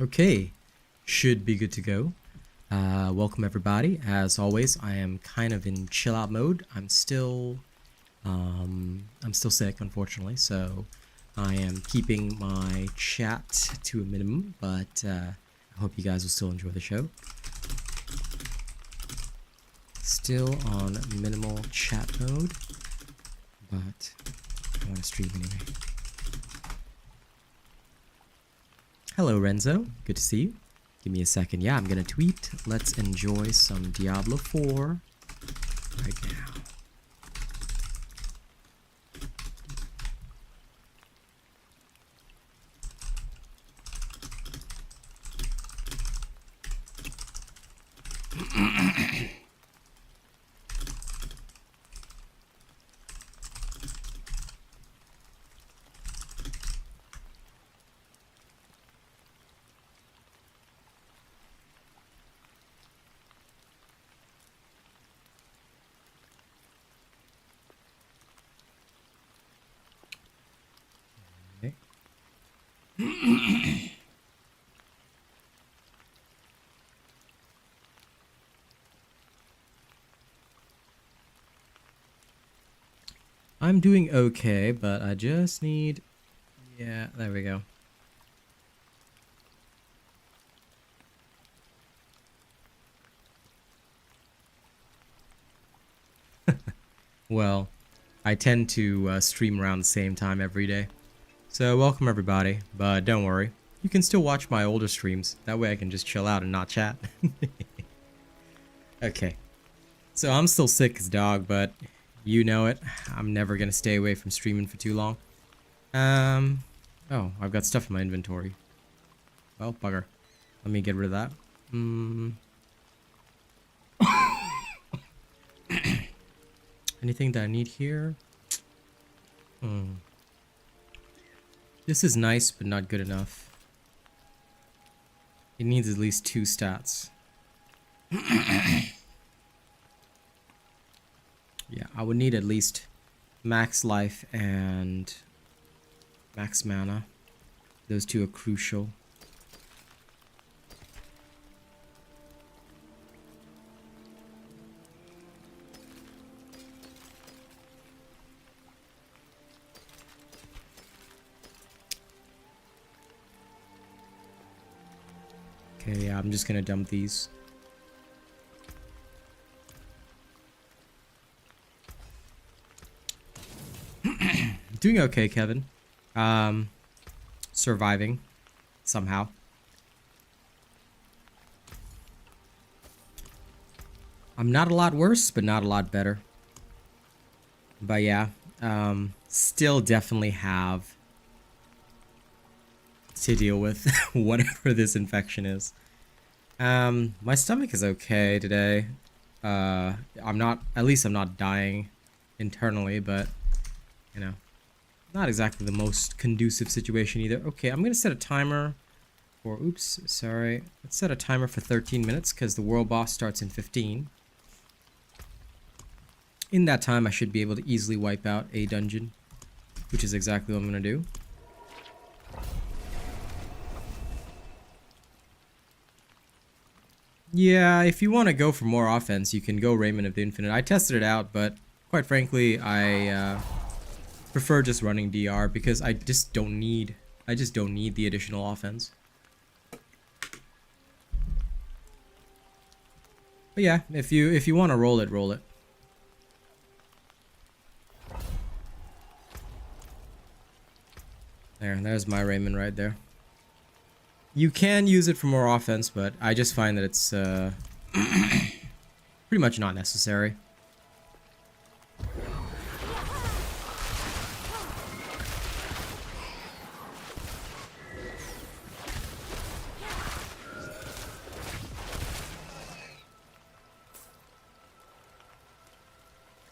Okay, should be good to go. Welcome everybody. As always, I am kind of in chill out mode. I'm still sick, unfortunately, so I am keeping my chat to a minimum, but I hope you guys will still enjoy the show. Still on minimal chat mode, but I want to stream anyway. Hello Renzo, good to see you. Give me a second. Yeah, I'm gonna tweet. Let's enjoy some Diablo 4 right now. I'm doing okay, but I just need... Yeah, there we go. Well, I tend to stream around the same time every day. So welcome everybody, but don't worry. You can still watch my older streams. That way I can just chill out and not chat. Okay. So I'm still sick as dog, but you know it. I'm never gonna stay away from streaming for too long. Oh, I've got stuff in my inventory. Well, bugger. Let me get rid of that. Anything that I need here? This is nice, but not good enough. It needs at least 2 stats. Yeah, I would need at least max life and max mana. Those 2 are crucial. Okay, yeah, I'm just gonna dump these. Doing okay, Kevin. Surviving somehow. I'm not a lot worse, but not a lot better. But yeah, still definitely have to deal with whatever this infection is. My stomach is okay today. At least I'm not dying internally, but you know, not exactly the most conducive situation either. Okay, I'm gonna set a timer for, oops, sorry. Let's set a timer for 13 minutes because the world boss starts in 15. In that time, I should be able to easily wipe out a dungeon, which is exactly what I'm gonna do. Yeah, if you want to go for more offense, you can go Raiment of the Infinite. I tested it out, but quite frankly, I prefer just running DR because I just don't need the additional offense. But yeah, if you want to roll it, roll it. There's my Raiment right there. You can use it for more offense, but I just find that it's pretty much not necessary.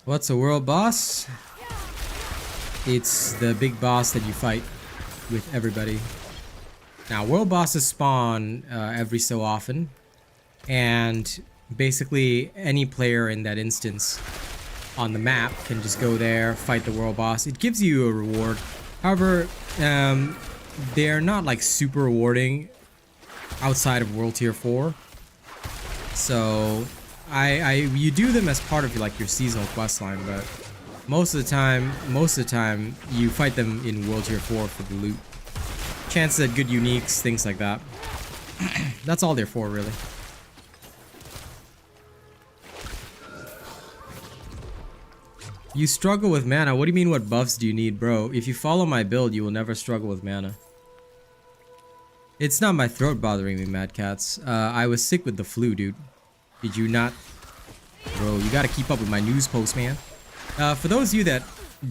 What's a world boss? It's the big boss that you fight with everybody. Now, world bosses spawn every so often, and basically any player in that instance on the map can just go there, fight the world boss. It gives you a reward. However, they're not like super rewarding outside of World Tier 4. So you do them as part of like your seasonal quest line, but most of the time you fight them in World Tier 4 for the loot. Chances at good uniques, things like that. That's all they're for, really. You struggle with mana? What do you mean, what buffs do you need, bro? If you follow my build, you will never struggle with mana. It's not my throat bothering me, Mad Cats. I was sick with the flu, dude. Did you not? Bro, you gotta keep up with my news posts, man. For those of you that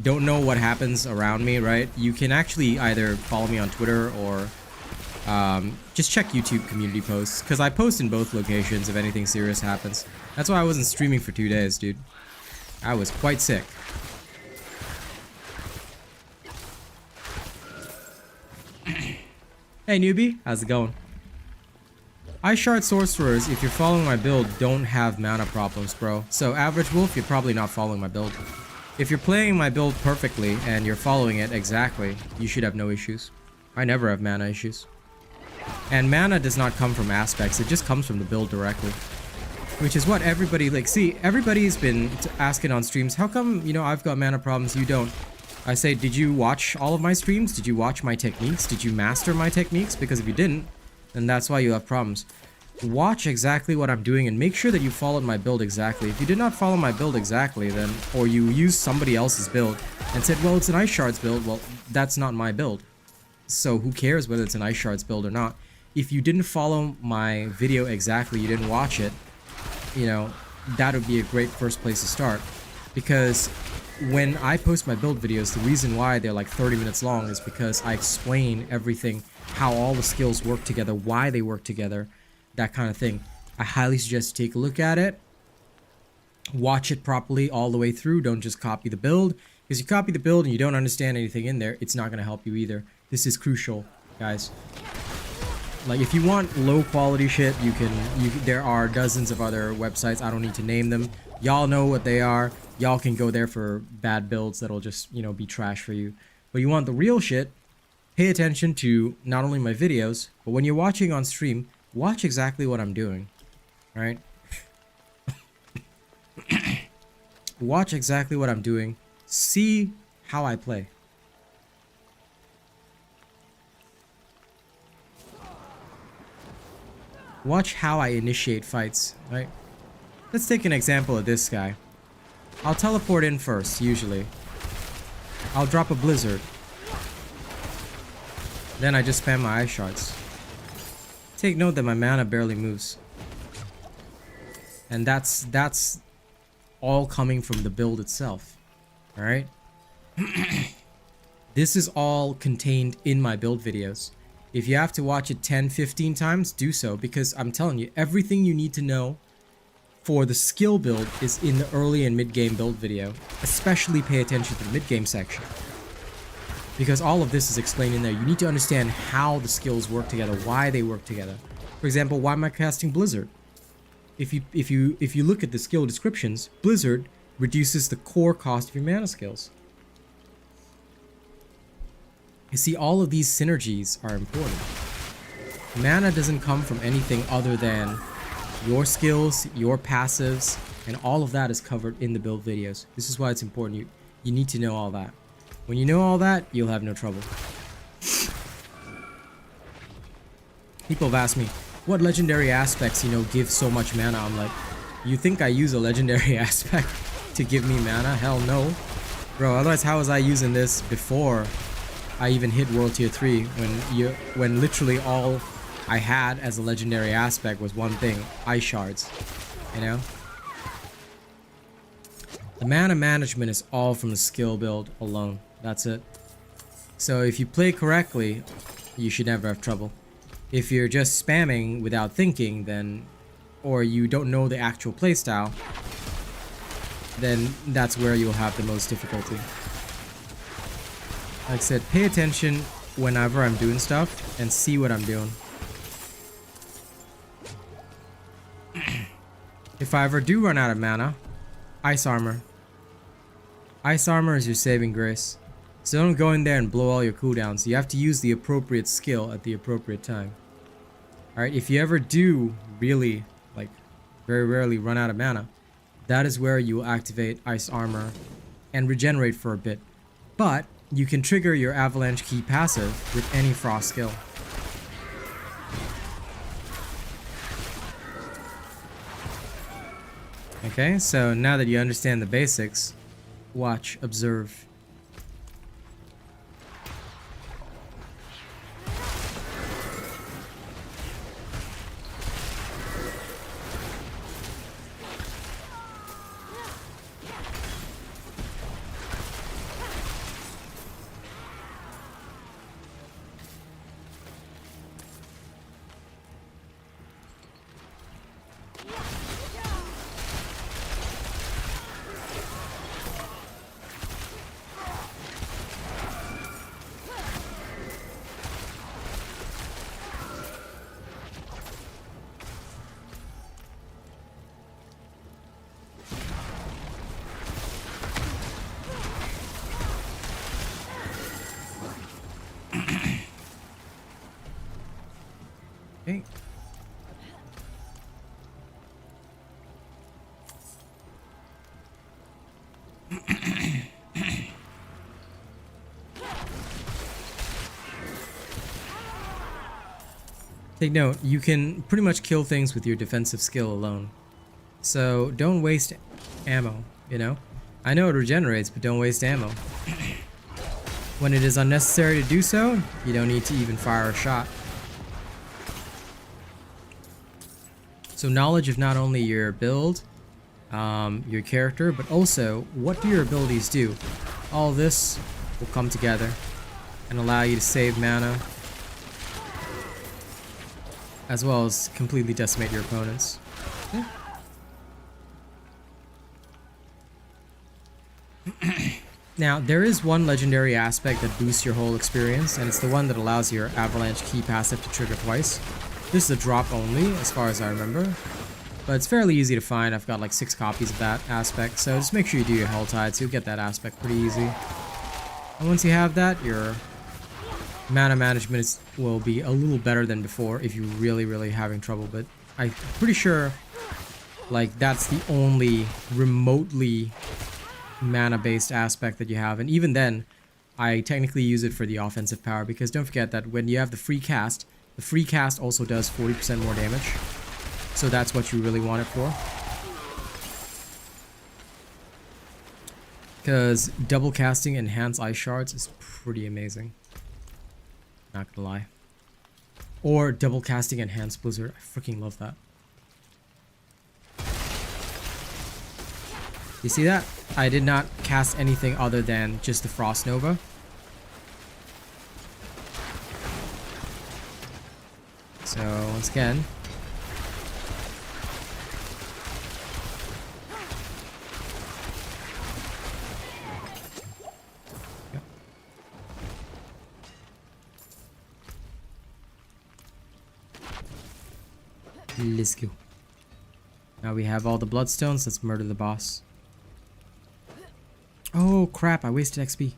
don't know what happens around me, right? You can actually either follow me on Twitter or just check YouTube community posts. Because I post in both locations if anything serious happens. That's why I wasn't streaming for 2 days, dude. I was quite sick. Hey newbie, how's it going? Shard Sorcerers, if you're following my build, don't have mana problems, bro. So average wolf, you're probably not following my build. If you're playing my build perfectly and you're following it exactly, you should have no issues. I never have mana issues. And mana does not come from aspects, it just comes from the build directly. Which is what everybody, like, see, everybody's been asking on streams, how come, you know, I've got mana problems, you don't? I say, did you watch all of my streams? Did you watch my techniques? Did you master my techniques? Because if you didn't, then that's why you have problems. Watch exactly what I'm doing and make sure that you followed my build exactly. If you did not follow my build exactly, then, or you used somebody else's build and said, well, it's an Ice Shards build, well, that's not my build. So who cares whether it's an Ice Shards build or not? If you didn't follow my video exactly, you didn't watch it, you know, that would be a great first place to start. Because when I post my build videos, the reason why they're like 30 minutes long is because I explain everything, how all the skills work together, why they work together, that kind of thing. I highly suggest you take a look at it, watch it properly all the way through, don't just copy the build, because you copy the build and you don't understand anything in there, it's not going to help you either. This is crucial, guys. Like, if you want low quality shit, there are dozens of other websites. I don't need to name them. Y'all know what they are. Y'all can go there for bad builds that'll just, you know, be trash for you. But you want the real shit, pay attention to not only my videos, but when you're watching on stream, watch exactly what I'm doing. Alright? Watch exactly what I'm doing. See how I play. Watch how I initiate fights, right? Let's take an example of this guy. I'll teleport in first, usually. I'll drop a blizzard. Then I just spam my ice shards. Take note that my mana barely moves. And that's all coming from the build itself. Alright? This is all contained in my build videos. If you have to watch it 10, 15 times, do so, because I'm telling you, everything you need to know for the skill build is in the early and mid-game build video. Especially pay attention to the mid-game section. Because all of this is explained in there. You need to understand how the skills work together, why they work together. For example, why am I casting Blizzard? If you look at the skill descriptions, Blizzard reduces the core cost of your mana skills. You see, all of these synergies are important. Mana doesn't come from anything other than your skills, your passives, and all of that is covered in the build videos. This is why it's important. You need to know all that. When you know all that, you'll have no trouble. People have asked me, what legendary aspects, you know, give so much mana? I'm like, you think I use a legendary aspect to give me mana? Hell no. Bro, otherwise how was I using this before I even hit World Tier 3 when literally all I had as a legendary aspect was one thing, Ice Shards, you know? The mana management is all from the skill build alone, that's it. So if you play correctly, you should never have trouble. If you're just spamming without thinking, then, or you don't know the actual playstyle, then that's where you'll have the most difficulty. Like I said, pay attention whenever I'm doing stuff and see what I'm doing. If I ever do run out of mana, Ice Armor. Ice Armor is your saving grace. So don't go in there and blow all your cooldowns. You have to use the appropriate skill at the appropriate time. Alright, if you ever do really, like, very rarely run out of mana, that is where you will activate Ice Armor and regenerate for a bit. But you can trigger your Avalanche Key passive with any Frost skill. Okay, so now that you understand the basics, watch, observe. Okay. Take note, you can pretty much kill things with your defensive skill alone. So don't waste ammo, you know? I know it regenerates, but don't waste ammo. When it is unnecessary to do so, you don't need to even fire a shot. So knowledge of not only your build, your character, but also what do your abilities do? All this will come together and allow you to save mana, as well as completely decimate your opponents. Yeah. Now, there is one legendary aspect that boosts your whole experience, and it's the one that allows your Avalanche Key passive to trigger twice. This is a drop only, as far as I remember, but it's fairly easy to find. I've got like 6 copies of that aspect, so just make sure you do your Helltide, so you'll get that aspect pretty easy. And once you have that, your mana management will be a little better than before if you're really having trouble, but I'm pretty sure like that's the only remotely mana-based aspect that you have, and even then, I technically use it for the offensive power, because don't forget that when you have the free cast also does 40% more damage, so that's what you really want it for. Because double casting Enhanced Ice Shards is pretty amazing. Not gonna lie. Or double casting Enhanced Blizzard. I freaking love that. You see that? I did not cast anything other than just the Frost Nova. So once again, yep. Let's go. Now we have all the bloodstones. Let's murder the boss. Oh crap, I wasted XP.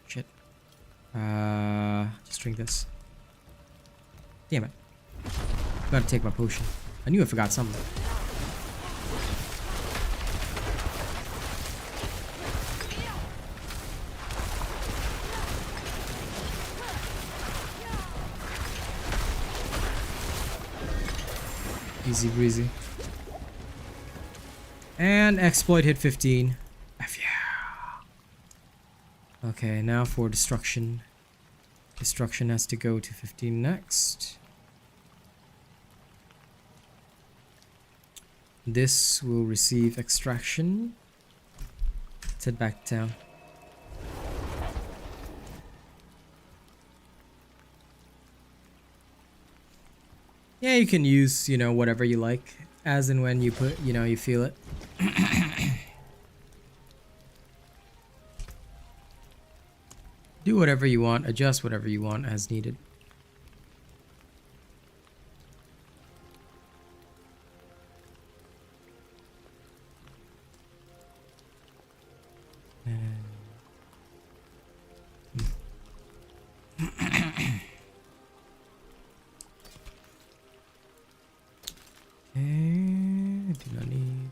Shit. Just drink this. Damn it. Gotta take my potion. I knew I forgot something. Easy breezy. And exploit hit 15. F yeah. Okay, now for destruction. Destruction has to go to 15 next. This will receive extraction. Let's head back to town. Yeah, you can use, you know, whatever you like, as and when you put, you know, you feel it. Do whatever you want, adjust whatever you want as needed. Do not need.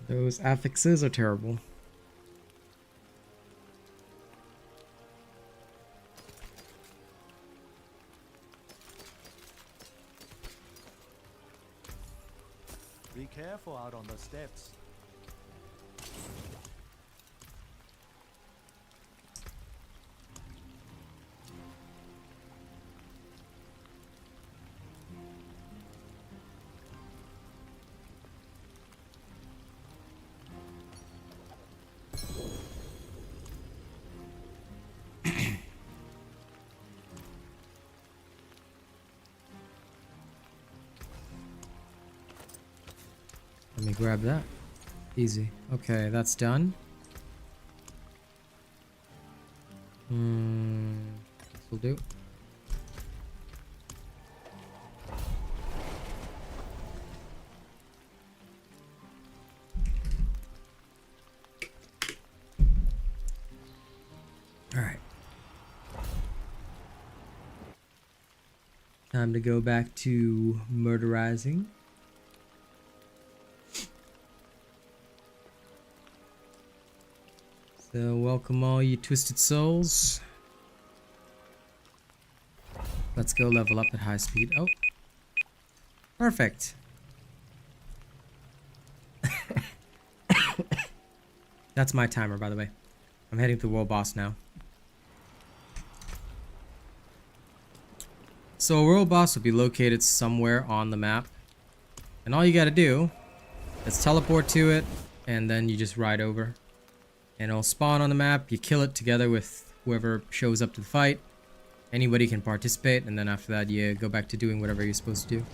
Those affixes are terrible. Be careful out on the steps. Let me grab that. Easy. Okay, that's done. This will do. Alright. Time to go back to murderizing. So welcome all you twisted souls. Let's go level up at high speed. Oh. Perfect. That's my timer, by the way. I'm heading to world boss now. So a world boss will be located somewhere on the map. And all you gotta do is teleport to it, and then you just ride over. And it'll spawn on the map, you kill it together with whoever shows up to the fight. Anybody can participate, and then after that you go back to doing whatever you're supposed to do.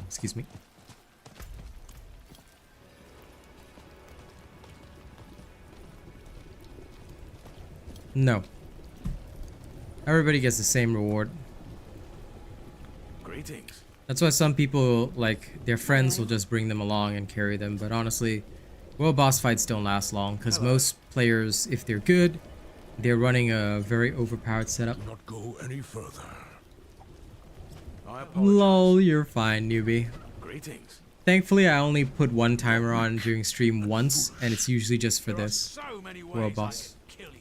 Excuse me. No. Everybody gets the same reward. Greetings. That's why some people, like, their friends will just bring them along and carry them. But honestly, world boss fights don't last long because most players, if they're good, they're running a very overpowered setup. Do not go any further. I apologize. Lol, you're fine, newbie. Greetings. Thankfully, I only put one timer on during stream once, and it's usually just for There are this so many ways world I boss. can kill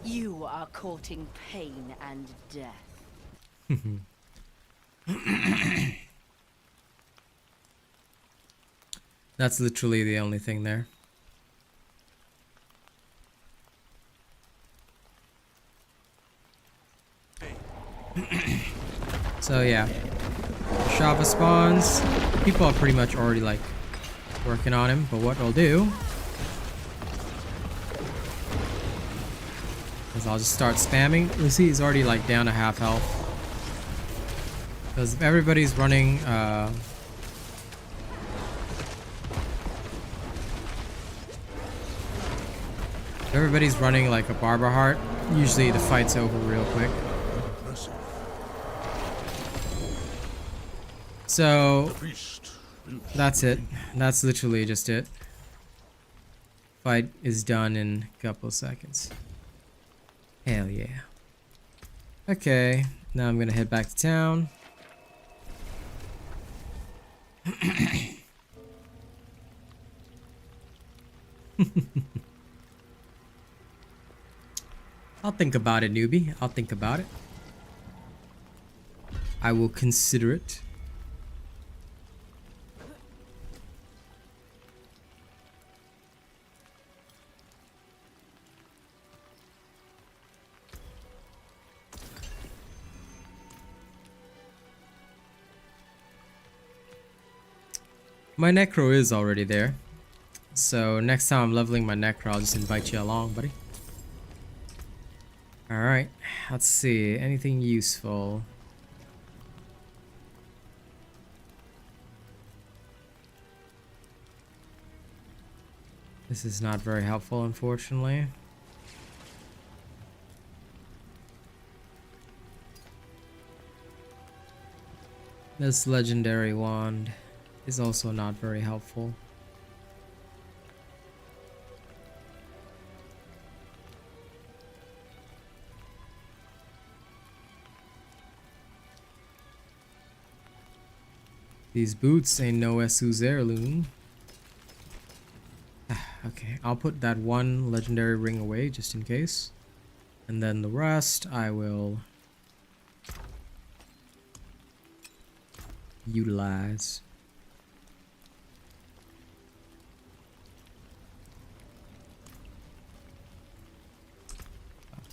you. You are courting pain and death. That's literally the only thing there. So yeah, Shava spawns. People are pretty much already like working on him, but what I'll do is I'll just start spamming. You see he's already like down to half health. Because if everybody's running if everybody's running like a Barber Heart, usually the fight's over real quick. So that's it. That's literally just it. Fight is done in a couple of seconds. Hell yeah. Okay, now I'm gonna head back to town. I'll think about it, newbie. I'll think about it. I will consider it. My Necro is already there. So next time I'm leveling my Necro, I'll just invite you along, buddy. Alright, let's see. Anything useful? This is not very helpful, unfortunately. This legendary wand is also not very helpful. These boots ain't no Esu's heirloom. Okay, I'll put that one legendary ring away just in case. And then the rest I will utilize.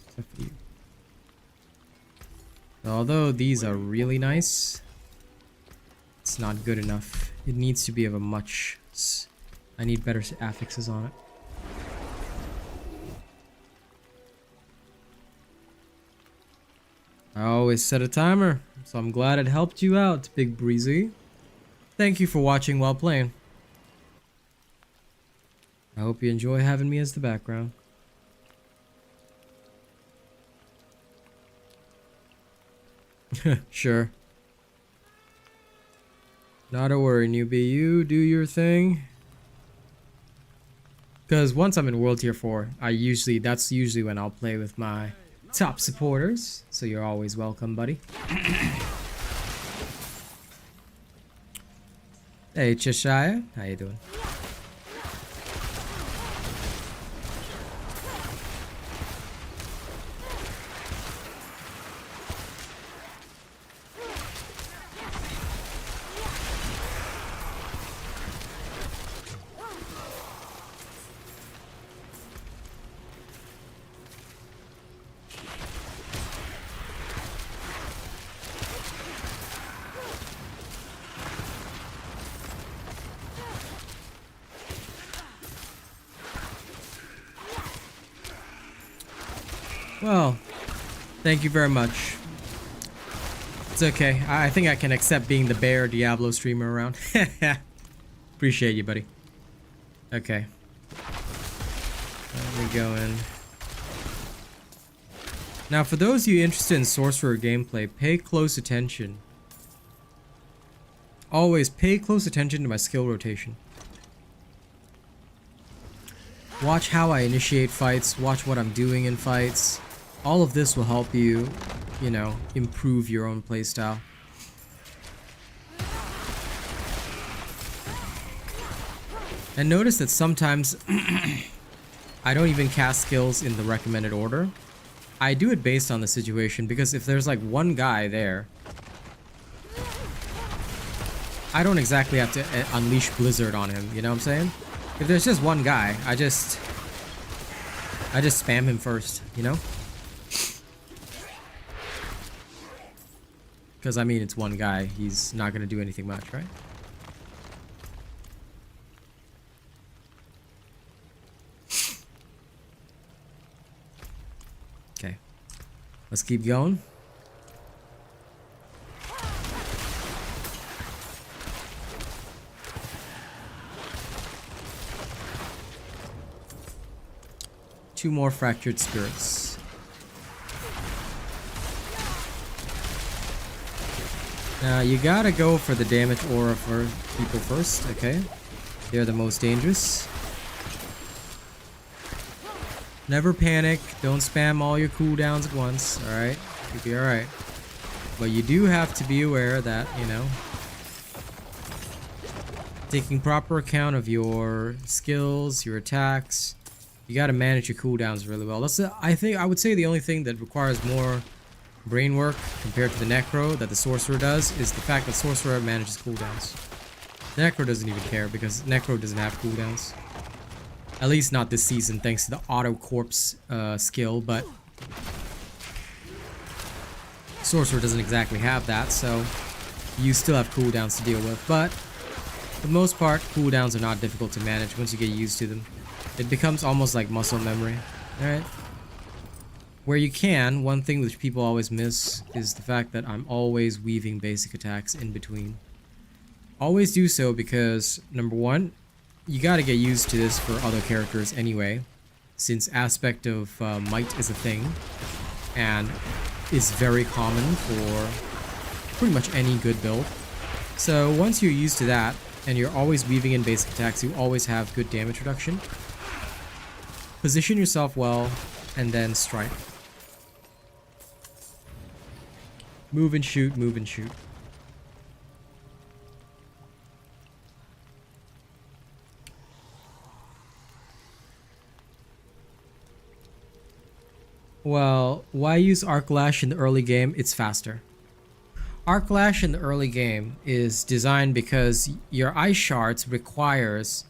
Except for you. Although these are really nice, it's not good enough. It needs to be of a much... I need better affixes on it. I always set a timer, so I'm glad it helped you out, Big Breezy. Thank you for watching while playing. I hope you enjoy having me as the background. Sure. Not a worry, newbie. You do your thing. Because once I'm in World Tier 4, that's usually when I'll play with my top supporters. So you're always welcome, buddy. Hey, Cheshire. How you doing? Well, thank you very much. It's okay. I think I can accept being the bear Diablo streamer around. Appreciate you, buddy. Okay. Let me go in. Now, for those of you interested in Sorcerer gameplay, pay close attention. Always pay close attention to my skill rotation. Watch how I initiate fights, watch what I'm doing in fights. All of this will help you, you know, improve your own playstyle. And notice that sometimes I don't even cast skills in the recommended order. I do it based on the situation, because if there's like one guy there, I don't exactly have to unleash Blizzard on him, you know what I'm saying? If there's just one guy, I just spam him first, you know? Because I mean, it's one guy, he's not gonna do anything much, right? Okay, let's keep going. Two more fractured spirits. Now you gotta go for the damage aura for people first, okay? They're the most dangerous. Never panic. Don't spam all your cooldowns at once, alright? You'll be alright. But you do have to be aware that, you know, taking proper account of your skills, your attacks, you gotta manage your cooldowns really well. That's I would say the only thing that requires more brain work compared to the Necro that the Sorcerer does is the fact that Sorcerer manages cooldowns. The Necro doesn't even care because Necro doesn't have cooldowns. At least not this season thanks to the auto corpse skill, but Sorcerer doesn't exactly have that, so you still have cooldowns to deal with. But For the most part, cooldowns are not difficult to manage once you get used to them. It becomes almost like muscle memory. Alright. Where you can, one thing which people always miss is the fact that I'm always weaving basic attacks in between. Always do so because, number one, you gotta get used to this for other characters anyway, since aspect of might is a thing, and is very common for pretty much any good build. So once you're used to that, and you're always weaving in basic attacks, you always have good damage reduction. Position yourself well, and then strike. Move and shoot, move and shoot. Well, why use Arc Lash in the early game? It's faster. Arc Lash in the early game is designed because your Ice Shards requires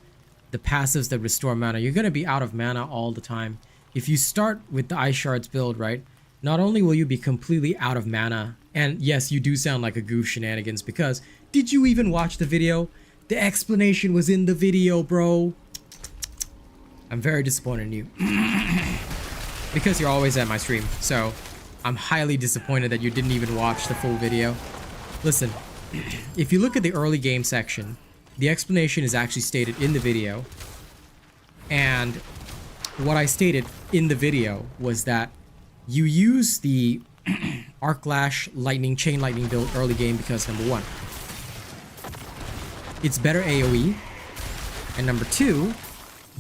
the passives that restore mana. You're going to be out of mana all the time. If you start with the Ice Shards build, right, not only will you be completely out of mana, and yes, you do sound like a goof shenanigans because, did you even watch the video? The explanation was in the video, bro. I'm very disappointed in you. Because you're always at my stream, so I'm highly disappointed that you didn't even watch the full video. Listen, if you look at the early game section, the explanation is actually stated in the video, and what I stated in the video was that you use the Arc Lash Lightning Chain Lightning build early game because number one, it's better AoE, and number two,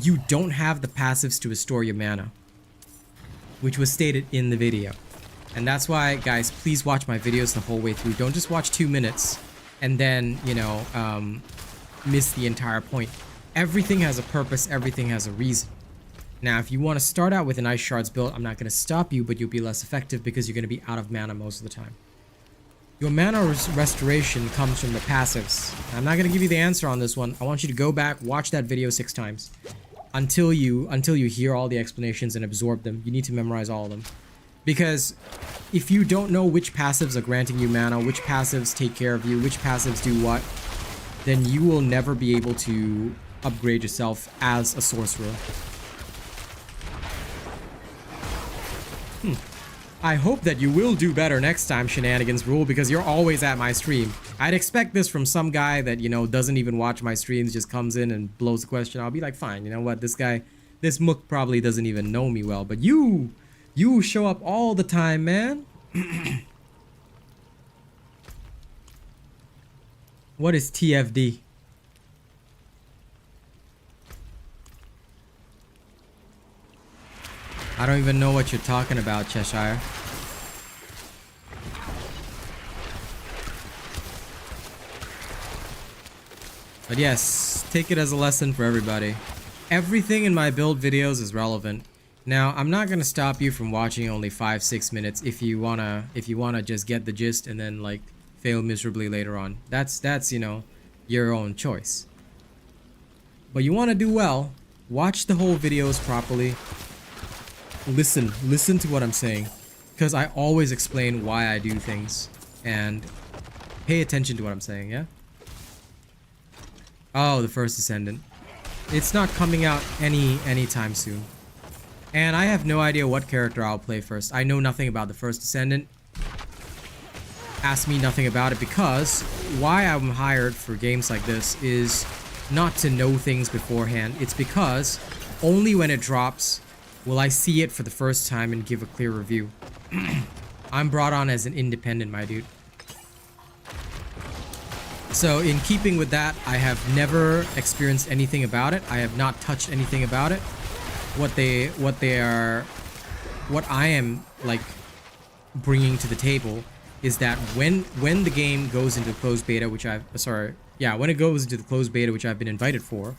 you don't have the passives to restore your mana, which was stated in the video. And that's why, guys, please watch my videos the whole way through. Don't just watch 2 minutes and then, you know, miss the entire point. Everything has a purpose, everything has a reason. Now, if you want to start out with an Ice Shards build, I'm not going to stop you, but you'll be less effective because you're going to be out of mana most of the time. Your mana restoration comes from the passives. I'm not going to give you the answer on this one. I want you to go back, watch that video 6 times. Until you hear all the explanations and absorb them. You need to memorize all of them. Because if you don't know which passives are granting you mana, which passives take care of you, which passives do what, then you will never be able to upgrade yourself as a sorcerer. I hope that you will do better next time, Shenanigans Rule, because you're always at my stream. I'd expect this from some guy that, you know, doesn't even watch my streams, just comes in and blows the question. I'll be like, fine, you know what, this guy, this mook probably doesn't even know me well, but you show up all the time, man. What is TFD? I don't even know what you're talking about, Cheshire. But yes, take it as a lesson for everybody. Everything in my build videos is relevant. Now, I'm not gonna stop you from watching only 5-6 minutes if you wanna just get the gist and then like fail miserably later on. That's you know, your own choice. But you wanna do well, watch the whole videos properly. Listen to what I'm saying, because I always explain why I do things, and pay attention to what I'm saying, yeah? Oh, the first Descendant. It's not coming out anytime soon. And I have no idea what character I'll play first. I know nothing about the first Descendant. Ask me nothing about it, because why I'm hired for games like this is not to know things beforehand. It's because only when it drops will I see it for the first time and give a clear review. I'm brought on as an independent, my dude. So in keeping with that, I have never experienced anything about it. I have not touched anything about it. What I am like bringing to the table is that when the game goes into closed beta, which when it goes into the closed beta, which I've been invited for,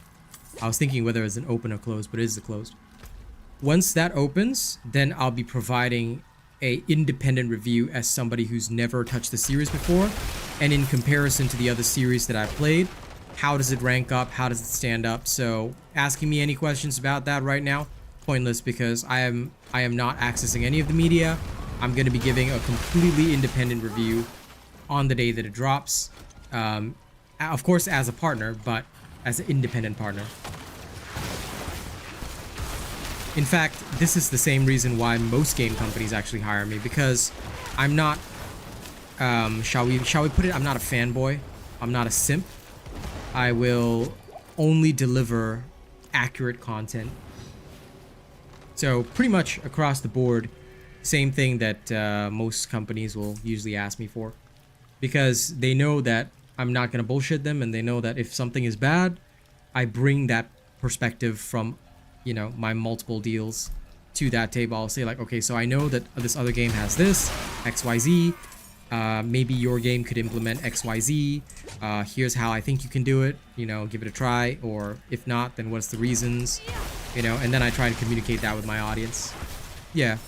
I was thinking whether it's an open or closed, but it is a closed. Once that opens, then I'll be providing a independent review as somebody who's never touched the series before, and in comparison to the other series that I've played, how does it rank up, how does it stand up? So asking me any questions about that right now, pointless, because I am not accessing any of the media. I'm going to be giving a completely independent review on the day that it drops. Of course, as a partner, but as an independent partner. In fact, this is the same reason why most game companies actually hire me, because I'm not, shall we put it, I'm not a fanboy. I'm not a simp. I will only deliver accurate content. So pretty much across the board, same thing that most companies will usually ask me for, because they know that I'm not going to bullshit them, and they know that if something is bad, I bring that perspective from, you know, my multiple deals to that table. I'll say like, okay, so I know that this other game has this, XYZ. Maybe your game could implement XYZ. Here's how I think you can do it. You know, give it a try. Or if not, then what's the reasons? You know, and then I try to communicate that with my audience. Yeah.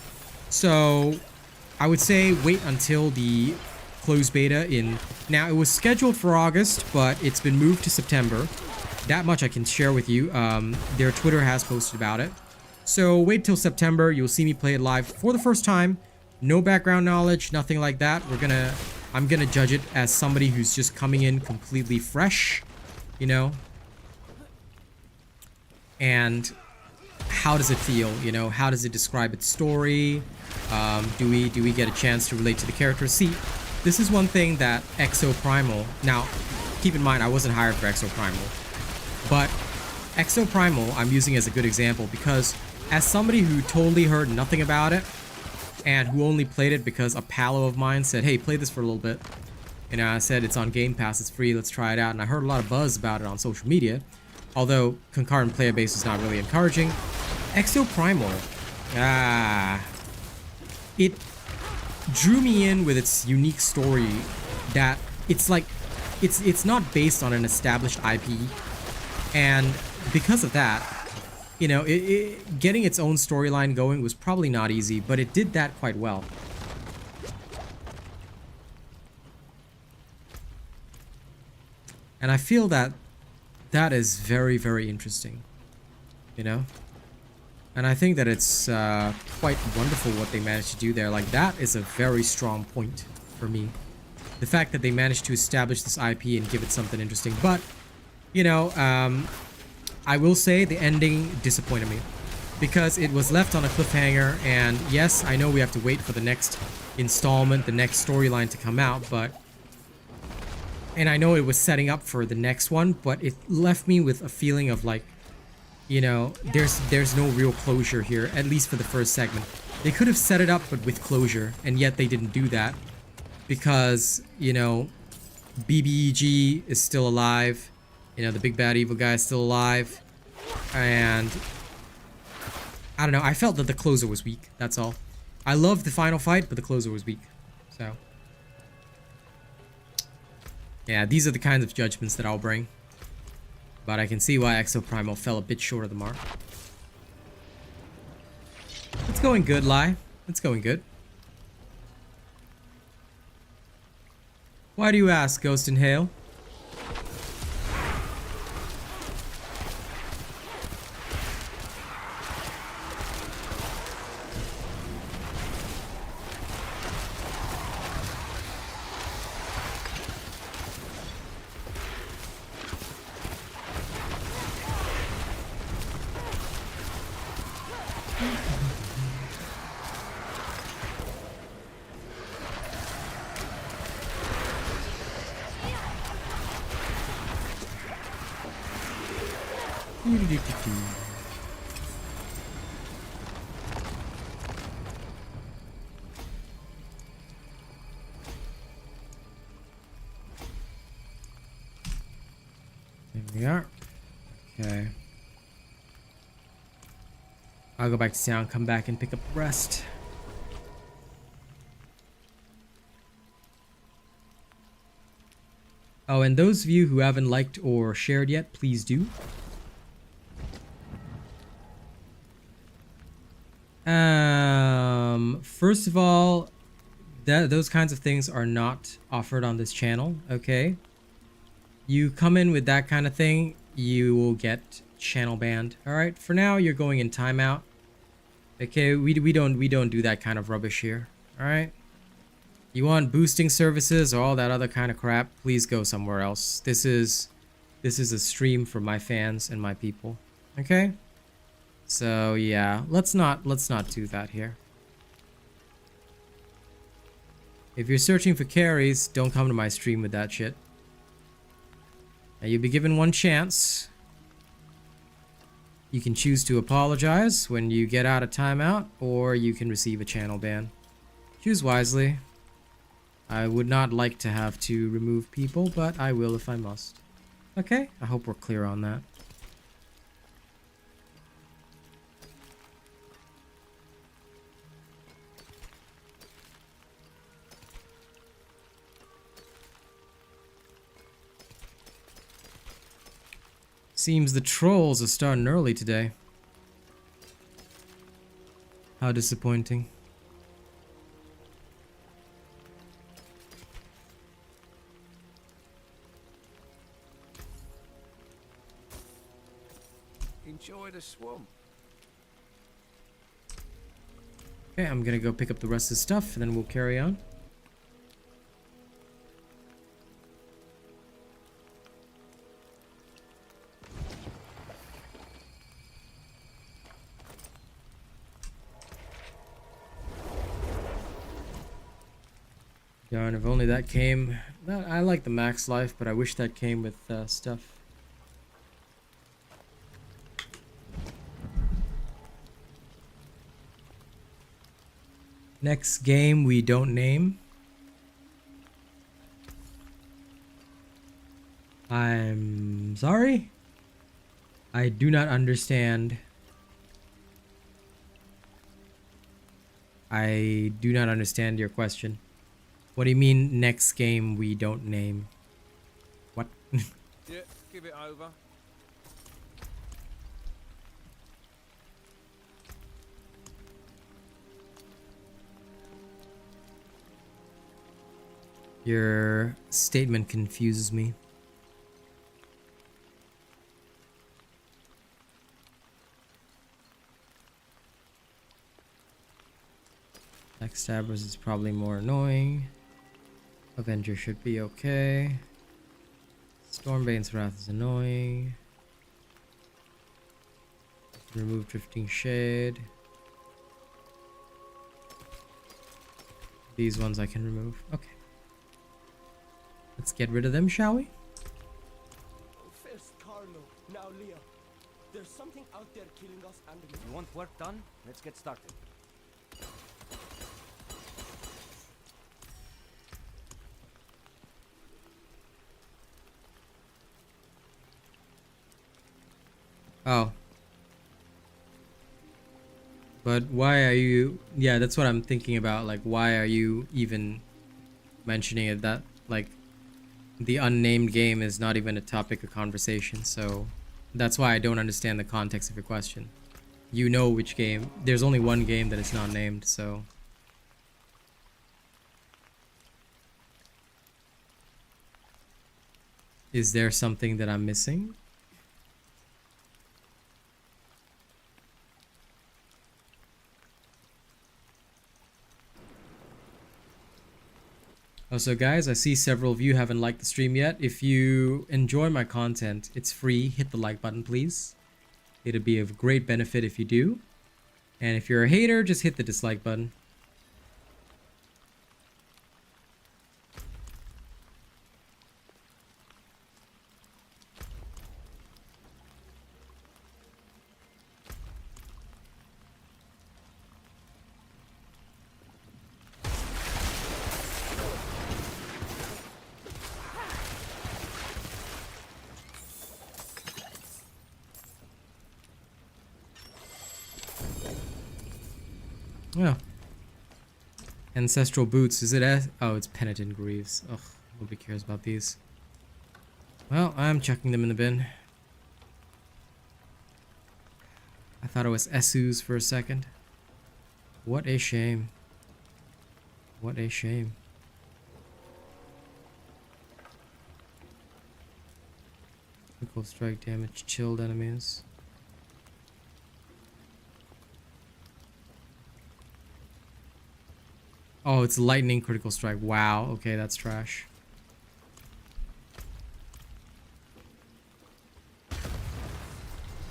So I would say wait until the closed beta in... Now, it was scheduled for August, but it's been moved to September. That much I can share with you. Their Twitter has posted about it. So wait till September. You'll see me play it live for the first time. No background knowledge, nothing like that. I'm gonna judge it as somebody who's just coming in completely fresh, you know? And how does it feel, you know? How does it describe its story? Do we get a chance to relate to the characters? See, this is one thing that Exo Primal... Now, keep in mind, I wasn't hired for Exo Primal. But Exo Primal, I'm using as a good example because as somebody who totally heard nothing about it and who only played it because a palo of mine said, hey, play this for a little bit. You know, I said, it's on Game Pass, it's free, let's try it out. And I heard a lot of buzz about it on social media. Although concurrent player base is not really encouraging. Exo Primal, it drew me in with its unique story that it's like, it's not based on an established IP. And because of that, you know, getting its own storyline going was probably not easy, but it did that quite well. And I feel that that is very, very interesting, you know? And I think that it's quite wonderful what they managed to do there. Like, that is a very strong point for me. The fact that they managed to establish this IP and give it something interesting. But, you know, I will say the ending disappointed me. Because it was left on a cliffhanger, and yes, I know we have to wait for the next installment, the next storyline to come out, but... And I know it was setting up for the next one, but it left me with a feeling of like, you know, there's no real closure here, at least for the first segment. They could have set it up, but with closure, and yet they didn't do that. Because, you know, BBEG is still alive. You know, the big bad evil guy is still alive. And... I don't know, I felt that the closer was weak, that's all. I loved the final fight, but the closer was weak. So... yeah, these are the kinds of judgments that I'll bring. But I can see why Exo Primal fell a bit short of the mark. It's going good, Lai. It's going good. Why do you ask, Ghost and Hail? There we are. Okay. I'll go back to town, come back and pick up the rest. Oh, and those of you who haven't liked or shared yet, please do. First of all, those kinds of things are not offered on this channel, okay? You come in with that kind of thing, you will get channel banned. All right, for now you're going in timeout. Okay, we don't do that kind of rubbish here. All right. You want boosting services or all that other kind of crap? Please go somewhere else. This is a stream for my fans and my people. Okay? So yeah, let's not do that here. If you're searching for carries, don't come to my stream with that shit. Now you'll be given one chance. You can choose to apologize when you get out of timeout, or you can receive a channel ban. Choose wisely. I would not like to have to remove people, but I will if I must. Okay, I hope we're clear on that. Seems the trolls are starting early today. How disappointing. Enjoy the swamp. Okay, I'm gonna go pick up the rest of the stuff and then we'll carry on. Darn, if only that came. I like the max life, but I wish that came with stuff. Next game we don't name. I'm sorry. I do not understand. I do not understand your question. What do you mean next game we don't name? What? Yeah, give it over. Your statement confuses me. Backstabbers is probably more annoying. Avenger should be okay. Stormbane's Wrath is annoying. Remove Drifting Shade. These ones I can remove. Okay. Let's get rid of them, shall we? First Carlo, now Leo. There's something out there killing us and You want work done? Let's get started. Oh. But why are you... Yeah, that's what I'm thinking about. Like, why are you even mentioning it? That, like, the unnamed game is not even a topic of conversation. So that's why I don't understand the context of your question. You know which game. There's only one game that is not named, so... Is there something that I'm missing? Also, guys, I see several of you haven't liked the stream yet. If you enjoy my content, it's free. Hit the like button, please. It'd be of great benefit if you do. And if you're a hater, just hit the dislike button. Yeah. Ancestral boots. Is it oh, it's penitent greaves. Ugh, nobody cares about these. Well, I'm chucking them in the bin. I thought it was Esus for a second. What a shame. What a shame. Critical strike damage, chilled enemies. Oh, it's lightning critical strike. Wow. Okay, that's trash.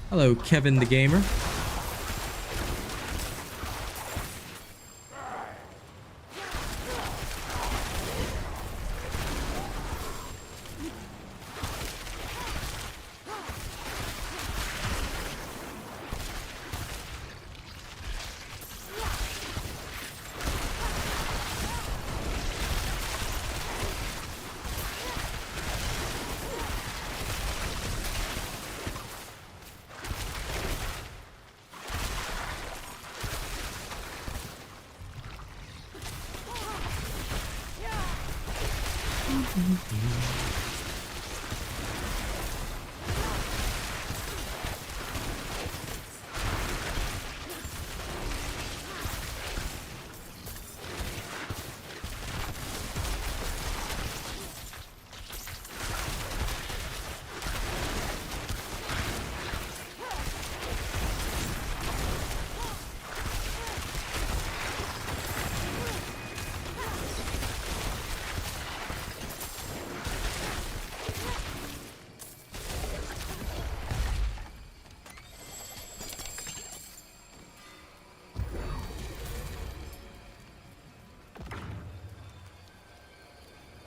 Hello, Kevin the Gamer.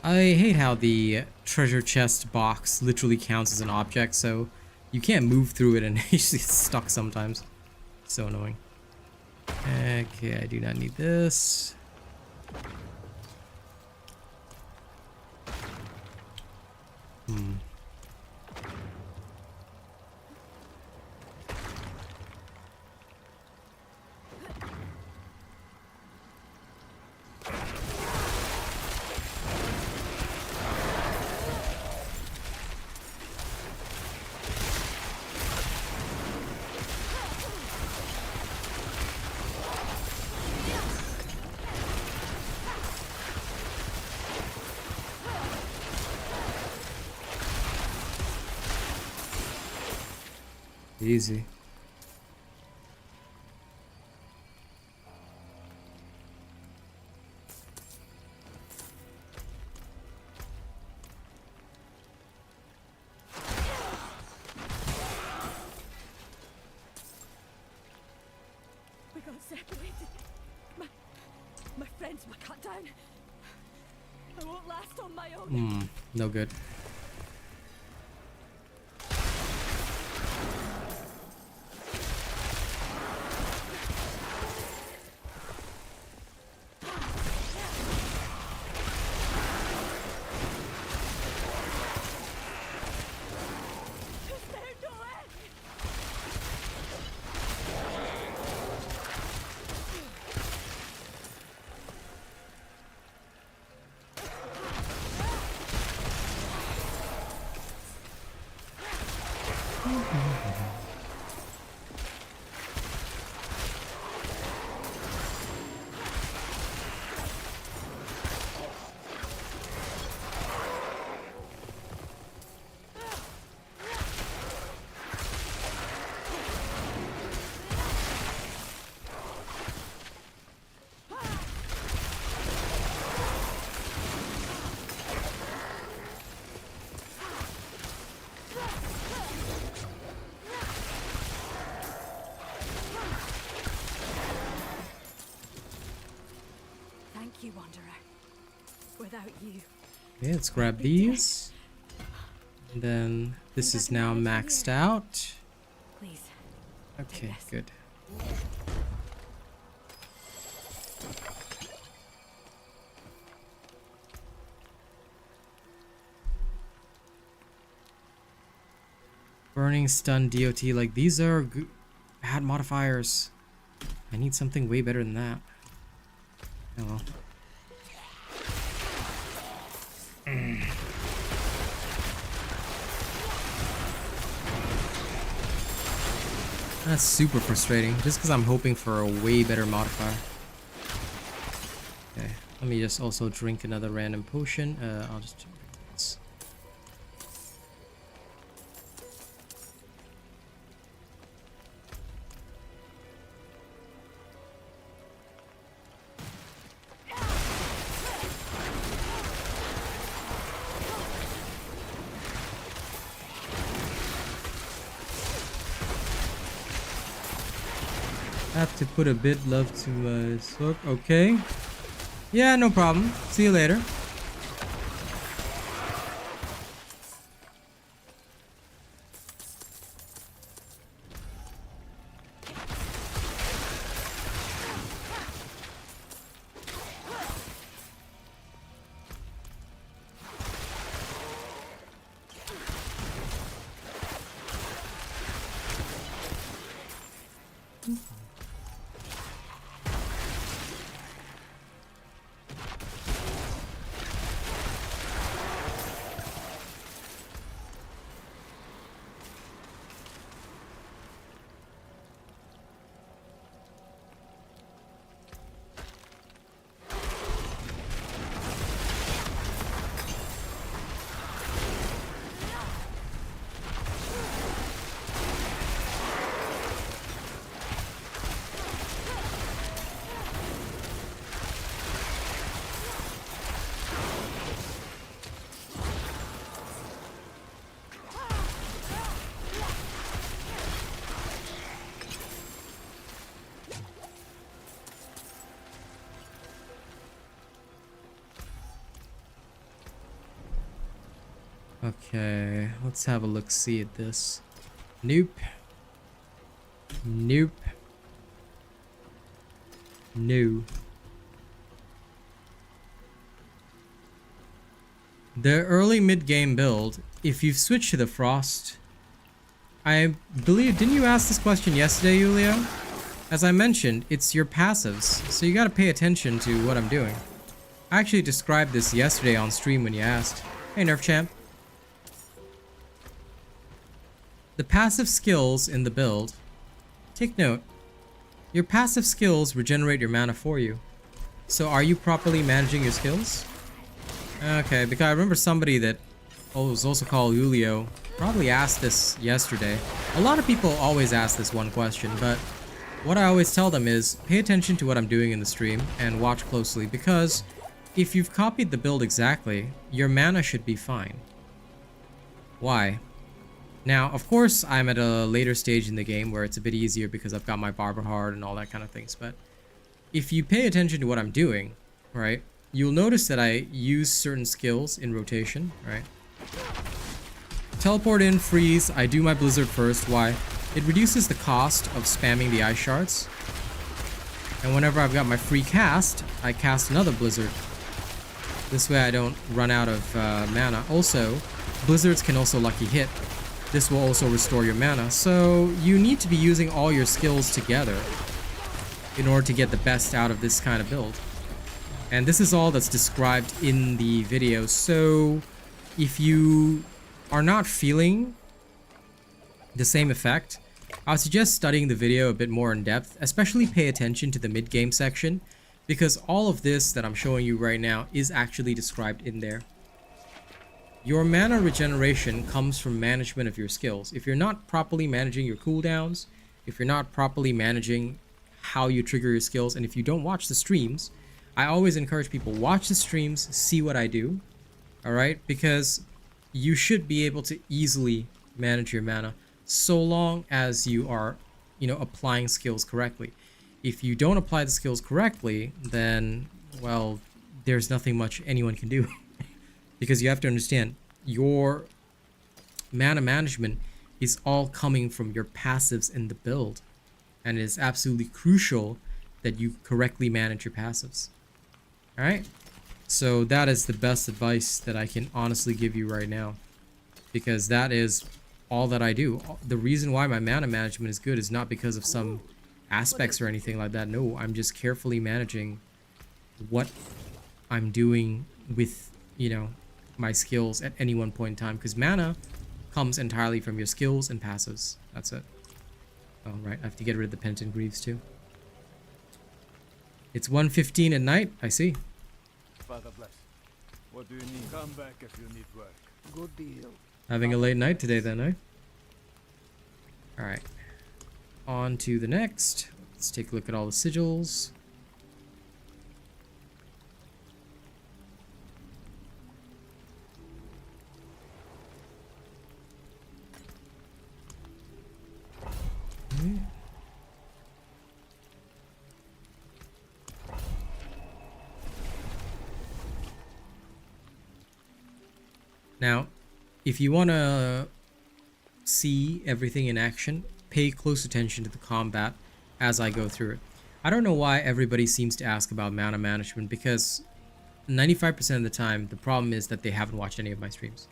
I hate how the treasure chest box literally counts as an object, so you can't move through it and you just get stuck sometimes. So annoying. Okay, I do not need this. Easy. We got separated. My friends were cut down. I won't last on my own. No good. Thank you, Wanderer. Without you. Okay, let's grab these. And then this is now maxed out. Please. Okay, good. Burning, stun, DOT, like these are bad modifiers. I need something way better than that. Oh well. That's super frustrating, just because I'm hoping for a way better modifier. Okay, let me just also drink another random potion. I'll just drink this. Have to put a bit love to my Sorc. Okay. Yeah, no problem. See you later. Okay, let's have a look-see at this. Nope. Nope. No. The early mid-game build, if you've switched to the Frost, I believe, didn't you ask this question yesterday, Julio? As I mentioned, it's your passives, so you gotta pay attention to what I'm doing. I actually described this yesterday on stream when you asked. Hey, Nerf Champ. The passive skills in the build, take note, your passive skills regenerate your mana for you. So are you properly managing your skills? Okay, because I remember somebody that was also called Julio probably asked this yesterday. A lot of people always ask this one question, but what I always tell them is pay attention to what I'm doing in the stream and watch closely, because if you've copied the build exactly, your mana should be fine. Why? Now, of course, I'm at a later stage in the game where it's a bit easier because I've got my Barber Heart and all that kind of things, but if you pay attention to what I'm doing, right, you'll notice that I use certain skills in rotation, right? Teleport in, freeze, I do my Blizzard first. Why? It reduces the cost of spamming the Ice Shards. And whenever I've got my free cast, I cast another Blizzard. This way I don't run out of mana. Also, Blizzards can also lucky hit. This will also restore your mana. So you need to be using all your skills together in order to get the best out of this kind of build. And this is all that's described in the video. So if you are not feeling the same effect, I would suggest studying the video a bit more in depth, especially pay attention to the mid-game section, because all of this that I'm showing you right now is actually described in there. Your mana regeneration comes from management of your skills. If you're not properly managing your cooldowns, if you're not properly managing how you trigger your skills, and if you don't watch the streams, I always encourage people, watch the streams, see what I do, alright? Because you should be able to easily manage your mana so long as you are, applying skills correctly. If you don't apply the skills correctly, then, well, there's nothing much anyone can do. Because you have to understand, your mana management is all coming from your passives in the build. And it is absolutely crucial that you correctly manage your passives. Alright? So that is the best advice that I can honestly give you right now. Because that is all that I do. The reason why my mana management is good is not because of some aspects or anything like that. No, I'm just carefully managing what I'm doing with, my skills at any one point in time, because mana comes entirely from your skills and passives. That's it. Oh, right, I have to get rid of the Penitent Greaves too. It's 1:15 at night, I see. Father bless. What do you need? Come back if you need work. Good deal. Having a late night today then, eh? Alright. On to the next. Let's take a look at all the sigils. Now, if you want to see everything in action, pay close attention to the combat as I go through it. I don't know why everybody seems to ask about mana management, because 95% of the time the problem is that they haven't watched any of my streams,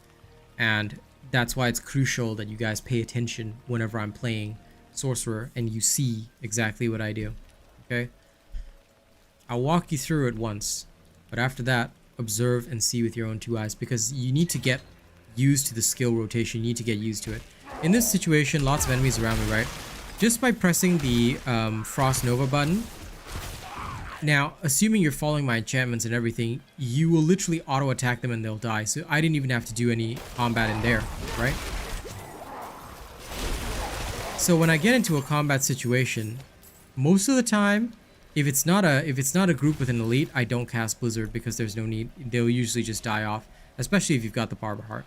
and that's why it's crucial that you guys pay attention whenever I'm playing Sorcerer and you see exactly what I do. Okay, I'll walk you through it once, but after that, observe and see with your own two eyes, because you need to get used to the skill rotation. You need to get used to it. In this situation, lots of enemies around me, right? Just by pressing the Frost Nova button, now, assuming you're following my enchantments and everything, you will literally auto-attack them and they'll die. So I didn't even have to do any combat in there, right? So when I get into a combat situation, most of the time, if it's not a group with an elite, I don't cast Blizzard, because there's no need. They'll usually just die off, especially if you've got the Barber Heart.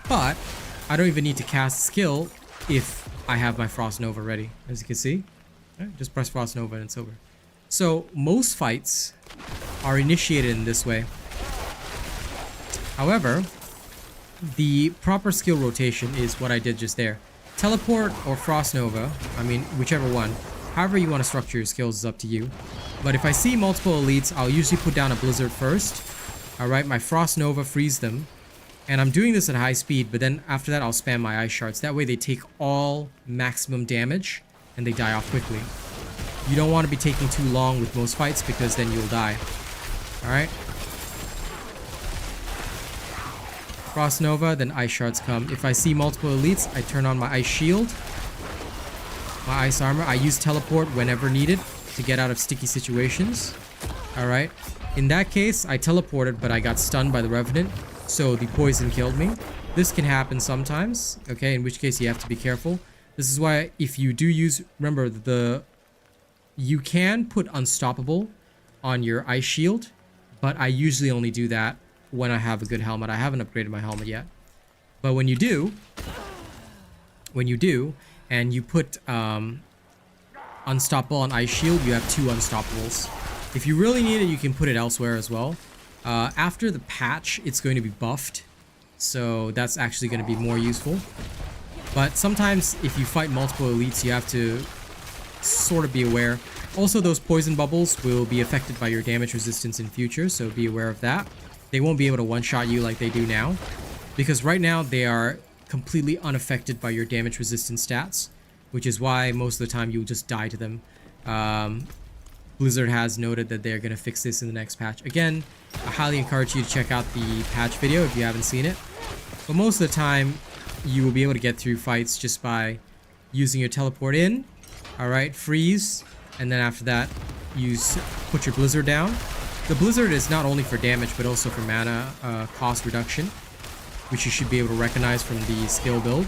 But I don't even need to cast skill if I have my Frost Nova ready. As you can see, just press Frost Nova and it's over. So most fights are initiated in this way. However, the proper skill rotation is what I did just there. Teleport or Frost Nova, I mean, whichever one. However you want to structure your skills is up to you. But if I see multiple elites, I'll usually put down a Blizzard first. Alright, my Frost Nova frees them. And I'm doing this at high speed, but then after that I'll spam my Ice Shards. That way they take all maximum damage and they die off quickly. You don't want to be taking too long with most fights, because then you'll die. Alright. Frost Nova, then Ice Shards come. If I see multiple elites, I turn on my Ice Shield, my Ice Armor. I use Teleport whenever needed to get out of sticky situations. Alright. In that case, I teleported, but I got stunned by the Revenant, so the poison killed me. This can happen sometimes, okay, in which case you have to be careful. This is why if you do use, remember, you can put Unstoppable on your Ice Shield, but I usually only do that when I have a good helmet. I haven't upgraded my helmet yet. But when you do, and you put Unstoppable on Ice Shield, you have two Unstoppables. If you really need it, you can put it elsewhere as well. After the patch, it's going to be buffed, so that's actually going to be more useful. But sometimes if you fight multiple elites, you have to sort of be aware. Also, those poison bubbles will be affected by your damage resistance in future, so be aware of that. They won't be able to one-shot you like they do now, because right now they are completely unaffected by your damage resistance stats, which is why most of the time you'll just die to them. Blizzard has noted that they're going to fix this in the next patch. Again, I highly encourage you to check out the patch video if you haven't seen it. But most of the time, you will be able to get through fights just by using your teleport in. Alright, freeze. And then after that, put your Blizzard down. The Blizzard is not only for damage, but also for mana cost reduction, which you should be able to recognize from the skill build.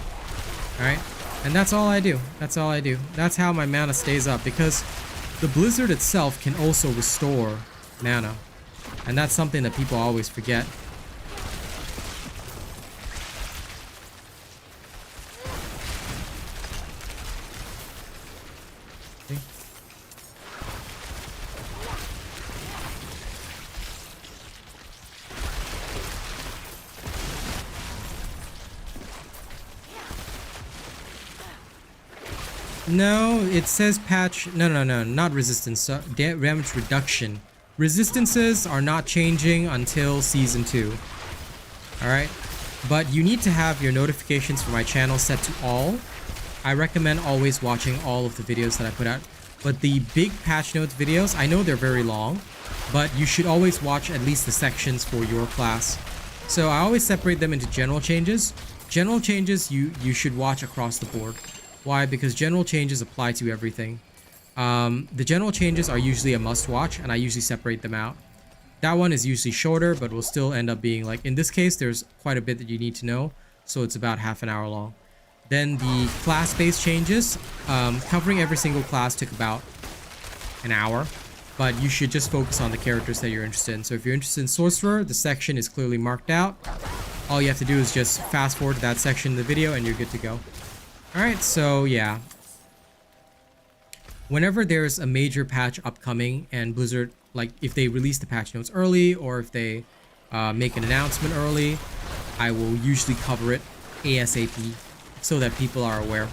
Alright, and that's all I do. That's all I do. That's how my mana stays up, because the Blizzard itself can also restore mana. And that's something that people always forget. Okay. No, it says patch. No, not resistance. Damage reduction. Resistances are not changing until Season 2. Alright? But you need to have your notifications for my channel set to all. I recommend always watching all of the videos that I put out. But the big patch notes videos, I know they're very long, but you should always watch at least the sections for your class. So I always separate them into general changes. General changes you should watch across the board. Why? Because general changes apply to everything. The general changes are usually a must-watch, and I usually separate them out. That one is usually shorter, but will still end up being, like, in this case, there's quite a bit that you need to know, so it's about half an hour long. Then the class-based changes, covering every single class took about an hour, but you should just focus on the characters that you're interested in. So if you're interested in Sorcerer, the section is clearly marked out. All you have to do is just fast forward to that section of the video, and you're good to go. Alright, so yeah. Whenever there's a major patch upcoming and Blizzard, like if they release the patch notes early or if they make an announcement early, I will usually cover it ASAP so that people are aware.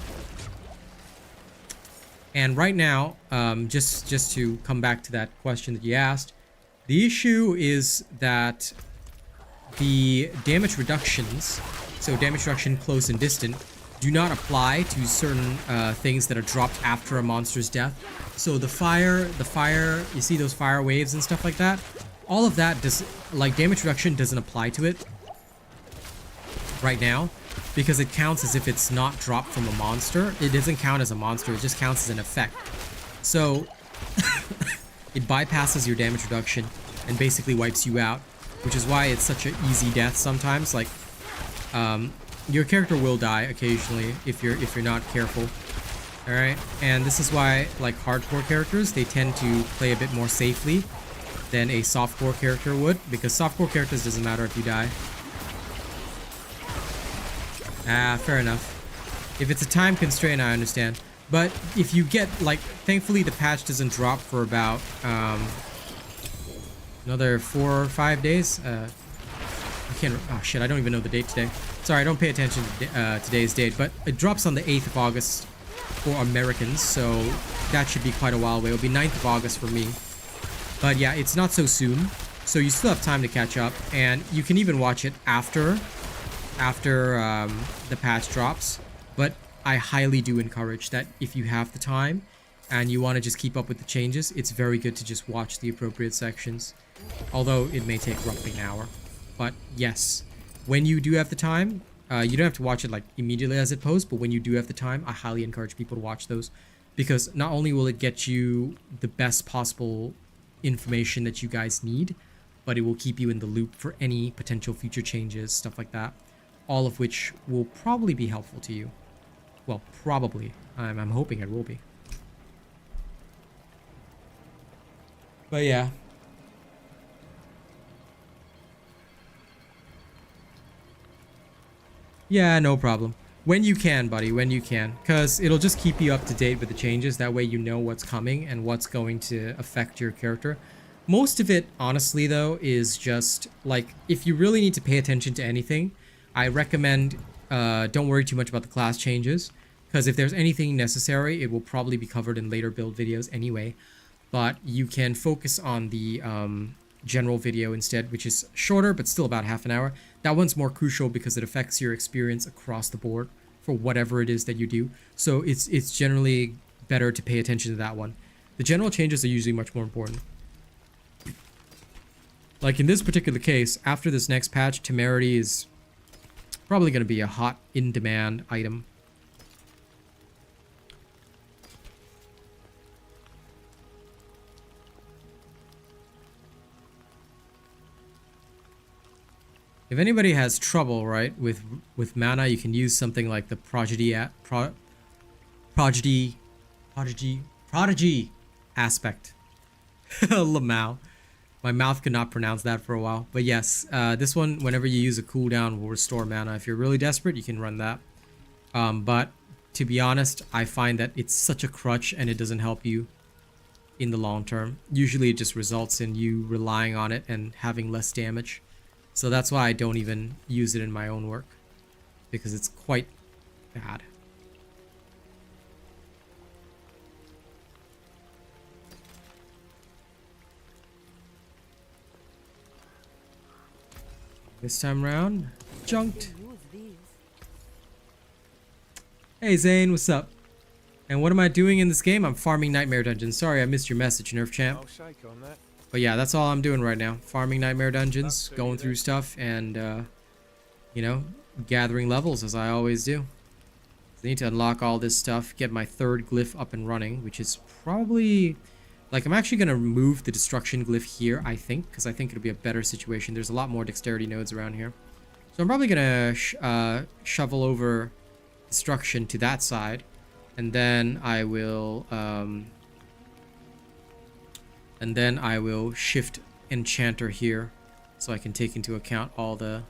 And right now, just to come back to that question that you asked, the issue is that the damage reductions, so damage reduction close and distant, do not apply to certain things that are dropped after a monster's death. So the fire, you see those fire waves and stuff like that? All of that does, like, damage reduction doesn't apply to it right now because it counts as if it's not dropped from a monster. It doesn't count as a monster, it just counts as an effect. So it bypasses your damage reduction and basically wipes you out, which is why it's such an easy death sometimes. Like, your character will die occasionally if you're not careful. All right, and this is why, like, hardcore characters, they tend to play a bit more safely than a softcore character would, because softcore characters doesn't matter if you die. Ah, fair enough. If it's a time constraint, I understand. But if you get, like, thankfully the patch doesn't drop for about another 4 or 5 days. I can't. Oh shit! I don't even know the date today. Sorry, I don't pay attention to today's date. But it drops on the 8th of August for Americans, so that should be quite a while away. It'll be 9th of August for me. But yeah, it's not so soon, so you still have time to catch up, and you can even watch it after the patch drops. But I highly do encourage that if you have the time and you want to just keep up with the changes, it's very good to just watch the appropriate sections, although it may take roughly an hour. But yes, when you do have the time, you don't have to watch it like immediately as it posts, but when you do have the time, I highly encourage people to watch those, because not only will it get you the best possible information that you guys need, but it will keep you in the loop for any potential future changes, stuff like that, all of which will probably be helpful to you. Well, probably. I'm hoping it will be. But yeah. Yeah, no problem. When you can, buddy, when you can. Because it'll just keep you up to date with the changes. That way you know what's coming and what's going to affect your character. Most of it, honestly, though, is just, like, if you really need to pay attention to anything, I recommend don't worry too much about the class changes. Because if there's anything necessary, it will probably be covered in later build videos anyway. But you can focus on the general video instead, which is shorter, but still about half an hour. That one's more crucial because it affects your experience across the board for whatever it is that you do. So it's generally better to pay attention to that one. The general changes are usually much more important. Like in this particular case, after this next patch, Temerity is probably going to be a hot, in-demand item. If anybody has trouble, right, with mana, you can use something like the Prodigy aspect. Lamau. My mouth could not pronounce that for a while. But yes, this one, whenever you use a cooldown, will restore mana. If you're really desperate, you can run that. But to be honest, I find that it's such a crutch and it doesn't help you in the long term. Usually it just results in you relying on it and having less damage. So that's why I don't even use it in my own work, because it's quite bad. This time around, junked. Hey Zane, what's up? And what am I doing in this game? I'm farming Nightmare Dungeons. Sorry I missed your message, Nerf Champ. I'll shake on that. But yeah, that's all I'm doing right now. Farming Nightmare Dungeons, going through stuff, and, you know, gathering levels as I always do. I need to unlock all this stuff, get my 3rd glyph up and running, which is probably... Like, I'm actually going to remove the destruction glyph here, I think, because I think it'll be a better situation. There's a lot more dexterity nodes around here. So I'm probably going to shovel over destruction to that side, and then I will... And then I will shift Enchanter here, so I can take into account all the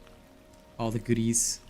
goodies.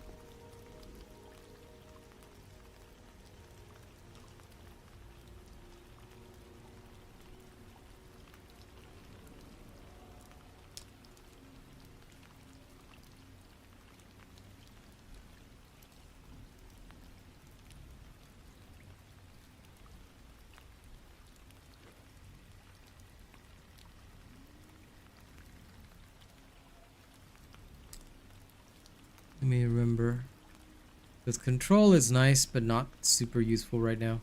Let me remember. Because control is nice, but not super useful right now.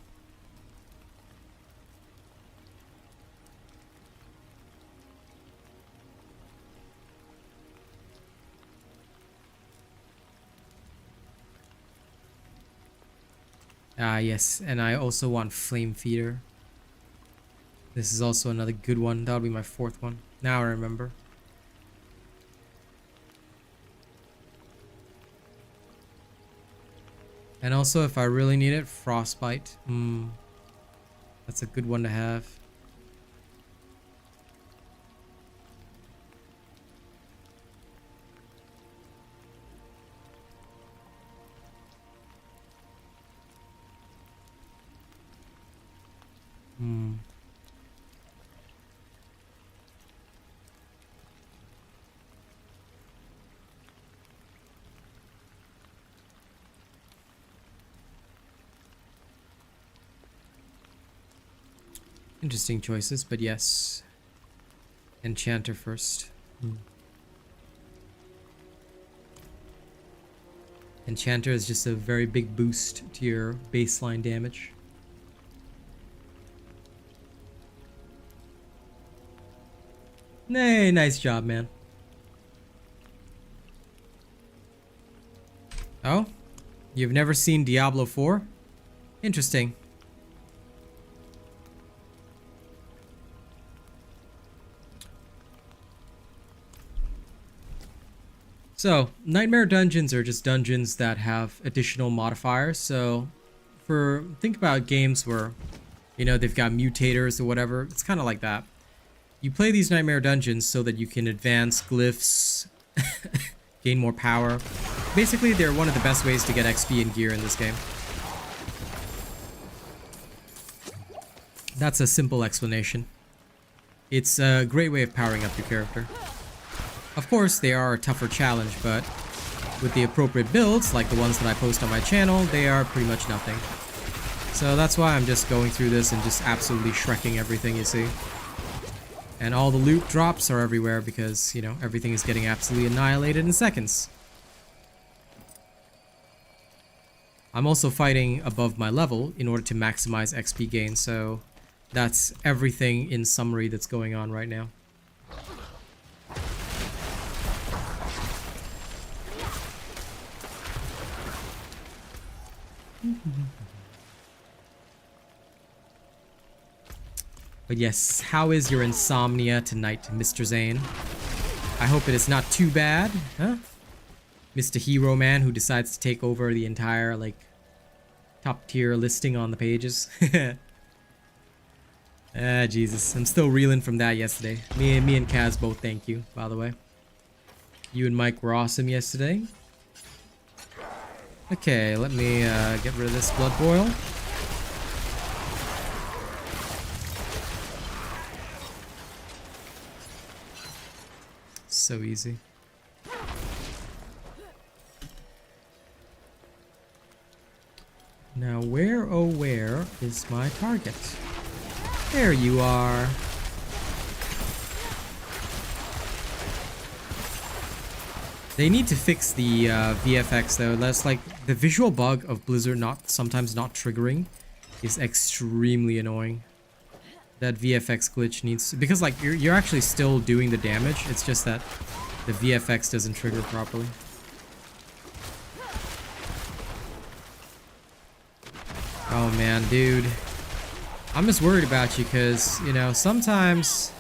Ah, yes, and I also want Flame Feeder. This is also another good one. That'll be my 4th one. Now I remember. And also, if I really need it, Frostbite. That's a good one to have. Interesting choices, but yes. Enchanter first. Enchanter is just a very big boost to your baseline damage. Nay, nice job, man. Oh? You've never seen Diablo 4? Interesting. So, Nightmare Dungeons are just dungeons that have additional modifiers. So, think about games where, you know, they've got mutators or whatever. It's kind of like that. You play these Nightmare Dungeons so that you can advance glyphs, gain more power. Basically, they're one of the best ways to get XP and gear in this game. That's a simple explanation. It's a great way of powering up your character. Of course, they are a tougher challenge, but with the appropriate builds, like the ones that I post on my channel, they are pretty much nothing. So that's why I'm just going through this and just absolutely shrekking everything you see. And all the loot drops are everywhere because, you know, everything is getting absolutely annihilated in seconds. I'm also fighting above my level in order to maximize XP gain, so that's everything in summary that's going on right now. But yes, how is your insomnia tonight, Mr. Zane? I hope it is not too bad, huh? Mr. Hero Man who decides to take over the entire, like, top tier listing on the pages. Ah, Jesus. I'm still reeling from that yesterday. Me and Kaz both thank you, by the way. You and Mike were awesome yesterday. Okay, let me get rid of this blood boil. So easy. Now where, oh where, is my target? There you are. They need to fix the VFX though. That's like the visual bug of Blizzard sometimes not triggering is extremely annoying. That VFX glitch needs to, because like you're actually still doing the damage. It's just that the VFX doesn't trigger properly. Oh man, dude. I'm just worried about you because, you know, sometimes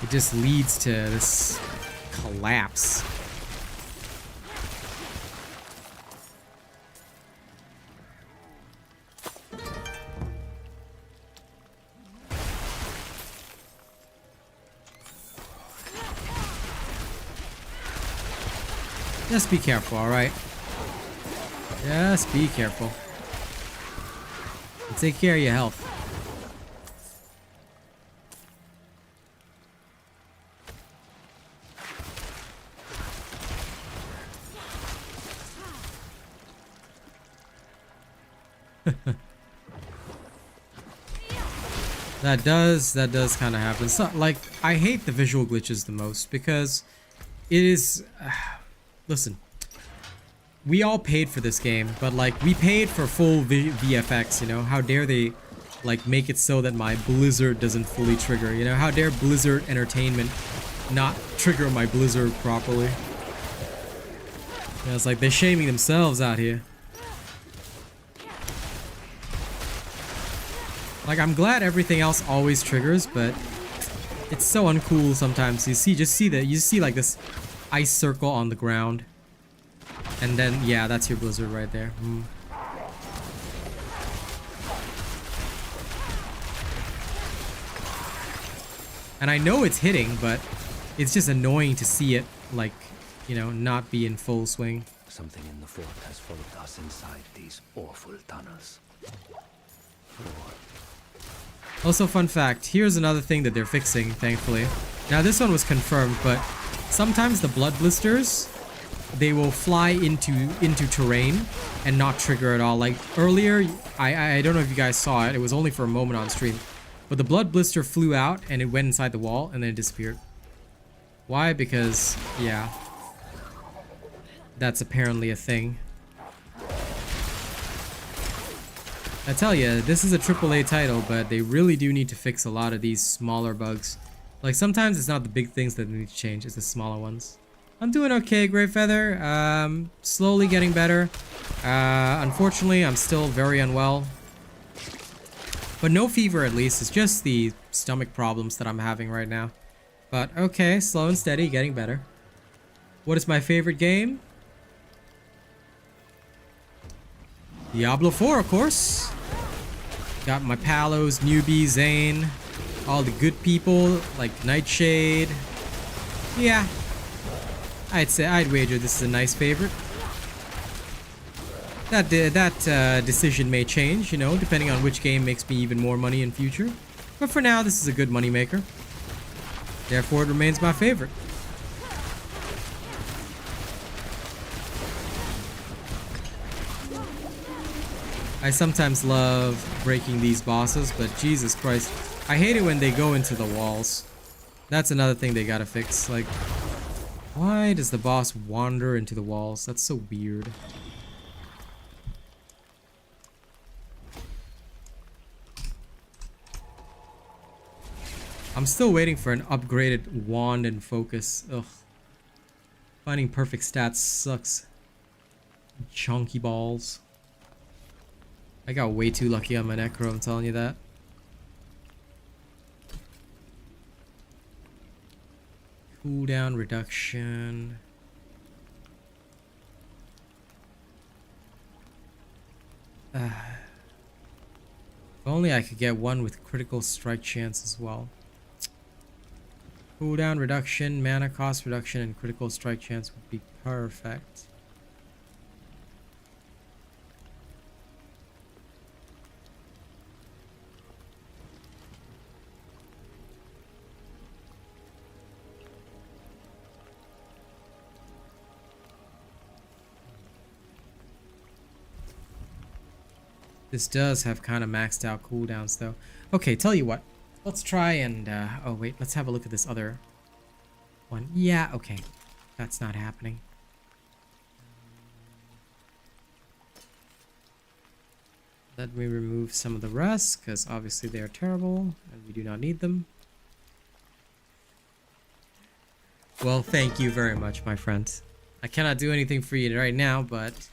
it just leads to this collapse. Just be careful, alright? Just be careful. And take care of your health. That does kind of happen. So, like, I hate the visual glitches the most because it is... listen. We all paid for this game, but like, we paid for full VFX, you know? How dare they, like, make it so that my Blizzard doesn't fully trigger, you know? How dare Blizzard Entertainment not trigger my Blizzard properly? Yeah, it's like they're shaming themselves out here. Like, I'm glad everything else always triggers, but it's so uncool sometimes. You see like this ice circle on the ground. And then, yeah, that's your Blizzard right there. And I know it's hitting, but it's just annoying to see it, like, you know, not be in full swing. Something in the fort has followed us inside these awful tunnels. Also, fun fact, here's another thing that they're fixing, thankfully. Now, this one was confirmed, but sometimes the blood blisters, they will fly into terrain and not trigger at all. Like, earlier, I don't know if you guys saw it, it was only for a moment on stream, but the blood blister flew out and it went inside the wall and then it disappeared. Why? Because, yeah, that's apparently a thing. I tell you, this is a AAA title, but they really do need to fix a lot of these smaller bugs. Like, sometimes it's not the big things that need to change, it's the smaller ones. I'm doing okay, Grey Feather. Slowly getting better. Unfortunately, I'm still very unwell. But no fever, at least. It's just the stomach problems that I'm having right now. But okay, slow and steady, getting better. What is my favorite game? Diablo 4, of course. Got my palos, Newbie, Zane, all the good people like Nightshade. Yeah, I'd wager this is a nice favorite. That decision may change, you know, depending on which game makes me even more money in future. But for now, this is a good money maker. Therefore, it remains my favorite. I sometimes love breaking these bosses, but Jesus Christ, I hate it when they go into the walls. That's another thing they gotta fix. Like, why does the boss wander into the walls? That's so weird. I'm still waiting for an upgraded wand and focus. Ugh. Finding perfect stats sucks. Chunky balls. I got way too lucky on my Necro, I'm telling you that. Cooldown reduction. If only I could get one with critical strike chance as well. Cooldown reduction, mana cost reduction, and critical strike chance would be perfect. This does have kind of maxed out cooldowns though. Okay, tell you what. Let's try and, oh wait, let's have a look at this other one. Yeah, okay. That's not happening. Let me remove some of the rest, because obviously they are terrible, and we do not need them. Well, thank you very much, my friend. I cannot do anything for you right now, but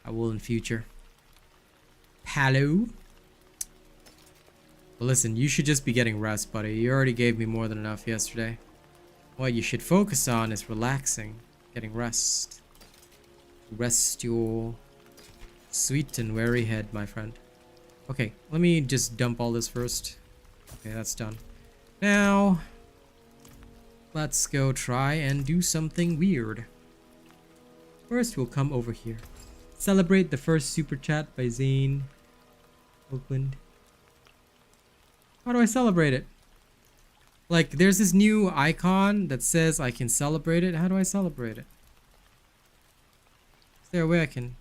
I will in future. Palo. But listen, you should just be getting rest, buddy. You already gave me more than enough yesterday. What you should focus on is relaxing, getting rest. Rest your sweet and weary head, my friend. Okay, let me just dump all this first. Okay, that's done. Now, let's go try and do something weird. First, we'll come over here. Celebrate the first super chat by Zane Oakland. How do I celebrate it? Like, there's this new icon that says I can celebrate it. How do I celebrate it? Is there a way I can...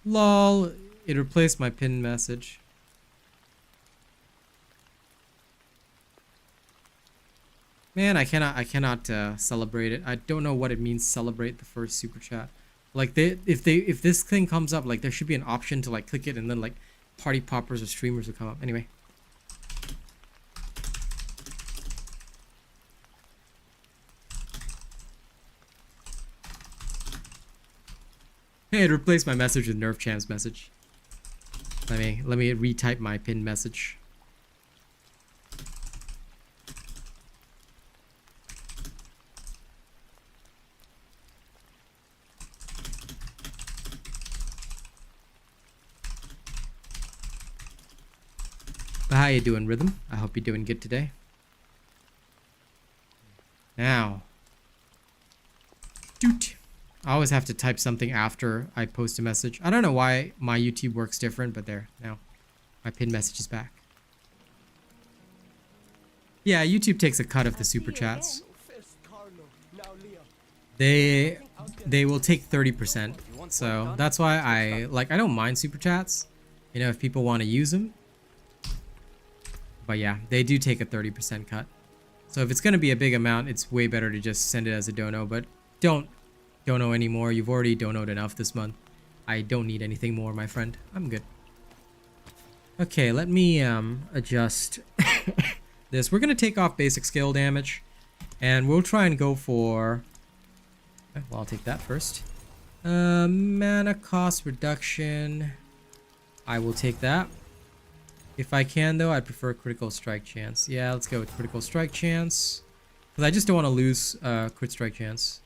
LOL, it replaced my pinned message. Man, I cannot celebrate it. I don't know what it means, celebrate the first super chat. Like, if this thing comes up, like, there should be an option to, like, click it and then, like, party poppers or streamers will come up. Anyway. Hey, it replaced my message with Nerf Champ's message. Let me retype my pinned message. But how you doing, Rhythm? I hope you're doing good today. Now, doot. I always have to type something after I post a message. I don't know why my YouTube works different, but there, now my pinned message is back. Yeah, YouTube takes a cut of the super chats. They will take 30%. So that's why I don't mind super chats, you know, if people want to use them. But yeah, they do take a 30% cut. So if it's going to be a big amount, it's way better to just send it as a dono, but don't dono anymore. You've already donoed enough this month. I don't need anything more, my friend. I'm good. Okay, let me adjust this. We're going to take off basic skill damage, and we'll try and go for... well, I'll take that first. Mana cost reduction. I will take that. If I can, though, I'd prefer critical strike chance. Yeah, let's go with critical strike chance. Because I just don't want to lose crit strike chance.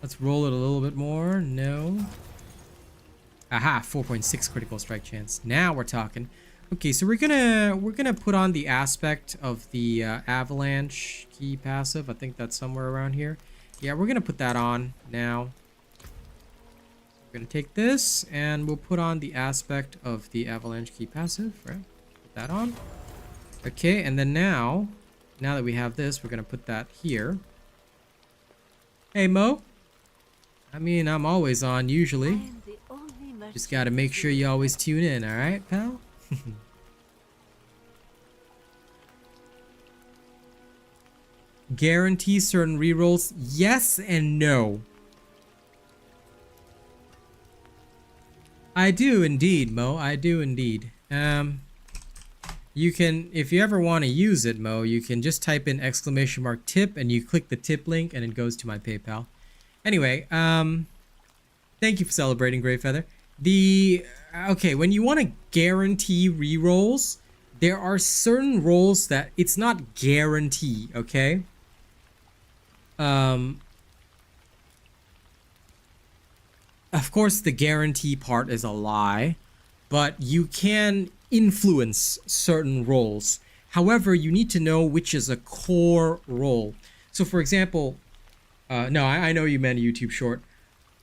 Let's roll it a little bit more. No. Aha, 4.6 critical strike chance. Now we're talking. Okay, so we're gonna put on the aspect of the avalanche key passive. I think that's somewhere around here. Yeah, we're gonna put that on now. We're gonna take this and we'll put on the aspect of the avalanche key passive, right? Put that on. Okay, and then now that we have this, we're gonna put that here. Hey Mo. I mean, I'm always on usually. Just gotta make sure you always tune in, alright, pal? Guarantee certain rerolls? Yes and no. I do indeed, Mo. I do indeed. You can, if you ever want to use it, Mo, you can just type in !tip and you click the tip link and it goes to my PayPal. Anyway, thank you for celebrating, Greyfeather. Okay, when you want to guarantee rerolls, there are certain rolls that it's not guarantee, okay? Of course, the guarantee part is a lie, but you can influence certain roles. However, you need to know which is a core role. So, for example, no, I know you meant a YouTube short.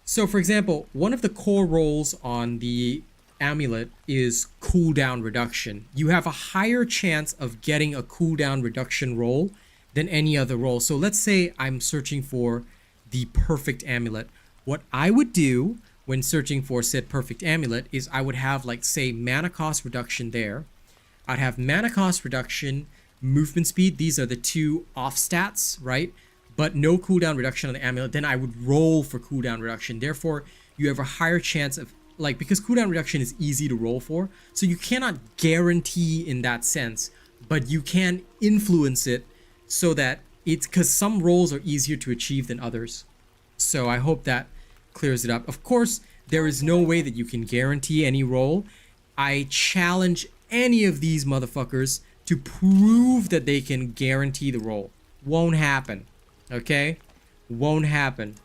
So, for example, one of the core roles on the amulet is cooldown reduction. You have a higher chance of getting a cooldown reduction roll than any other role. So let's say I'm searching for the perfect amulet. What I would do when searching for said perfect amulet is I would have, like, say, mana cost reduction there. I'd have mana cost reduction, movement speed. These are the two off stats, right? But no cooldown reduction on the amulet. Then I would roll for cooldown reduction. Therefore, you have a higher chance of, like, because cooldown reduction is easy to roll for, so you cannot guarantee in that sense, but you can influence it so that it's, because some rolls are easier to achieve than others. So I hope that clears it up. Of course, there is no way that you can guarantee any roll. I challenge any of these motherfuckers to prove that they can guarantee the roll. Won't happen. Okay? Won't happen.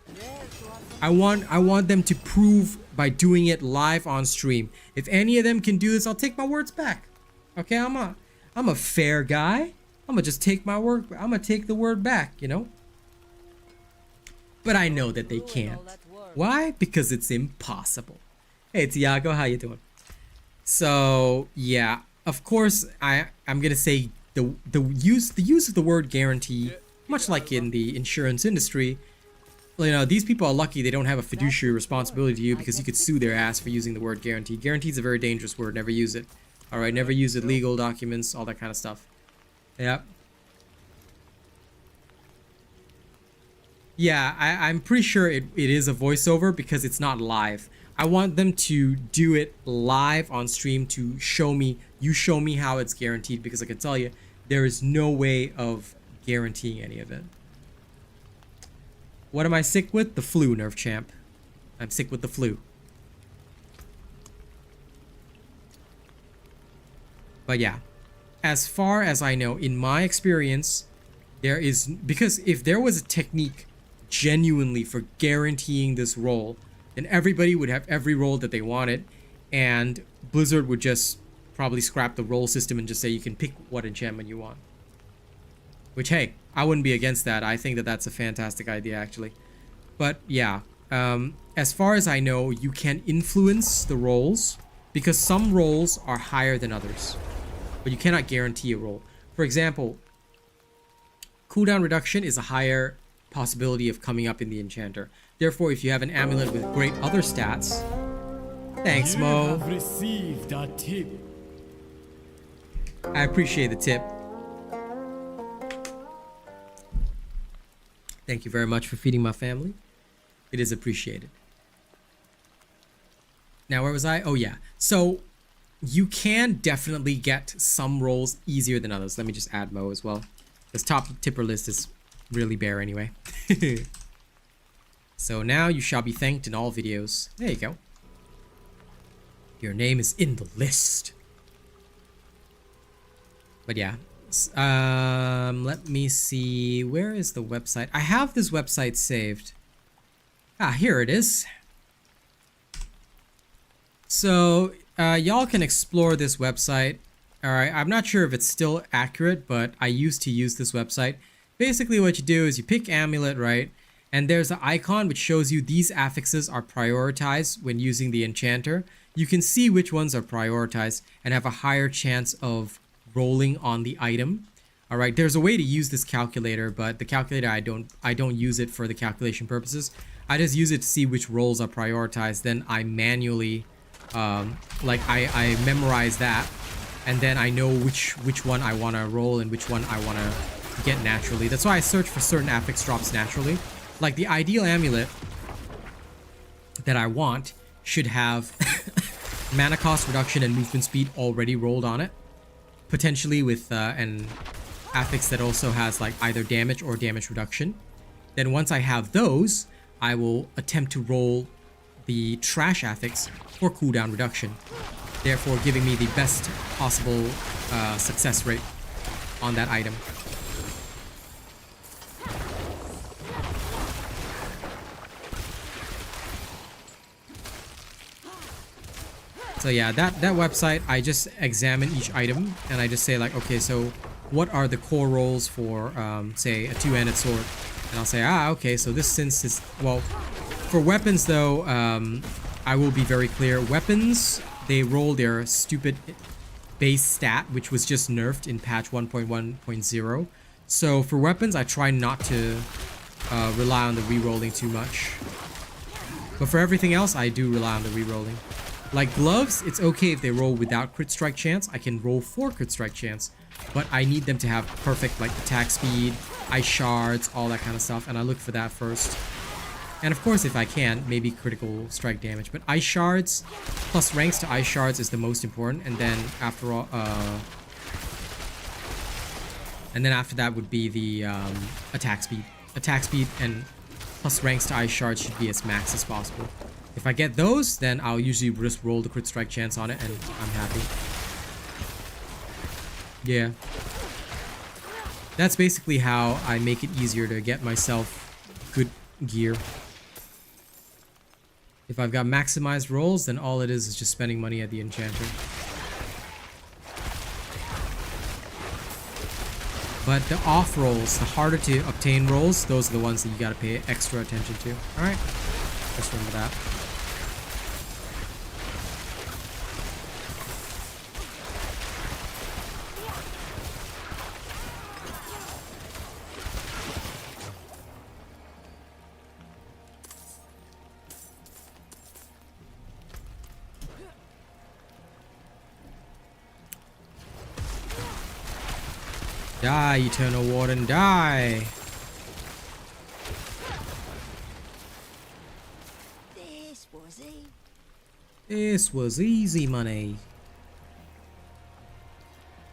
I want them to prove by doing it live on stream. If any of them can do this, I'll take my words back. Okay, I'm a fair guy. I'm gonna just take my word. I'm gonna take the word back, you know? But I know that they can't. Why? Because it's impossible. Hey, Tiago, how you doing? So, yeah, of course, I'm gonna say the use of the word guarantee, much like in the insurance industry, you know, these people are lucky they don't have a fiduciary responsibility to you, because you could sue their ass for using the word guarantee. Guarantee is a very dangerous word. Never use it. All right, never use illegal documents, all that kind of stuff. Yep. Yeah, I'm pretty sure it is a voiceover because it's not live. I want them to do it live on stream to show me, you show me how it's guaranteed, because I can tell you, there is no way of guaranteeing any of it. What am I sick with? The flu, Nerf Champ. I'm sick with the flu. But yeah, as far as I know, in my experience, there is, because if there was a technique genuinely for guaranteeing this roll, then everybody would have every roll that they wanted, and Blizzard would just probably scrap the roll system and just say you can pick what enchantment you want. Which, hey, I wouldn't be against that. I think that that's a fantastic idea, actually. But yeah, as far as I know, you can influence the rolls because some rolls are higher than others, but you cannot guarantee a roll. For example, cooldown reduction is a higher possibility of coming up in the enchanter. Therefore, if you have an amulet with great other stats, thanks, Mo. You have received a tip. I appreciate the tip. Thank you very much for feeding my family. It is appreciated. Now, where was I? Oh, yeah. So, you can definitely get some rolls easier than others. Let me just add Mo as well. This top tipper list is really bare anyway. So now you shall be thanked in all videos. There you go. Your name is in the list. But yeah. Let me see. Where is the website? I have this website saved. Ah, here it is. So, y'all can explore this website. Alright, I'm not sure if it's still accurate, but I used to use this website. Basically what you do is you pick amulet, right? And there's an icon which shows you these affixes are prioritized when using the enchanter. You can see which ones are prioritized and have a higher chance of rolling on the item. Alright, there's a way to use this calculator, but the calculator I don't use it for the calculation purposes. I just use it to see which rolls are prioritized. Then I manually I memorize that, and then I know which one I want to roll and which one I want to get naturally. That's why I search for certain affix drops naturally. Like the ideal amulet that I want should have mana cost reduction and movement speed already rolled on it, potentially with an affix that also has like either damage or damage reduction. Then once I have those, I will attempt to roll the trash affix for cooldown reduction, therefore giving me the best possible success rate on that item. So yeah, that website, I just examine each item and I just say like, okay, so what are the core rolls for, say, a two-handed sword? And I'll say, okay, so this since is, well, for weapons though, I will be very clear. Weapons, they roll their stupid base stat, which was just nerfed in patch 1.1.0. So for weapons, I try not to rely on the re-rolling too much. But for everything else, I do rely on the re-rolling. Like gloves, it's okay if they roll without crit strike chance. I can roll for crit strike chance, but I need them to have perfect like attack speed, ice shards, all that kind of stuff, and I look for that first. And of course, if I can, maybe critical strike damage. But ice shards plus ranks to ice shards is the most important, and then after all, and then after that would be the attack speed. Attack speed and plus ranks to ice shards should be as max as possible. If I get those, then I'll usually just roll the crit strike chance on it and I'm happy. Yeah. That's basically how I make it easier to get myself good gear. If I've got maximized rolls, then all it is just spending money at the enchanter. But the off rolls, the harder to obtain rolls, those are the ones that you gotta pay extra attention to. Alright, just remember that. Die, Eternal Warden, die! This was easy. This was easy money.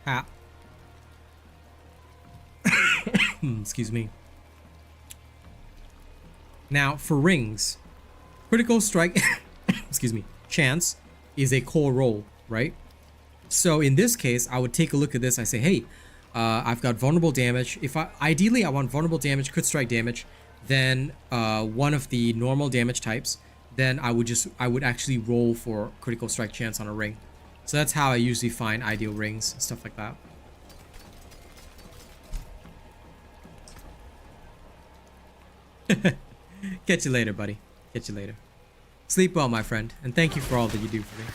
Ah. Excuse me. Now, for rings, critical strike, excuse me, chance is a core roll, right? So in this case, I would take a look at this. I say, hey, I've got vulnerable damage. If ideally I want vulnerable damage, crit strike damage, then one of the normal damage types, then I would actually roll for critical strike chance on a ring. So that's how I usually find ideal rings and stuff like that. Catch you later, buddy. Catch you later. Sleep well, my friend, and thank you for all that you do for me.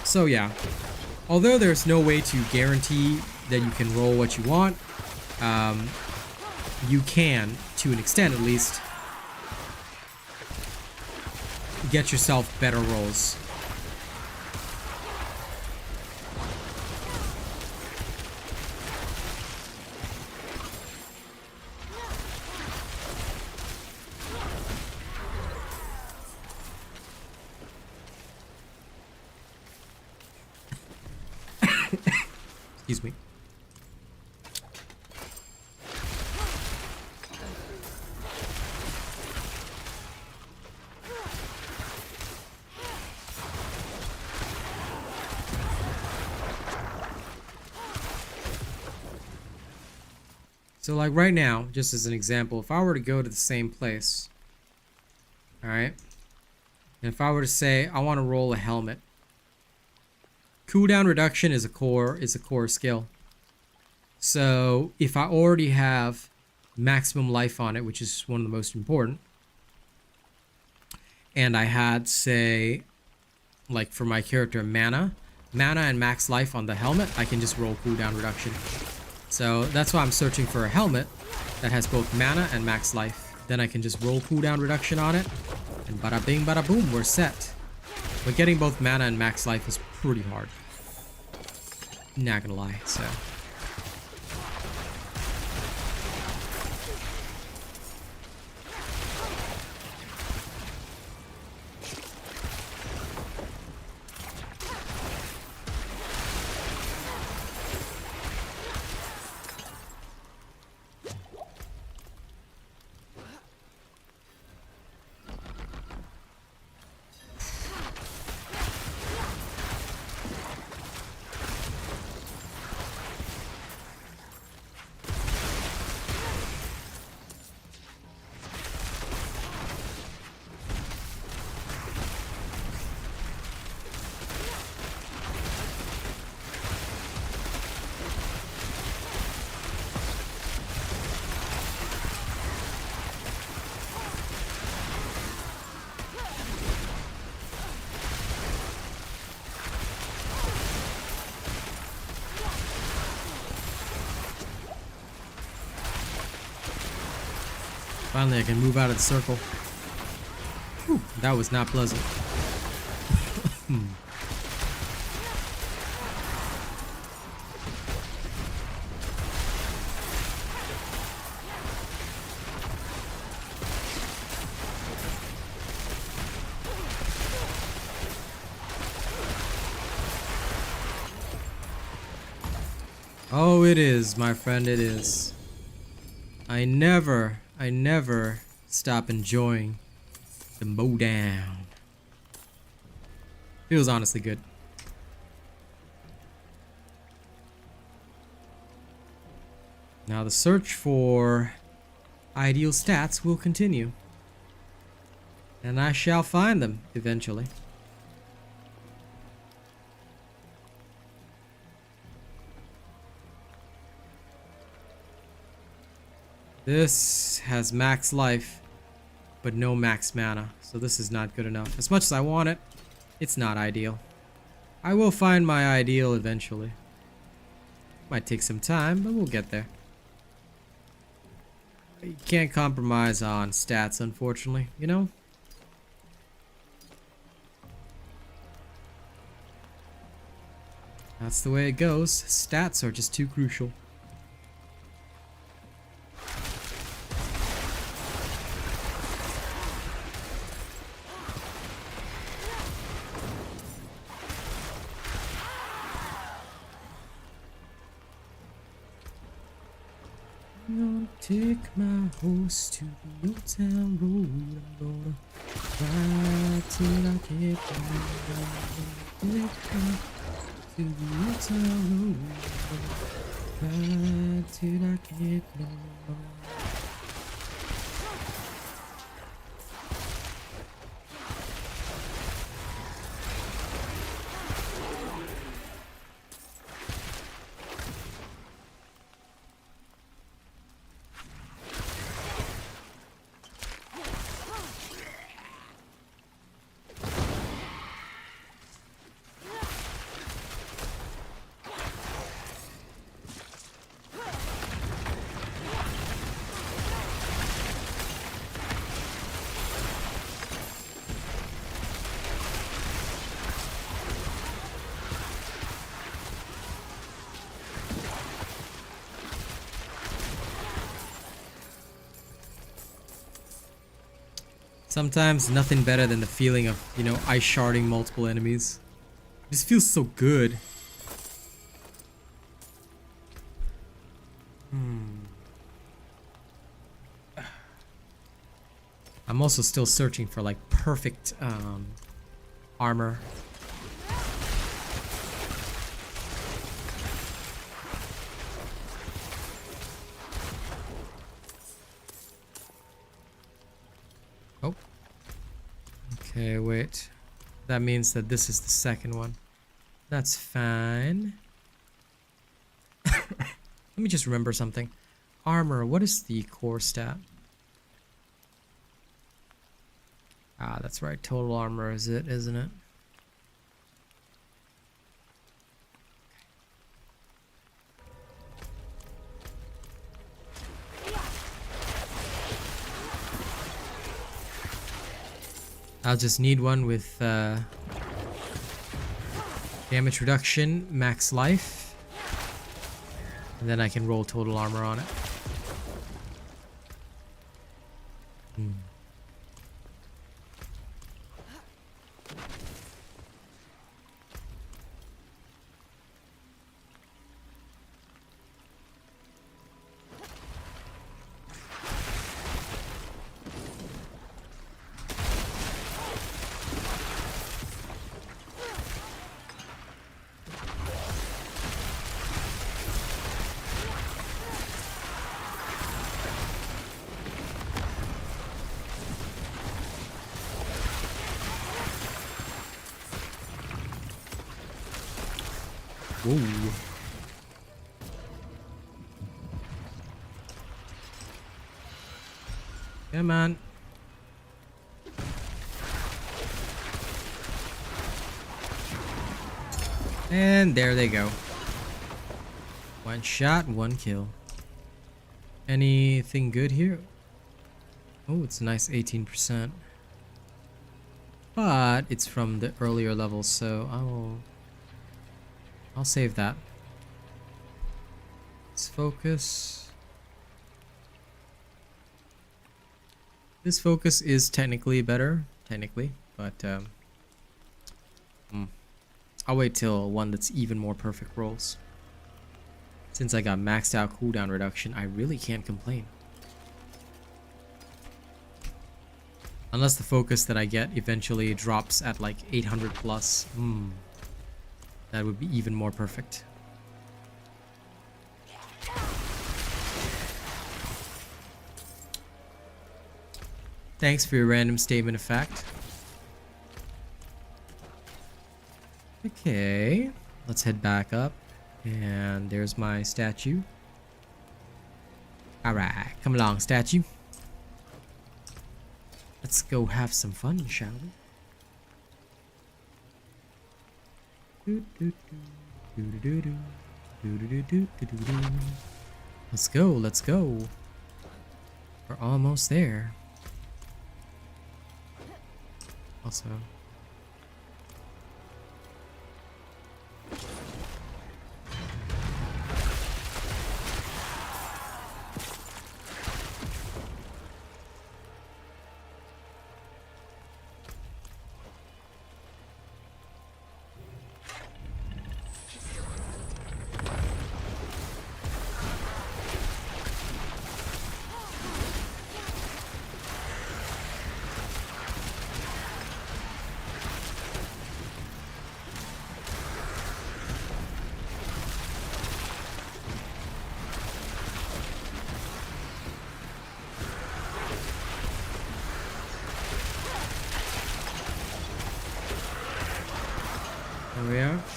So yeah, although there's no way to guarantee that you can roll what you want, you can, to an extent at least, get yourself better rolls. Excuse me. So like right now, just as an example, if I were to go to the same place, all right, and if I were to say I want to roll a helmet, cooldown reduction is a core skill. So if I already have maximum life on it, which is one of the most important, and I had, say, like for my character, mana and max life on the helmet, I can just roll cooldown reduction. So that's why I'm searching for a helmet that has both mana and max life. Then I can just roll cooldown reduction on it, and bada bing bada boom, we're set. But getting both mana and max life is pretty hard. Not gonna lie, so. Finally, I can move out of the circle. Whew, that was not pleasant. Oh, it is, my friend, it is. I never stop enjoying the mow down. Feels honestly good. Now the search for ideal stats will continue. And I shall find them eventually. This has max life, but no max mana, so this is not good enough. As much as I want it, it's not ideal. I will find my ideal eventually. Might take some time, but we'll get there. You can't compromise on stats, unfortunately, you know? That's the way it goes. Stats are just too crucial. I'm gonna take my horse to the old town road. I'm gonna ride till I can't ride. To the old town road. Ride till I can't no more. Sometimes nothing better than the feeling of, you know, ice sharding multiple enemies. It just feels so good. I'm also still searching for like perfect armor. Oh. Okay, wait. That means that this is the second one. That's fine. Let me just remember something. Armor, what is the core stat? Ah, that's right. Total armor is it, isn't it? I'll just need one with damage reduction, max life, and then I can roll total armor on it. Whoa. Come on. And there they go. One shot, one kill. Anything good here? Oh, it's a nice 18%. But it's from the earlier levels, so I'll save that. Let's focus. This focus is technically better, but I'll wait till one that's even more perfect rolls. Since I got maxed out cooldown reduction, I really can't complain. Unless the focus that I get eventually drops at like 800 plus. That would be even more perfect. Thanks for your random statement of fact. Okay, let's head back up. And there's my statue. Alright, come along, statue. Let's go have some fun, shall we? Let's go, let's go. We're almost there. Also,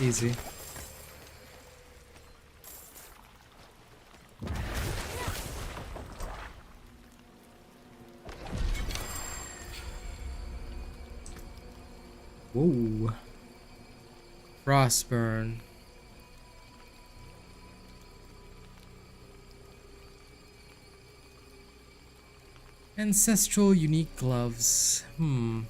Easy. Whoa. Frostburn. Ancestral unique gloves. You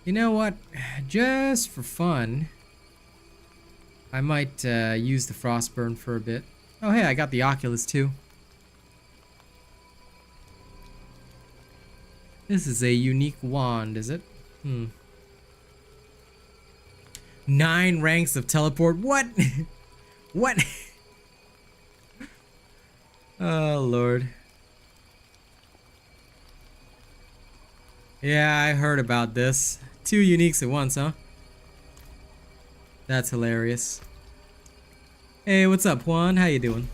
know what? Just for fun, I might use the Frostburn for a bit. Oh hey, I got the Oculus too. This is a unique wand, is it? 9 ranks of teleport. What? What? Oh lord. Yeah, I heard about this. 2 uniques at once, huh? That's hilarious. Hey, what's up, Juan? How you doing?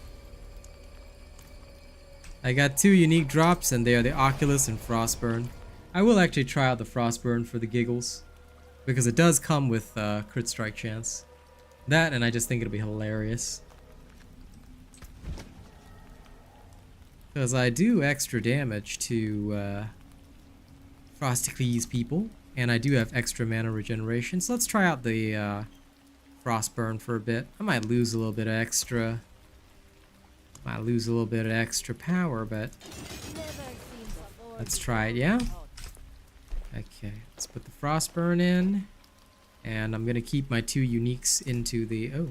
I got 2 unique drops, and they are the Oculus and Frostburn. I will actually try out the Frostburn for the giggles, because it does come with crit strike chance. That, and I just think it'll be hilarious. Because I do extra damage to Frosticles people, and I do have extra mana regeneration, so let's try out the Frostburn for a bit. I might lose a little bit of extra... power, but... let's try it, yeah? Okay, let's put the Frostburn in. And I'm gonna keep my 2 uniques into the... oh.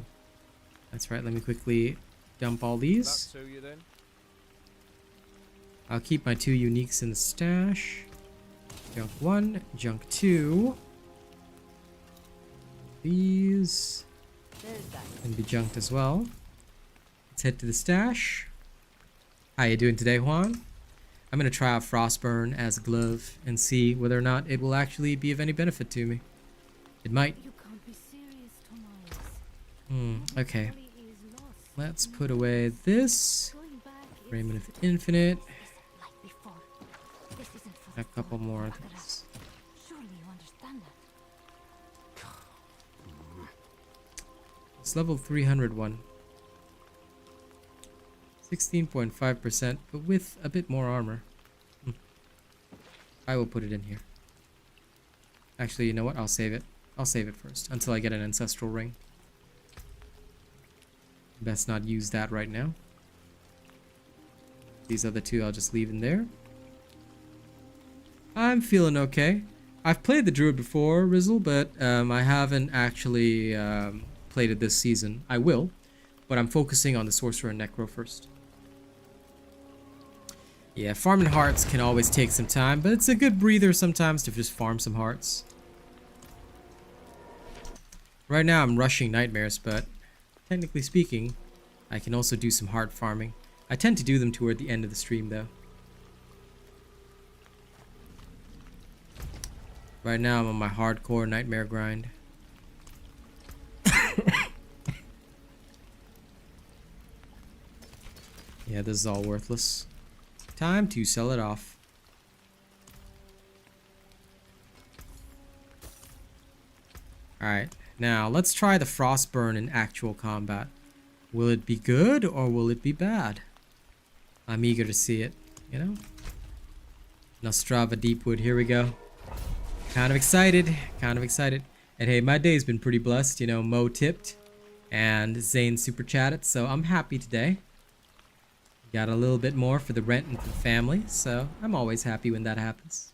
That's right, let me quickly dump all these. That's you then. I'll keep my 2 uniques in the stash. Junk 1, junk 2. These can be junked as well. Let's head to the stash. How you doing today, Juan? I'm gonna try out Frostburn as a glove and see whether or not it will actually be of any benefit to me. It might. You can't be serious, Thomas. Okay. Let's put away this. Refinement of Infinite. A couple more of these. Surely you understand that. It's level 301. 16.5%, but with a bit more armor. I will put it in here. Actually, you know what? I'll save it. I'll save it first until I get an ancestral ring. Best not use that right now. These other 2 I'll just leave in there. I'm feeling okay. I've played the Druid before, Mrizzle, but I haven't actually played it this season. I will, but I'm focusing on the Sorcerer and Necro first. Yeah, farming hearts can always take some time, but it's a good breather sometimes to just farm some hearts. Right now I'm rushing nightmares, but technically speaking, I can also do some heart farming. I tend to do them toward the end of the stream though. Right now I'm on my hardcore nightmare grind. Yeah, this is all worthless. Time to sell it off. Alright, now let's try the Frostburn in actual combat. Will it be good or will it be bad? I'm eager to see it, you know? Nostrava Deepwood, here we go. Kind of excited, kind of excited. And hey, my day's been pretty blessed, you know, Moe tipped and Zane super chatted, so I'm happy today. Got a little bit more for the rent and for the family, so I'm always happy when that happens.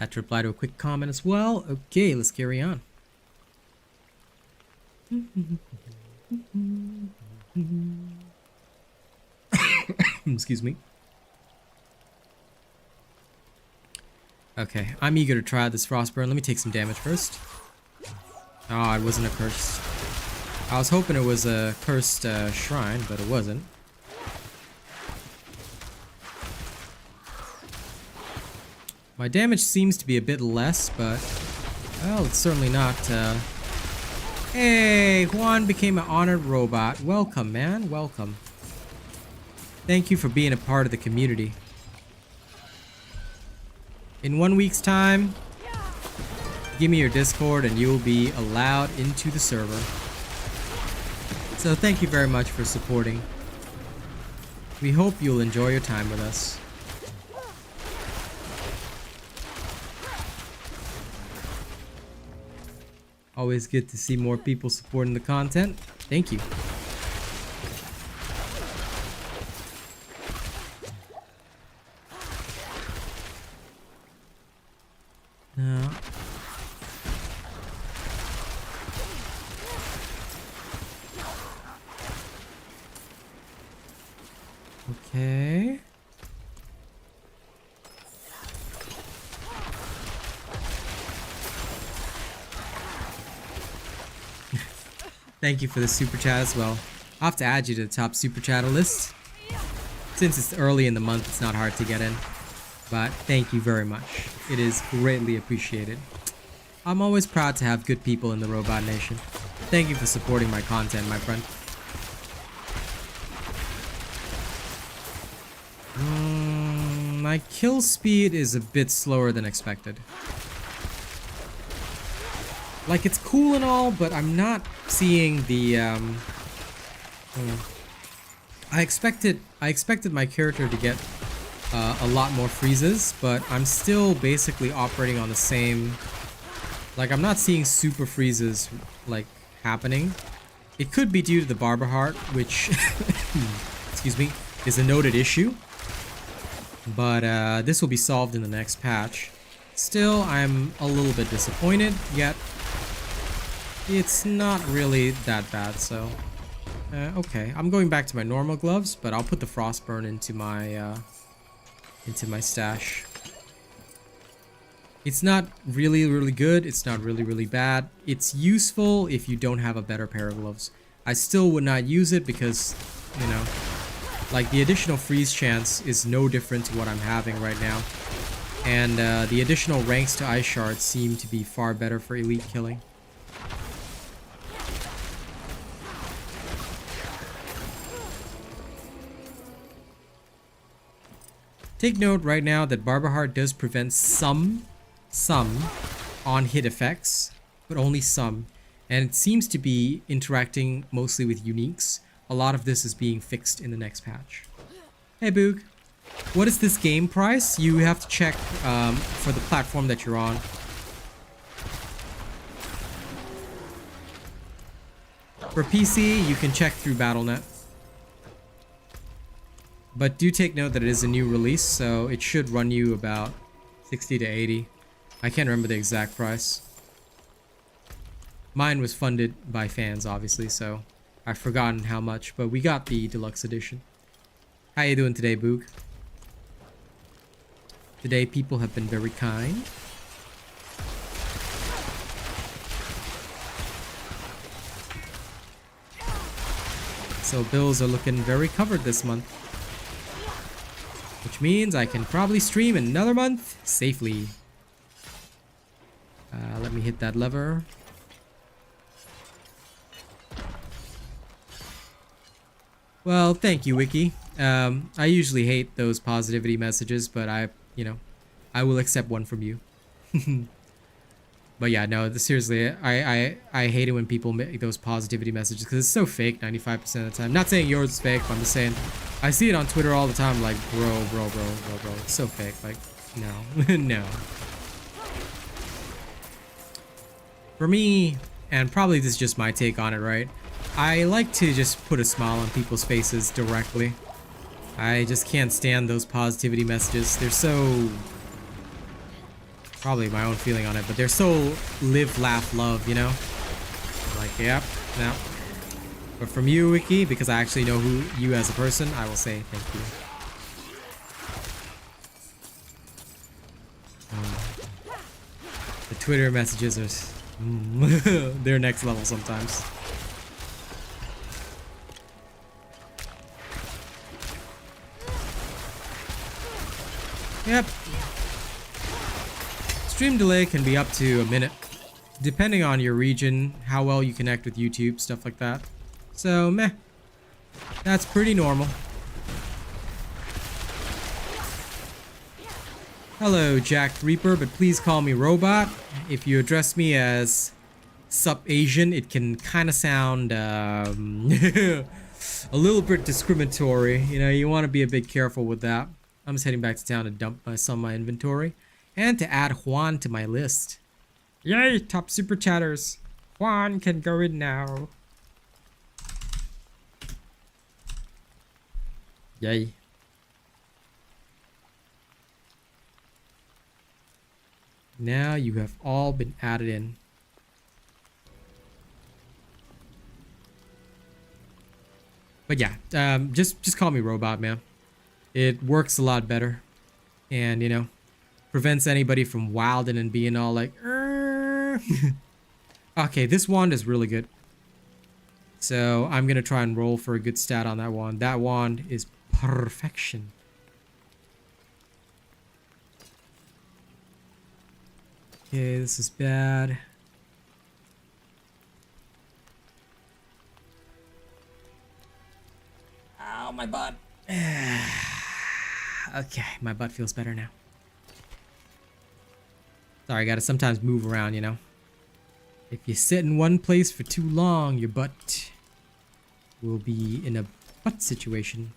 Had to reply to a quick comment as well. Okay, let's carry on. Excuse me. Okay, I'm eager to try this Frostburn. Let me take some damage first. Oh, it wasn't a cursed. I was hoping it was a cursed shrine, but it wasn't. My damage seems to be a bit less, but well, it's certainly not. Hey, Juan became an honored robot. Welcome, man. Welcome. Thank you for being a part of the community. In 1 week's time, give me your Discord and you will be allowed into the server. So thank you very much for supporting. We hope you'll enjoy your time with us. Always good to see more people supporting the content. Thank you. Now, okay. Thank you for the super chat as well. I'll have to add you to the top super chatter list. Since it's early in the month, it's not hard to get in. But thank you very much. It is greatly appreciated. I'm always proud to have good people in the Robot Nation. Thank you for supporting my content, my friend. My kill speed is a bit slower than expected. Like, it's cool and all, but I'm not seeing the I expected my character to get a lot more freezes, but I'm still basically operating on the same. Like, I'm not seeing super freezes like happening. It could be due to the Barber Heart, which excuse me, is a noted issue. But this will be solved in the next patch. Still, I'm a little bit disappointed, yet it's not really that bad, so okay. I'm going back to my normal gloves, but I'll put the Frostburn into my stash. It's not really good. It's not really bad. It's useful if you don't have a better pair of gloves. I still would not use it because, you know, like, the additional freeze chance is no different to what I'm having right now. And the additional ranks to Ice Shards seem to be far better for elite killing. Take note right now that Barber Heart does prevent some on-hit effects, but only some. And it seems to be interacting mostly with uniques. A lot of this is being fixed in the next patch. Hey Boog, what is this game price? You have to check for the platform that you're on. For PC, you can check through Battle.net. But do take note that it is a new release, so it should run you about 60 to 80. I can't remember the exact price. Mine was funded by fans, obviously, so I've forgotten how much, but we got the deluxe edition. How you doing today, Boog? Today, people have been very kind. So bills are looking very covered this month. Which means I can probably stream another month safely. Let me hit that lever. Well, thank you, Wiki. I usually hate those positivity messages, but I will accept one from you. But yeah, no, seriously, I hate it when people make those positivity messages because it's so fake 95% of the time. Not saying yours is fake, but I'm just saying I see it on Twitter all the time, like, bro. It's so fake. Like, no. No. For me, and probably this is just my take on it, right? I like to just put a smile on people's faces directly. I just can't stand those positivity messages. They're so... Probably my own feeling on it, but they're so live, laugh, love, you know? Like, yep, no. But from you, Wiki, because I actually know who you as a person, I will say thank you. The Twitter messages are they're next level sometimes. Yep. Stream delay can be up to a minute, depending on your region, how well you connect with YouTube, stuff like that. So, meh. That's pretty normal. Hello, Jack Reaper, but please call me Robot. If you address me as Sup-Asian, it can kind of sound a little bit discriminatory. You know, you want to be a bit careful with that. I'm just heading back to town to dump some of my inventory and to add Juan to my list. Yay, top super chatters. Juan can go in now. Yay. Now you have all been added in. But yeah, just call me Robot, man. It works a lot better. And, you know, prevents anybody from wilding and being all like, Okay, this wand is really good. So I'm going to try and roll for a good stat on that wand. That wand is perfection. Okay, this is bad. Ow, my butt. Okay, my butt feels better now. Sorry, I gotta sometimes move around, you know. If you sit in one place for too long, your butt will be in a butt situation.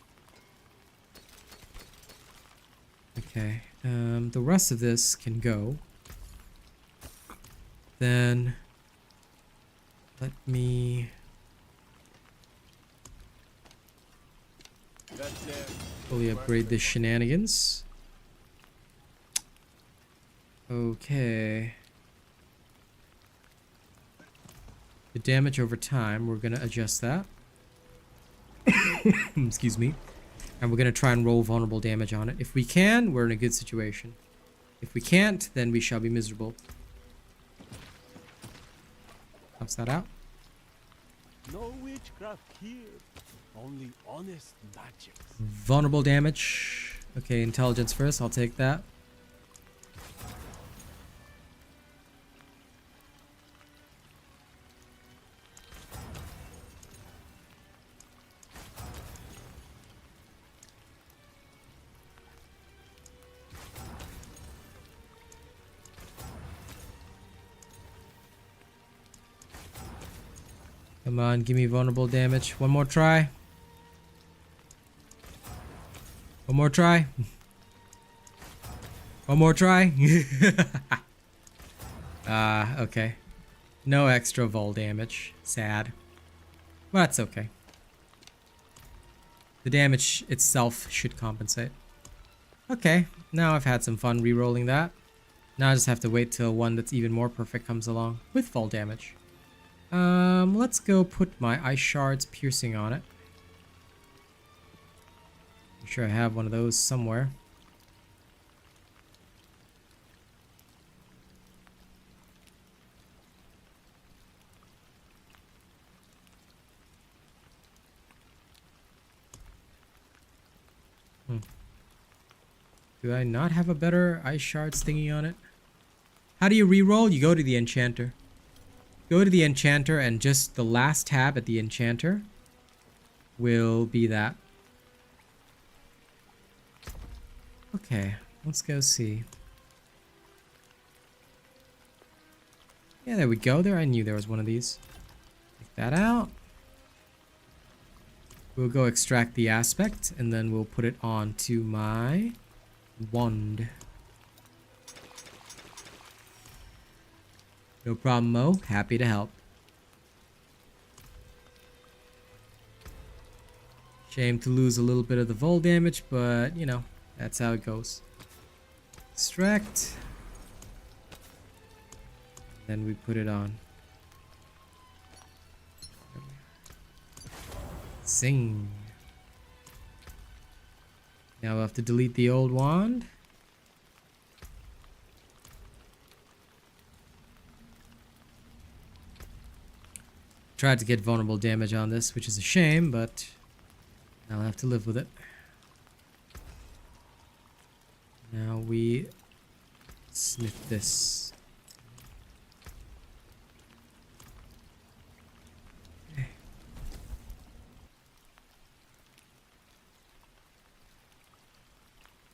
Okay, the rest of this can go. Then let me fully upgrade this shenanigans. Okay. The damage over time, we're gonna adjust that. Excuse me. And we're gonna try and roll vulnerable damage on it. If we can, we're in a good situation. If we can't, then we shall be miserable. Toss that out. No witchcraft here. Only honest magic. Vulnerable damage. Okay, intelligence first. I'll take that. Come on, give me vulnerable damage. One more try. One more try. One more try. Okay. No extra vol damage. Sad. But that's okay. The damage itself should compensate. Okay, now I've had some fun re-rolling that. Now I just have to wait till one that's even more perfect comes along with vol damage. Let's go put my ice shards piercing on it. I'm sure I have one of those somewhere. Do I not have a better ice shards thingy on it? How do you re-roll? You go to the enchanter. Go to the enchanter and just the last tab at the enchanter will be that. Okay, let's go see. Yeah, there we go. There, I knew there was one of these. Take that out. We'll go extract the aspect and then we'll put it onto my wand. No problem, Mo. Happy to help. Shame to lose a little bit of the vol damage, but you know, that's how it goes. Extract. Then we put it on. Sing. Now we'll have to delete the old wand. Tried to get vulnerable damage on this, which is a shame, but I'll have to live with it. Now we sniff this. Okay.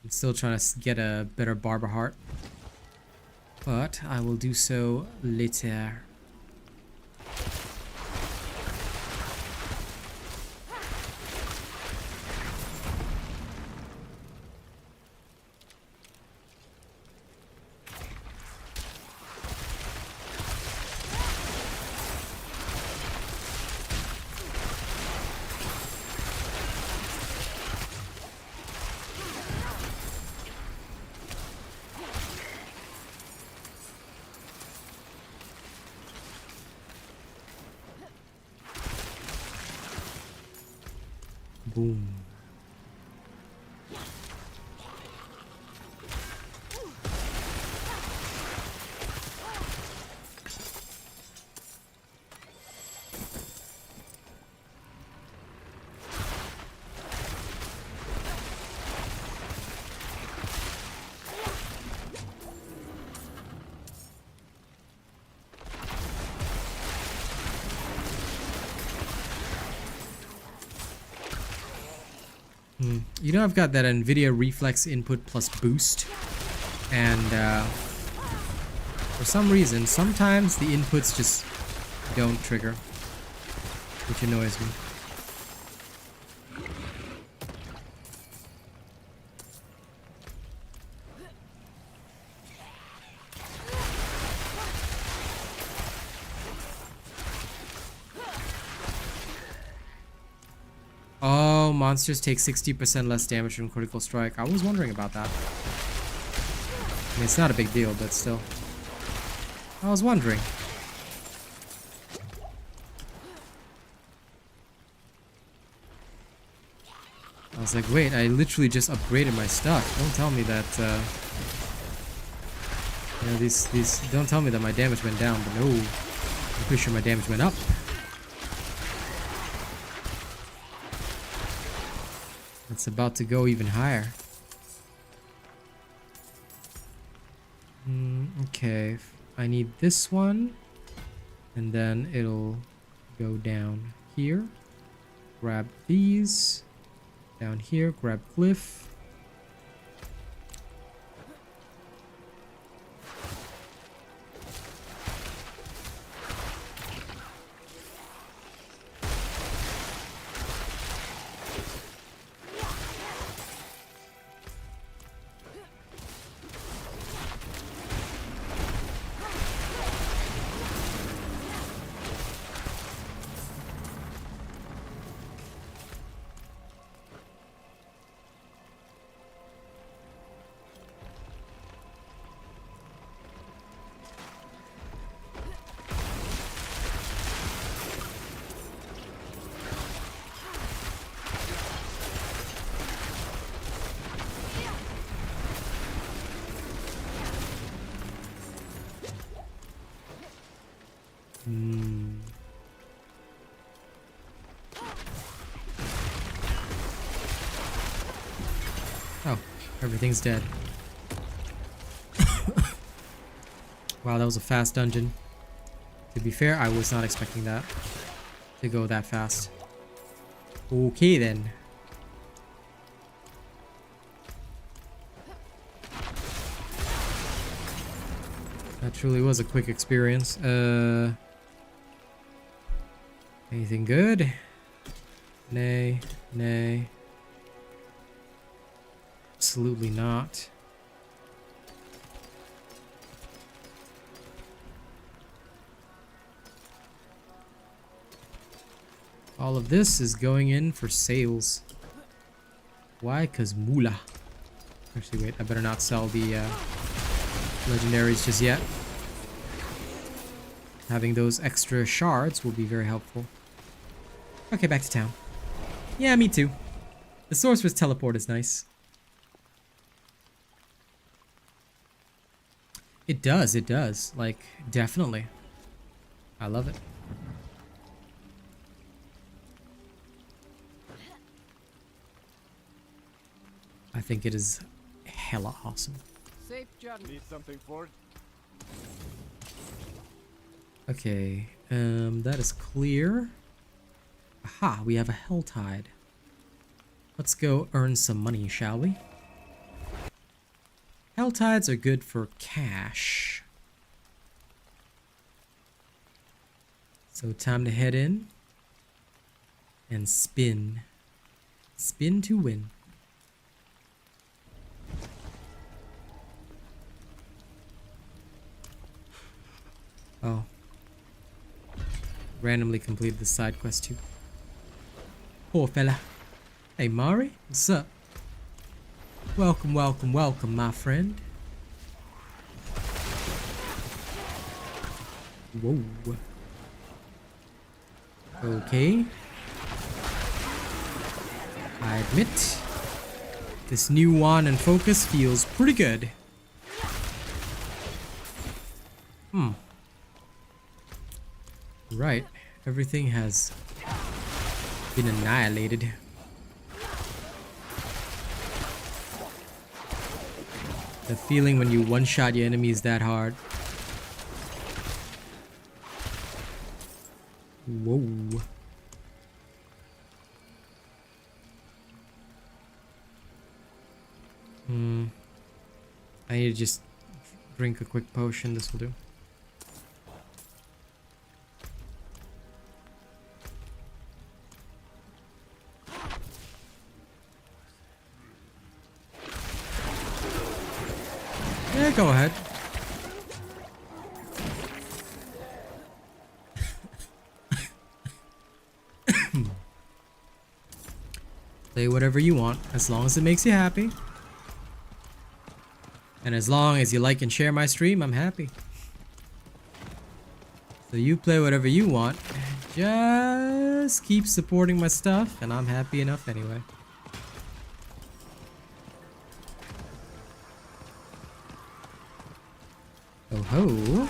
I'm still trying to get a better barber heart, but I will do so later. Boom. You know, I've got that NVIDIA reflex input plus boost, and for some reason, sometimes the inputs just don't trigger, which annoys me. Oh, monsters take 60% less damage from critical strike. I was wondering about that. I mean, it's not a big deal, but still. I was wondering. I was like, wait, I literally just upgraded my stuff. Don't tell me that, you know, these, don't tell me that my damage went down, but no. I'm pretty sure my damage went up. It's about to go even higher. Okay, I need this one, and then it'll go down here. Grab these. Down here, grab Glyph. Oh, everything's dead. Wow, that was a fast dungeon. To be fair, I was not expecting that to go that fast. Okay then. That truly was a quick experience. Anything good? Nay, nay. Absolutely not. All of this is going in for sales. Why? 'Cause moolah. Actually, wait, I better not sell the legendaries just yet. Having those extra shards will be very helpful. Okay, back to town. Yeah, me too. The Sorceress teleport is nice. It does. Like, definitely. I love it. I think it is hella awesome. Safe journey. Need something for it? Okay, that is clear. Aha, we have a Helltide. Let's go earn some money, shall we? Helltides are good for cash. So time to head in and spin. Spin to win. Oh. Randomly completed the side quest too. Poor fella. Hey Mari, what's up? Welcome, my friend. Whoa. Okay. I admit, this new wand and focus feels pretty good. Right, everything has been annihilated. The feeling when you one-shot your enemies that hard. Whoa. I need to just drink a quick potion. This will do. Yeah, go ahead. Play whatever you want, as long as it makes you happy. And as long as you like and share my stream, I'm happy. So you play whatever you want. Just keep supporting my stuff, and I'm happy enough anyway. Oh ho.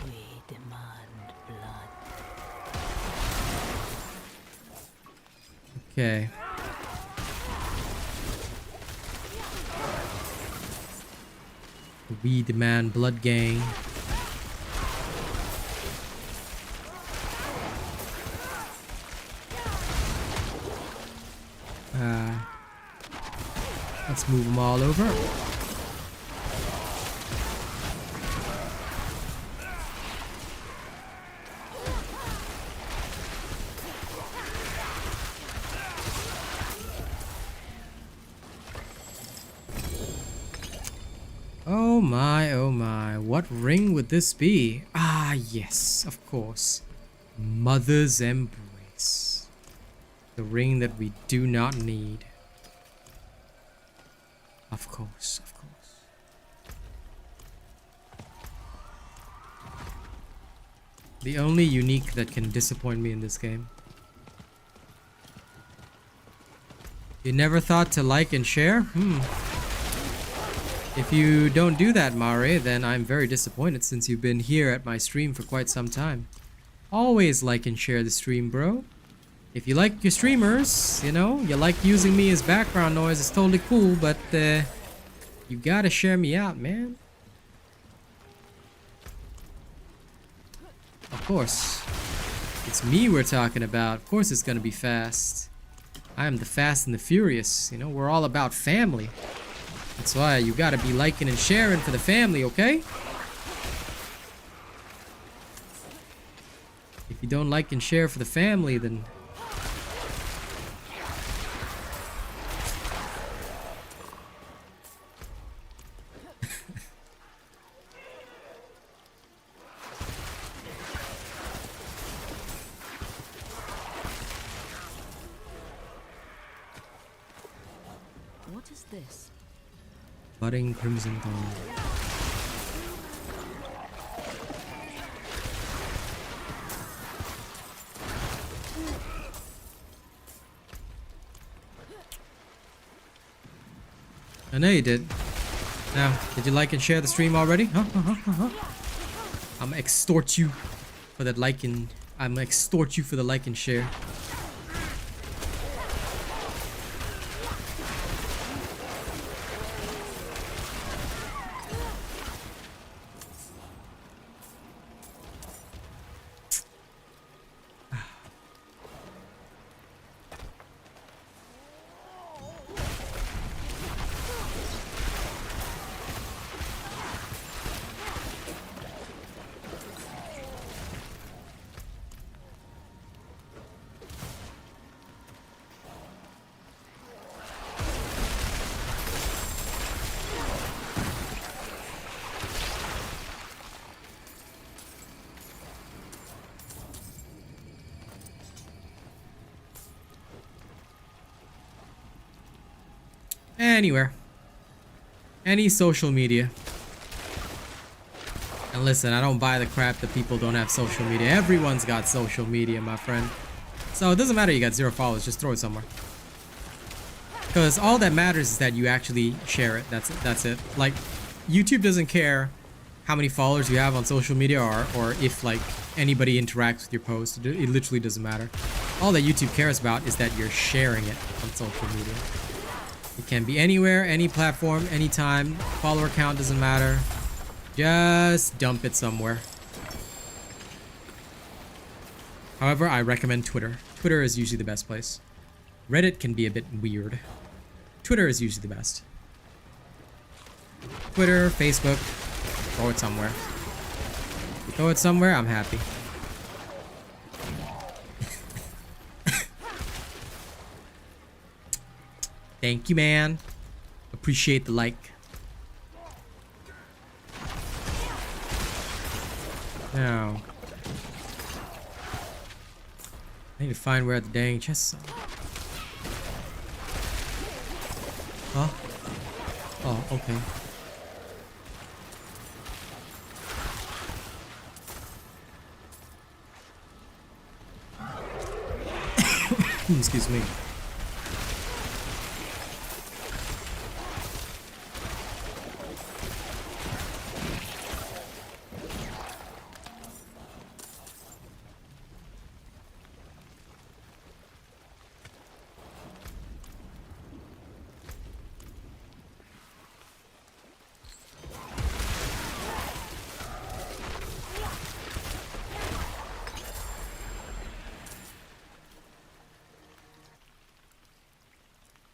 We demand blood. Okay. We demand blood gang. Let's move them all over. Oh my, what ring would this be? Ah, yes, of course. Mother's Embrace. The ring that we do not need. Of course, of course. The only unique that can disappoint me in this game. You never thought to like and share? If you don't do that, Mare, then I'm very disappointed since you've been here at my stream for quite some time. Always like and share the stream, bro. If you like your streamers, you know, you like using me as background noise, it's totally cool, but you gotta share me out, man. Of course. It's me we're talking about. Of course it's gonna be fast. I am the fast and the furious. You know, we're all about family. That's why you gotta be liking and sharing for the family, okay? If you don't like and share for the family, then... what is this? Budding Crimson Thorn. I know you did. Now, did you like and share the stream already? Huh? I'm gonna extort you for that like and I'm gonna extort you for the like and share. Anywhere. Any social media. And listen, I don't buy the crap that people don't have social media. Everyone's got social media, my friend. So it doesn't matter you got 0 followers, just throw it somewhere. Because all that matters is that you actually share it. That's it. Like, YouTube doesn't care how many followers you have on social media or if like anybody interacts with your post. It literally doesn't matter. All that YouTube cares about is that you're sharing it on social media. It can be anywhere, any platform, anytime. Follower count doesn't matter. Just dump it somewhere. However, I recommend Twitter. Twitter is usually the best place. Reddit can be a bit weird. Twitter is usually the best. Twitter, Facebook, throw it somewhere. If you throw it somewhere, I'm happy. Thank you, man. Appreciate the like. Now, I need to find where the dang chests are. Huh? Oh, okay. Excuse me.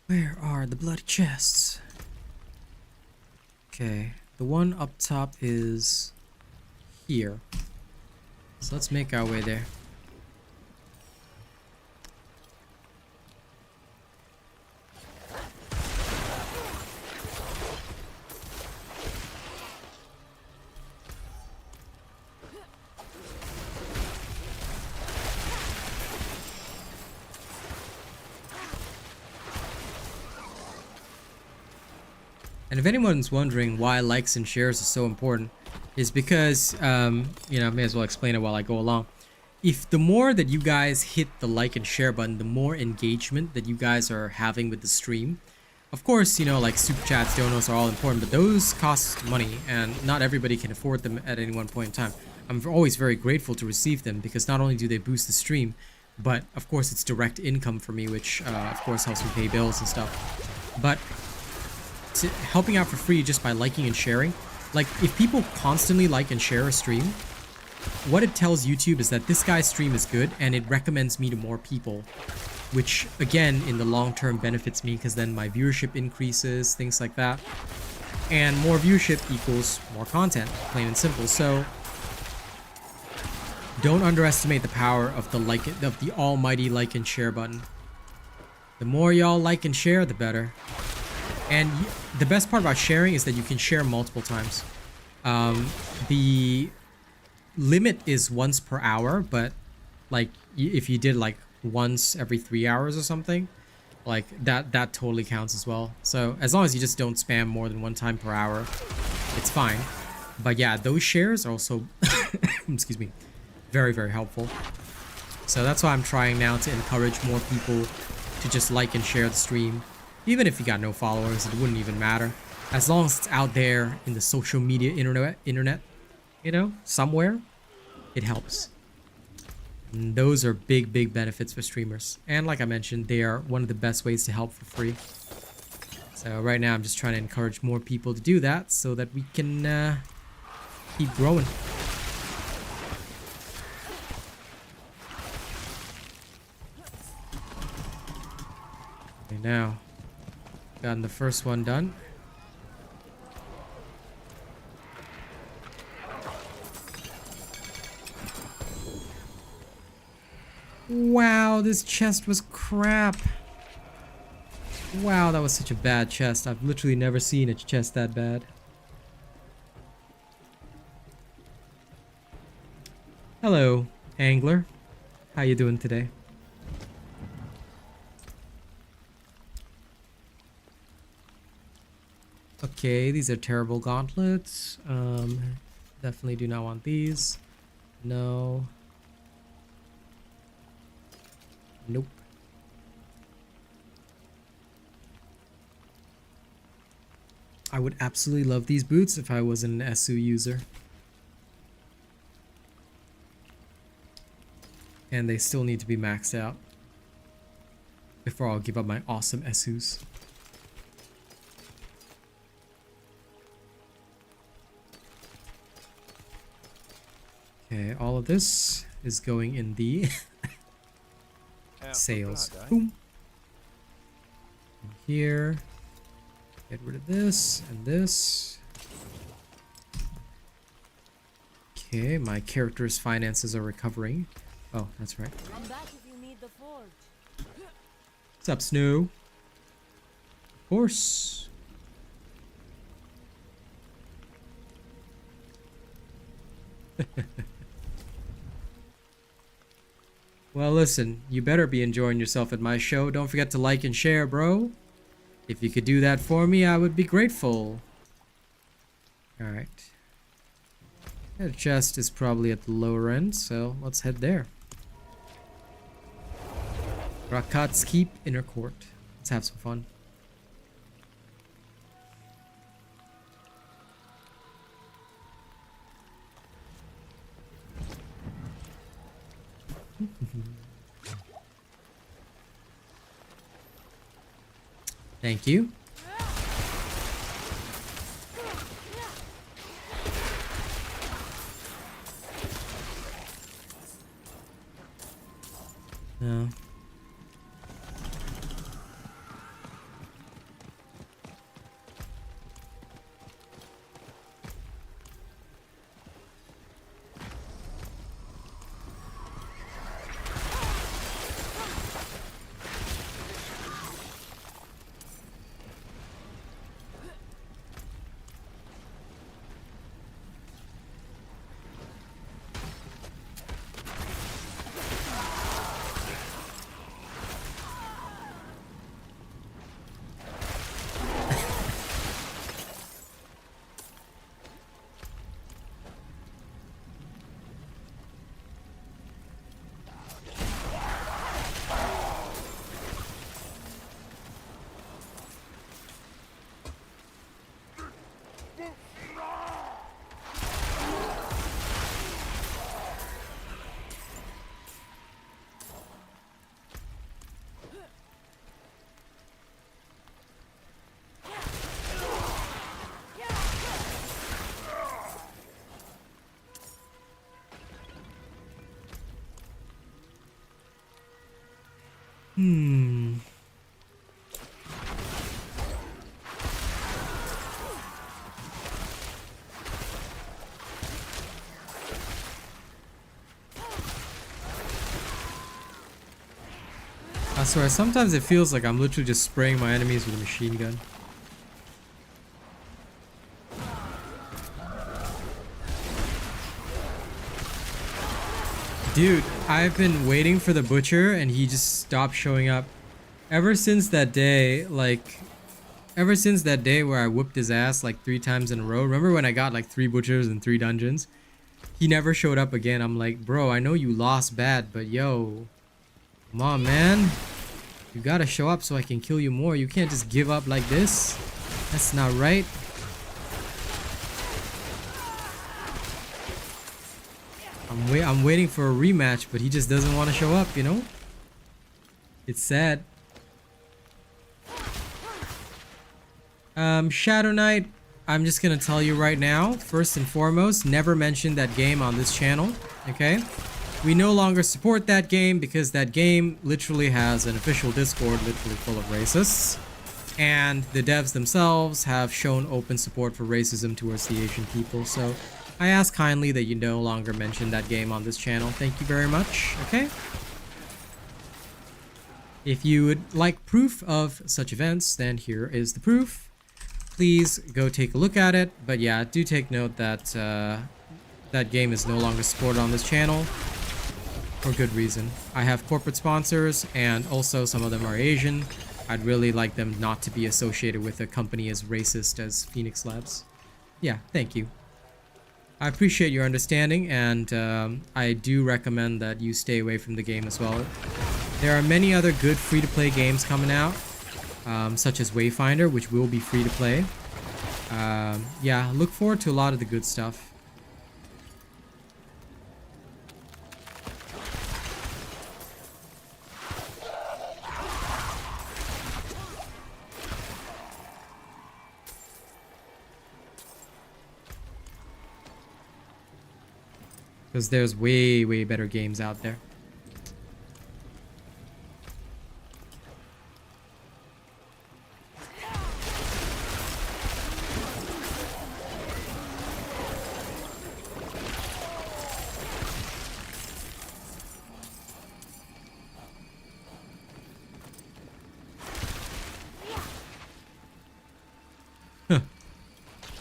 Where are the bloody chests? Okay, the one up top is here. So let's make our way there. And if anyone's wondering why likes and shares are so important, is because, you know, I may as well explain it while I go along. If the more that you guys hit the like and share button, the more engagement that you guys are having with the stream. Of course, you know, like super chats, donos are all important, but those cost money, and not everybody can afford them at any one point in time. I'm always very grateful to receive them because not only do they boost the stream, but of course it's direct income for me, which of course helps me pay bills and stuff. But helping out for free just by liking and sharing, like if people constantly like and share a stream, what it tells YouTube is that this guy's stream is good and it recommends me to more people, which again in the long term benefits me because then my viewership increases, things like that, and more viewership equals more content, plain and simple. So don't underestimate the power of the almighty like and share button. The more y'all like and share, the better. And the best part about sharing is that you can share multiple times. The limit is once per hour, but like if you did like once every 3 hours or something, like that totally counts as well. So as long as you just don't spam more than 1 time per hour, it's fine. But yeah, those shares are also excuse me, very, very helpful. So that's why I'm trying now to encourage more people to just like and share the stream. Even if you got no followers, it wouldn't even matter. As long as it's out there in the social media internet, you know, somewhere, it helps. And those are big, big benefits for streamers. And like I mentioned, they are one of the best ways to help for free. So right now I'm just trying to encourage more people to do that so that we can keep growing. Okay, now, gotten the first one done. Wow, this chest was crap. Wow, that was such a bad chest. I've literally never seen a chest that bad. Hello, angler. How you doing today? Okay, these are terrible gauntlets. Definitely do not want these. No. Nope. I would absolutely love these boots if I was an SU user. And they still need to be maxed out before I'll give up my awesome SUs. Okay, all of this is going in the sales. Boom. And here. Get rid of this and this. Okay, my character's finances are recovering. Oh, that's right. Come back if you need the forge. What's up, Snow? Of course. Well, listen, you better be enjoying yourself at my show. Don't forget to like and share, bro. If you could do that for me, I would be grateful. Alright. The chest is probably at the lower end, so let's head there. Rakat's Keep, Inner Court. Let's have some fun. Thank you. No. I swear, sometimes it feels like I'm literally just spraying my enemies with a machine gun. Dude, I've been waiting for the butcher and he just stopped showing up Ever since that day, like, ever since that day where I whooped his ass like 3 times in a row. Remember when I got like 3 butchers and 3 dungeons? He never showed up again. I'm like, bro, I know you lost bad, but yo, come on, man. You gotta show up so I can kill you more. You can't just give up like this. That's not right. I'm waiting for a rematch, but he just doesn't want to show up, you know? It's sad. Shadow Knight, I'm just gonna tell you right now, first and foremost, never mention that game on this channel, okay? We no longer support that game because that game literally has an official Discord literally full of racists. And the devs themselves have shown open support for racism towards the Asian people, so I ask kindly that you no longer mention that game on this channel. Thank you very much, okay? If you would like proof of such events, then here is the proof. Please go take a look at it. But yeah, do take note that that game is no longer supported on this channel for good reason. I have corporate sponsors and also some of them are Asian. I'd really like them not to be associated with a company as racist as Phoenix Labs. Yeah, thank you. I appreciate your understanding, and I do recommend that you stay away from the game as well. There are many other good free-to-play games coming out, such as Wayfinder, which will be free to play. Yeah, look forward to a lot of the good stuff. Because there's way, way better games out there.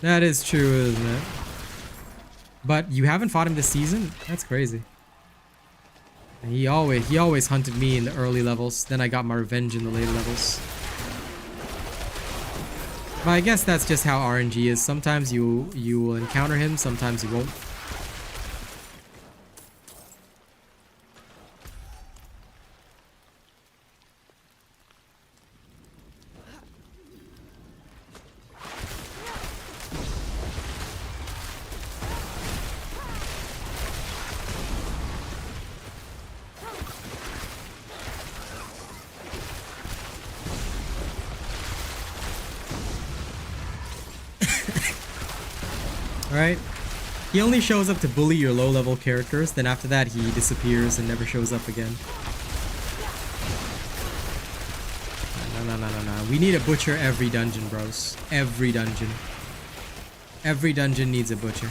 That is true, isn't it? But you haven't fought him this season? That's crazy. And he always hunted me in the early levels. Then I got my revenge in the later levels. But I guess that's just how RNG is. Sometimes you will encounter him, sometimes you won't. Right? He only shows up to bully your low-level characters, then after that he disappears and never shows up again. No. We need a butcher every dungeon, bros. Every dungeon. Every dungeon needs a butcher.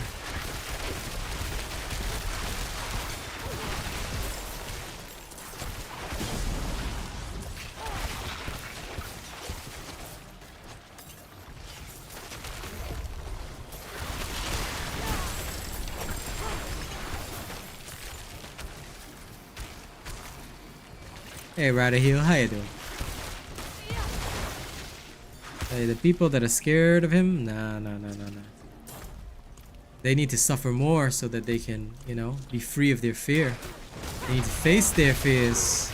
Hey, Rider Heel, how you doing? Hey, the people that are scared of him, nah. They need to suffer more so that they can, you know, be free of their fear. They need to face their fears.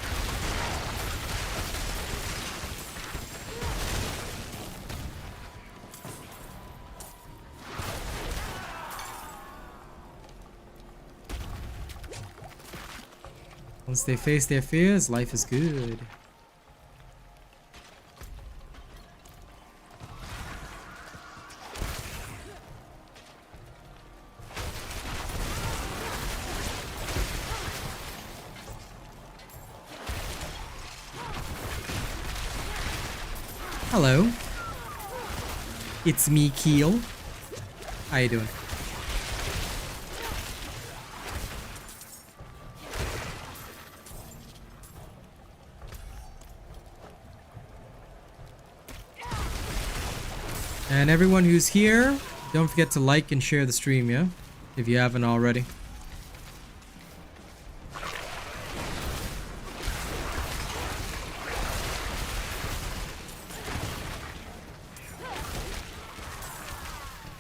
Once they face their fears, life is good. Hello. It's me, Keel. How you doing? And everyone who's here, don't forget to like and share the stream, yeah? If you haven't already.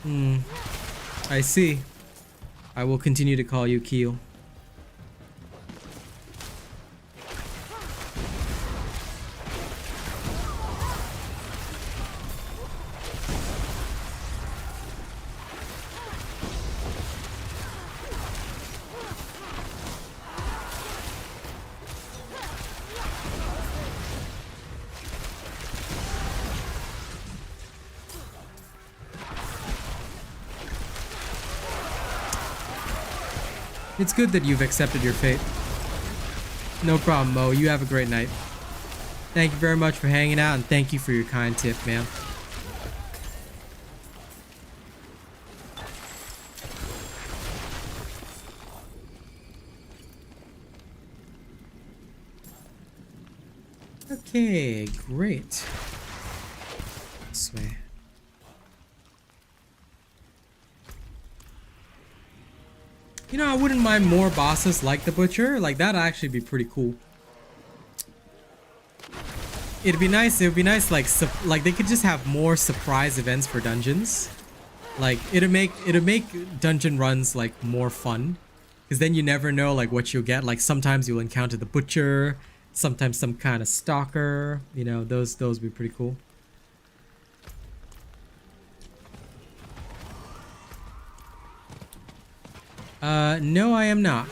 I see. I will continue to call you Keel. It's good that you've accepted your fate. No problem, Mo. You have a great night. Thank you very much for hanging out, and thank you for your kind tip, man. Okay, great. This way. You know, I wouldn't mind more bosses like the Butcher. Like, that'd actually be pretty cool. It'd be nice, like they could just have more surprise events for dungeons. Like, it'd make dungeon runs, like, more fun. Because then you never know, like, what you'll get. Like, sometimes you'll encounter the Butcher, sometimes some kind of stalker. You know, those would be pretty cool. No, I am not.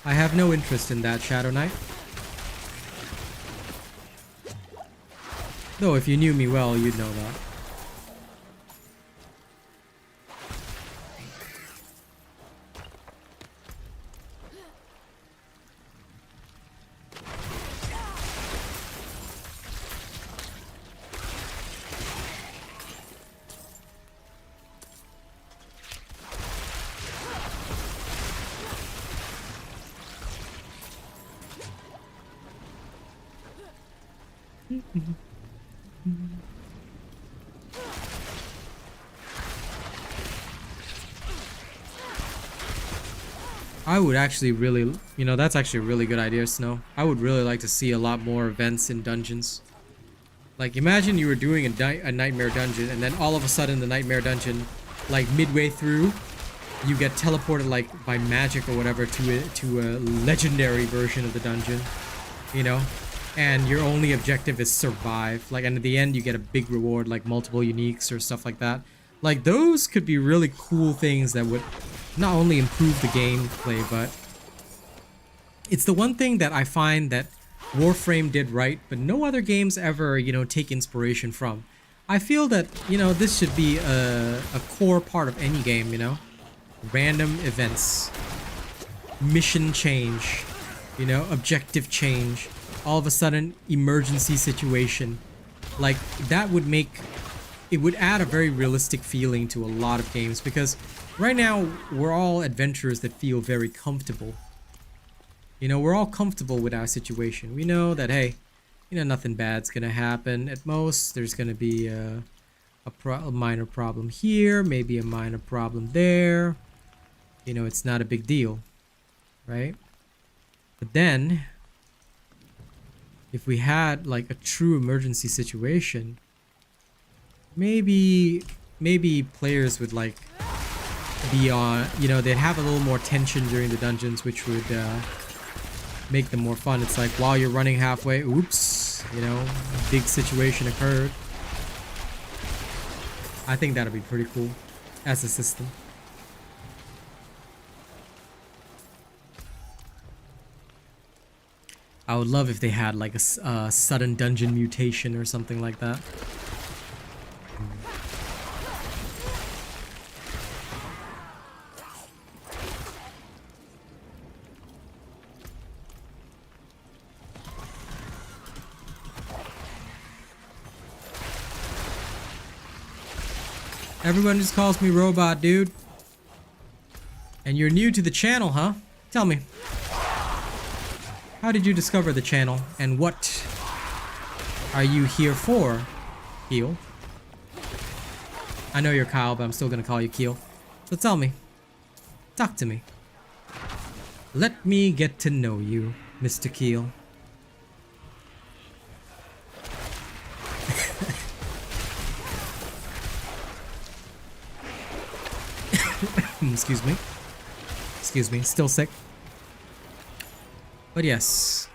I have no interest in that, Shadow Knight. Though if you knew me well, you'd know that. I would actually really, you know, that's actually a really good idea, Snow. I would really like to see a lot more events in dungeons. Like, imagine you were doing a nightmare dungeon, and then all of a sudden the nightmare dungeon, like midway through, you get teleported like by magic or whatever to a legendary version of the dungeon, you know, and your only objective is survive. Like, and at the end you get a big reward, like multiple uniques or stuff like that. Like, those could be really cool things that would not only improve the gameplay, but it's the one thing that I find that Warframe did right, but no other games ever, you know, take inspiration from. I feel that, you know, this should be a core part of any game, you know? Random events. Mission change. You know, objective change. All of a sudden, emergency situation. Like, that would make... It would add a very realistic feeling to a lot of games, because right now, we're all adventurers that feel very comfortable. You know, we're all comfortable with our situation. We know that, hey, you know, nothing bad's gonna happen. At most, there's gonna be a minor problem here, maybe a minor problem there. You know, it's not a big deal, right? But then, if we had, like, a true emergency situation, maybe players would, like, be on, you know, they'd have a little more tension during the dungeons, which would make them more fun. It's like, while you're running halfway, oops, you know, big situation occurred. I think that'd be pretty cool as a system. I would love if they had like a sudden dungeon mutation or something like that. Everyone just calls me Robot, dude. And you're new to the channel, huh? Tell me. How did you discover the channel? And what are you here for, Keel? I know you're Kyle, but I'm still gonna call you Keel. So tell me. Talk to me. Let me get to know you, Mr. Keel. Excuse me. Excuse me. Still sick. But yes.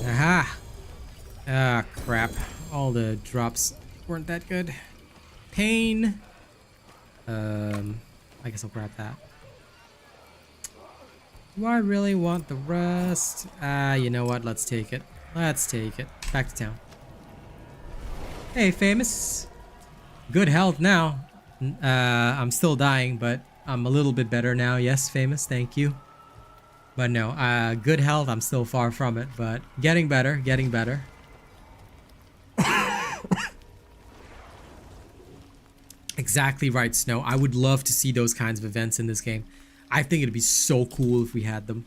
Aha! Ah, crap. All the drops weren't that good. Pain. I guess I'll grab that. Do I really want the rest? You know what? Let's take it. Let's take it. Back to town. Hey, famous. Good health now. I'm still dying, but I'm a little bit better now. Yes, famous. Thank you. But no, good health. I'm still far from it, but getting better. Getting better. Exactly right, Snow. I would love to see those kinds of events in this game. I think it'd be so cool if we had them.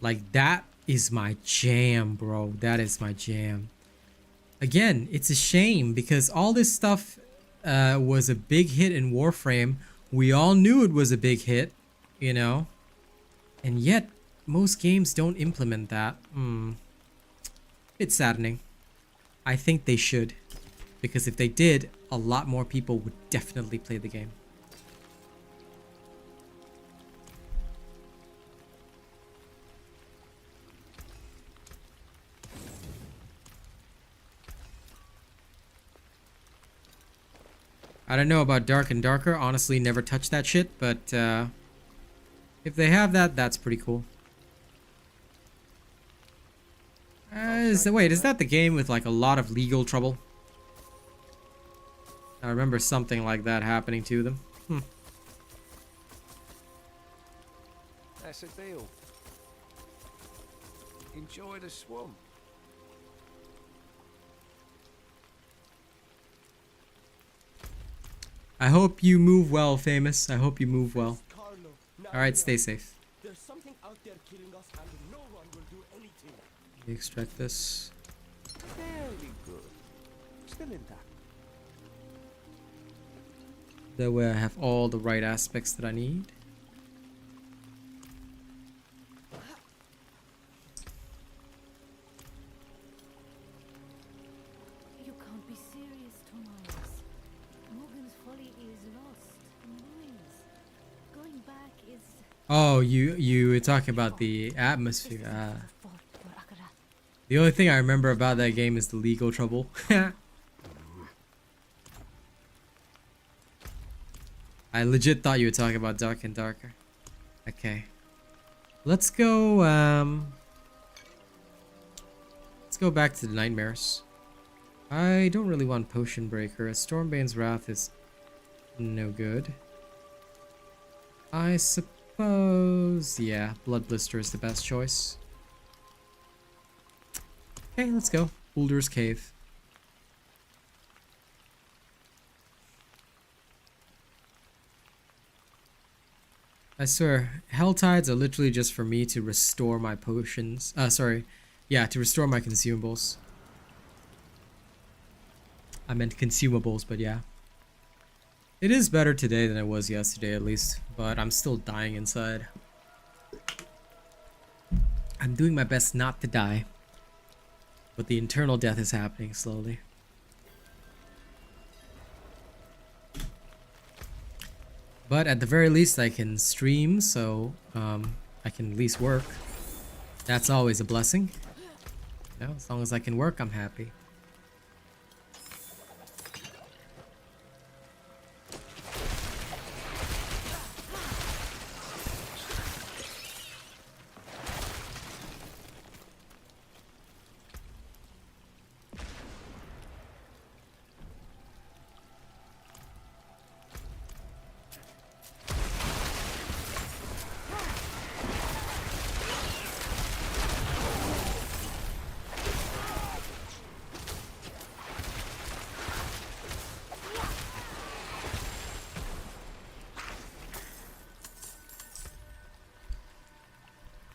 Like, that is my jam, bro. That is my jam. Again, it's a shame because all this stuff was a big hit in Warframe. We all knew it was a big hit, you know? And yet, most games don't implement that. It's saddening. I think they should. Because if they did, a lot more people would definitely play the game. I don't know about Dark and Darker. Honestly, never touched that shit. But if they have that, that's pretty cool. Wait, is that the game with like a lot of legal trouble? I remember something like that happening to them. That's a deal. Enjoy the swamp. I hope you move well, famous. I hope you move well. Carlo, now Alright, Leah, stay safe. There's something out there killing us and no one will do anything. Let me extract this. Very good. Still intact. That way I have all the right aspects that I need. You can't be serious, Thomas. Morgan's folly is lost. Noise. Going back is... Oh, you were talking about the atmosphere. The only thing I remember about that game is the legal trouble. I legit thought you were talking about Dark and Darker. Okay. Let's go back to the nightmares. I don't really want Potion Breaker. Stormbane's Wrath is no good. I suppose, yeah, Blood Blister is the best choice. Okay, let's go. Boulder's Cave. I swear, Helltides are literally just for me to restore my potions. To restore my consumables. I meant consumables, but yeah. It is better today than it was yesterday, at least. But I'm still dying inside. I'm doing my best not to die. But the internal death is happening slowly. But at the very least I can stream, so I can at least work. That's always a blessing. You know, as long as I can work, I'm happy.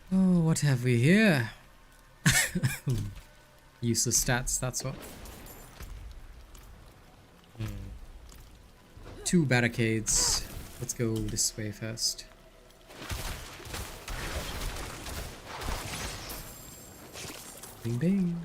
Oh, what have we here? Useless stats, that's what. 2 barricades. Let's go this way first. Bing bing.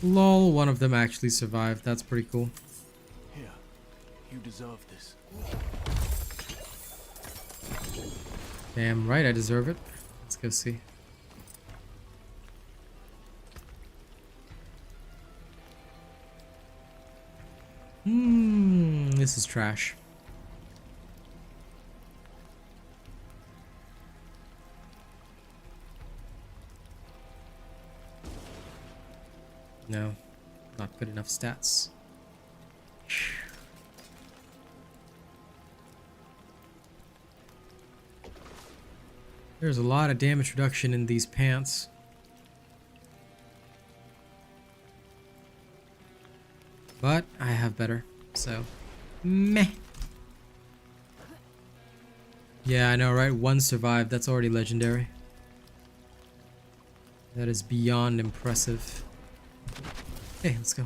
Lol, one of them actually survived. That's pretty cool. Here, you deserve this. Damn right, I deserve it. Let's go see. This is trash. No, not good enough stats. There's a lot of damage reduction in these pants. But I have better, so meh. Yeah, I know, right? One survived. That's already legendary. That is beyond impressive. Okay, let's go.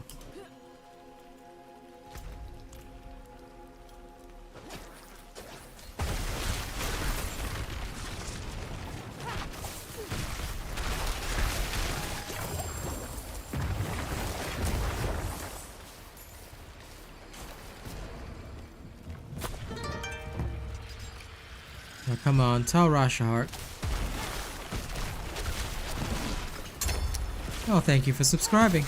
Now come on, tell Rashahart. Oh, thank you for subscribing.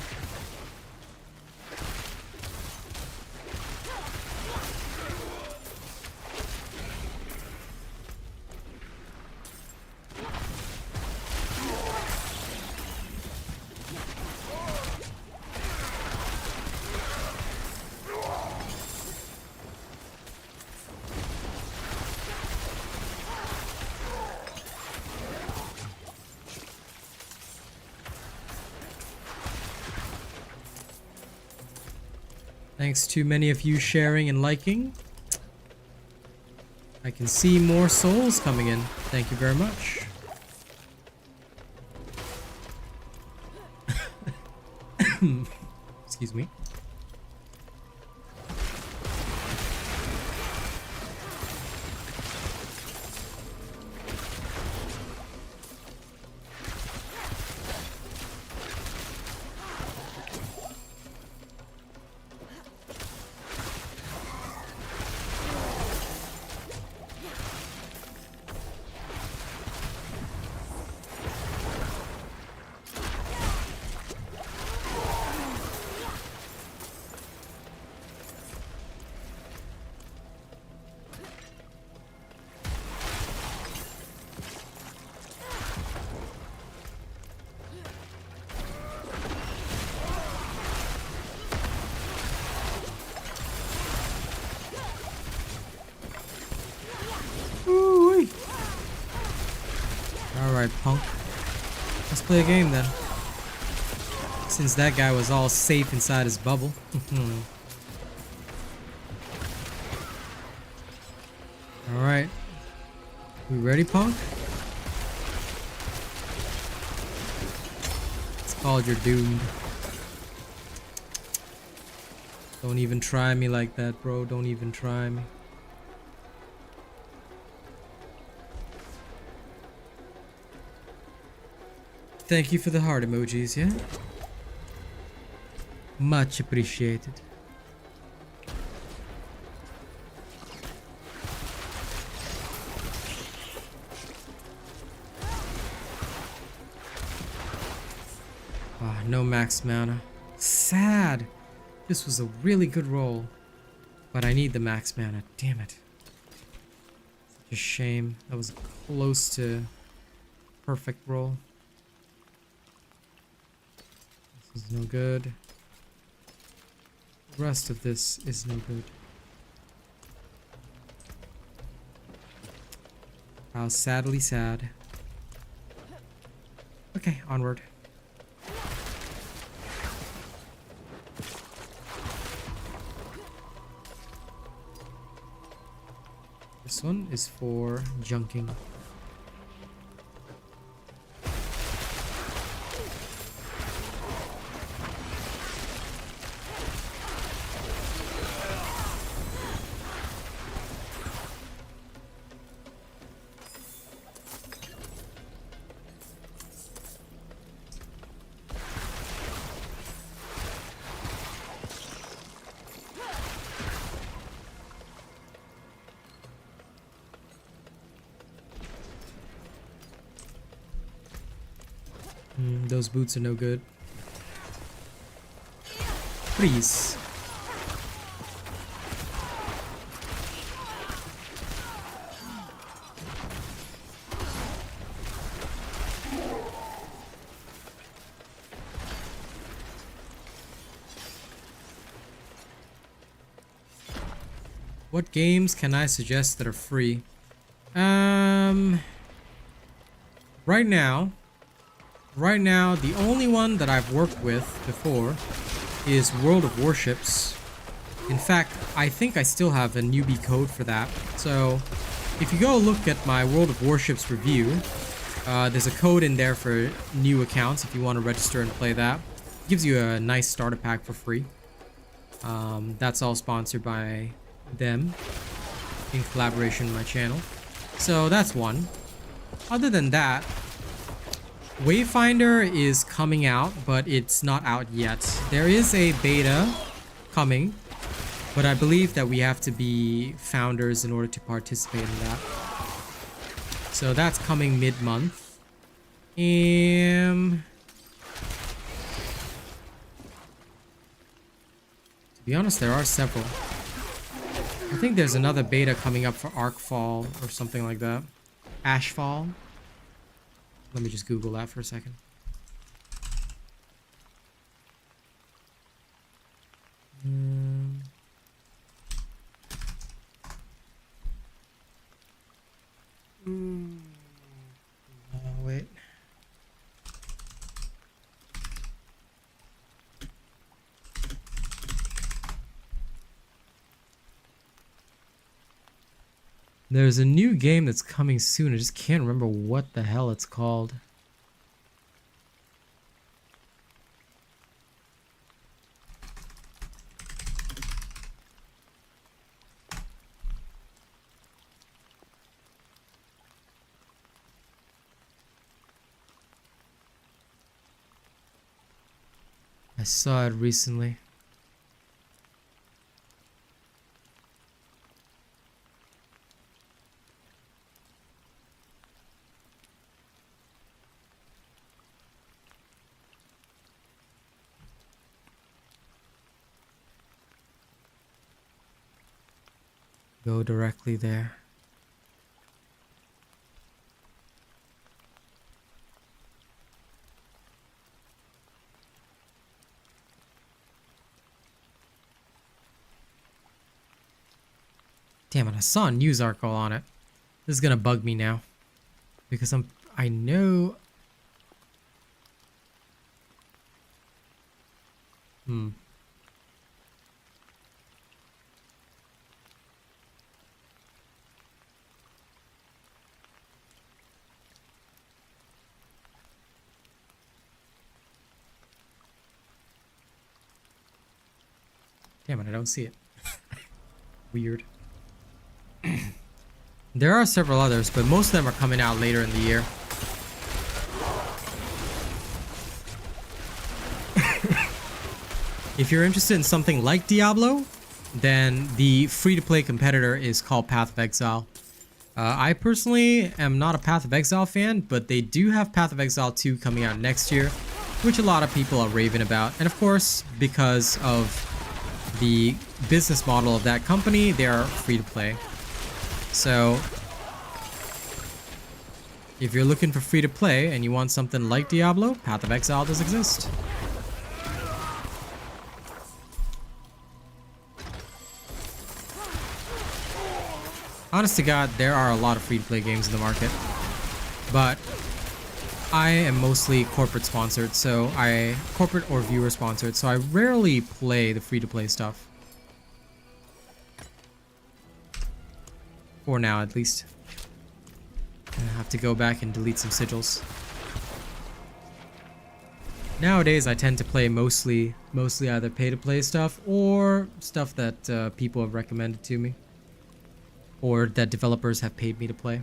Thanks to many of you sharing and liking. I can see more souls coming in. Thank you very much. Excuse me. Alright, punk. Let's play a game then. Since that guy was all safe inside his bubble. Alright. We ready, punk? It's called you're doomed. Don't even try me like that, bro. Don't even try me. Thank you for the heart emojis, yeah? Much appreciated. Ah, no max mana. Sad! This was a really good roll. But I need the max mana. Damn it. Such a shame. That was close to perfect roll. This is no good. The rest of this is no good. How sadly sad. Okay, onward. This one is for junking. Those boots are no good. Please. What games can I suggest that are free? Right now, the only one that I've worked with before is World of Warships. In fact, I think I still have a newbie code for that. So, if you go look at my World of Warships review, there's a code in there for new accounts if you want to register and play that. It gives you a nice starter pack for free. That's all sponsored by them in collaboration with my channel. So that's one. Other than that, Wayfinder is coming out, but it's not out yet. There is a beta coming, but I believe that we have to be founders in order to participate in that. So that's coming mid-month. To be honest, there are several. I think there's another beta coming up for Arkfall or something like that. Ashfall. Let me just Google that for a second. Wait. There's a new game that's coming soon. I just can't remember what the hell it's called. I saw it recently. Go directly there. Damn it, I saw a news article on it. This is gonna bug me now. Because I know... Damn it, I don't see it. Weird. There are several others, but most of them are coming out later in the year. If you're interested in something like Diablo, then the free-to-play competitor is called Path of Exile. I personally am not a Path of Exile fan, but they do have Path of Exile 2 coming out next year, which a lot of people are raving about. And of course, because of the business model of that company, they are free-to-play. So, if you're looking for free-to-play and you want something like Diablo, Path of Exile does exist. Honest to God, there are a lot of free-to-play games in the market, but I am mostly corporate sponsored, so corporate or viewer sponsored, so I rarely play the free-to-play stuff. For now, at least. I have to go back and delete some sigils. Nowadays, I tend to play mostly either pay-to-play stuff or stuff that people have recommended to me, or that developers have paid me to play.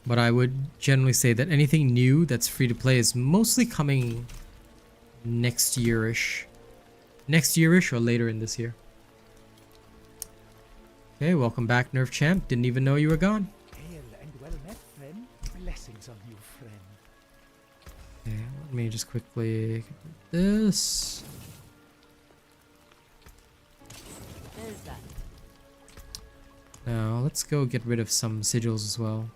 But I would generally say that anything new that's free to play is mostly coming next year-ish. Next year-ish or later in this year. Okay, welcome back, Nerf Champ. Didn't even know you were gone. Hail and well met, friend. Blessings on you, friend. Okay, let me just quickly get this. There's that. Now, let's go get rid of some sigils as well.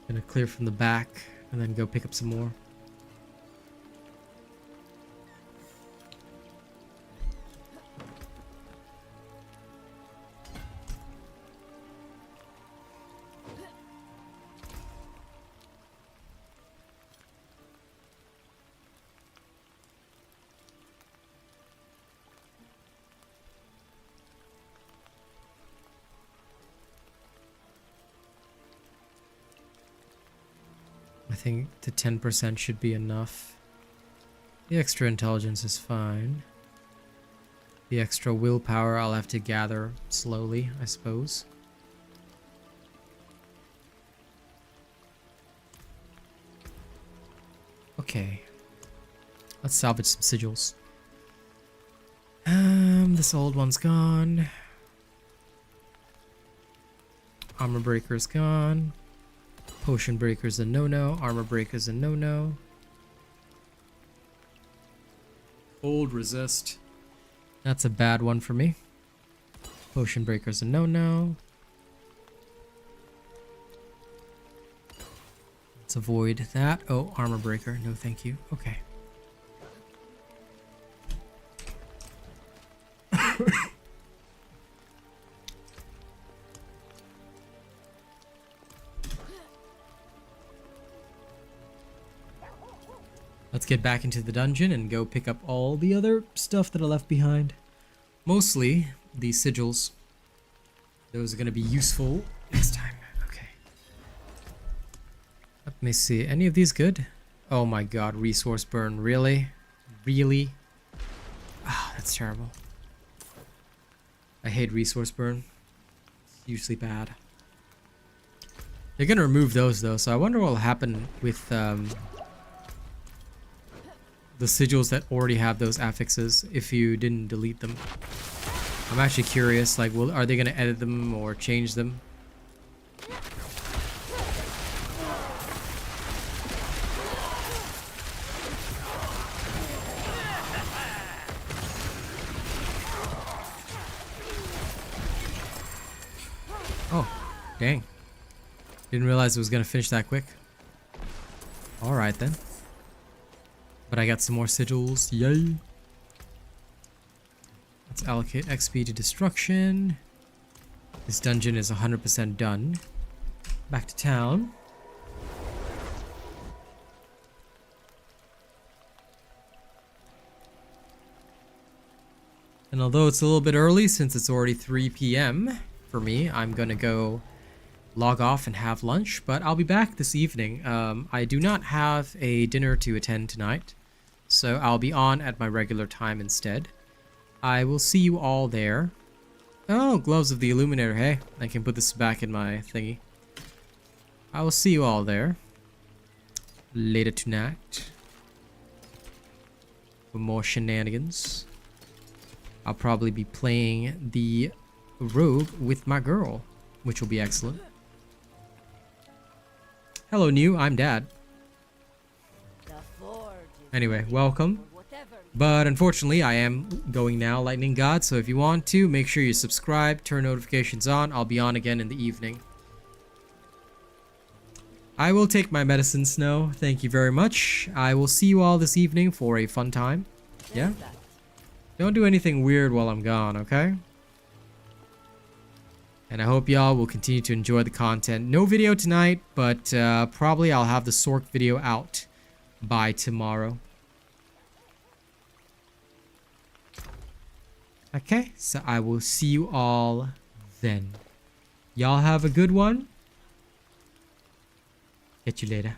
Gonna clear from the back and then go pick up some more. I think the 10% should be enough. The extra intelligence is fine. The extra willpower I'll have to gather slowly, I suppose. Okay. Let's salvage some sigils. This old one's gone. Armor breaker's gone. Potion breaker's a no-no. Armor breaker's a no-no. Cold resist. That's a bad one for me. Potion breaker's a no-no. Let's avoid that. Oh, armor breaker. No, thank you. Okay. Let's get back into the dungeon and go pick up all the other stuff that I left behind. Mostly the sigils. Those are going to be useful next time. Okay. Let me see. Any of these good? Oh my god, resource burn. Really? Really? Ah, that's terrible. I hate resource burn. It's usually bad. They're going to remove those though, so I wonder what will happen with the sigils that already have those affixes if you didn't delete them. I'm actually curious, like, are they going to edit them or change them? Oh, dang. Didn't realize it was going to finish that quick. Alright then. But I got some more sigils. Yay! Let's allocate XP to destruction. This dungeon is 100% done. Back to town. And although it's a little bit early since it's already 3 p.m. for me, I'm gonna go log off and have lunch, but I'll be back this evening. I do not have a dinner to attend tonight, so I'll be on at my regular time instead. I will see you all there. Oh, Gloves of the Illuminator. Hey, I can put this back in my thingy. I will see you all there later tonight for more shenanigans. I'll probably be playing the rogue with my girl, which will be excellent. Hello, New. I'm Dad. Anyway, welcome. But unfortunately, I am going now, Lightning God. So if you want to, make sure you subscribe, turn notifications on. I'll be on again in the evening. I will take my medicine, Snow. Thank you very much. I will see you all this evening for a fun time. Yeah? Don't do anything weird while I'm gone, okay? And I hope y'all will continue to enjoy the content. No video tonight, but probably I'll have the Sorc video out by tomorrow. Okay, so I will see you all then. Y'all have a good one. Catch you later.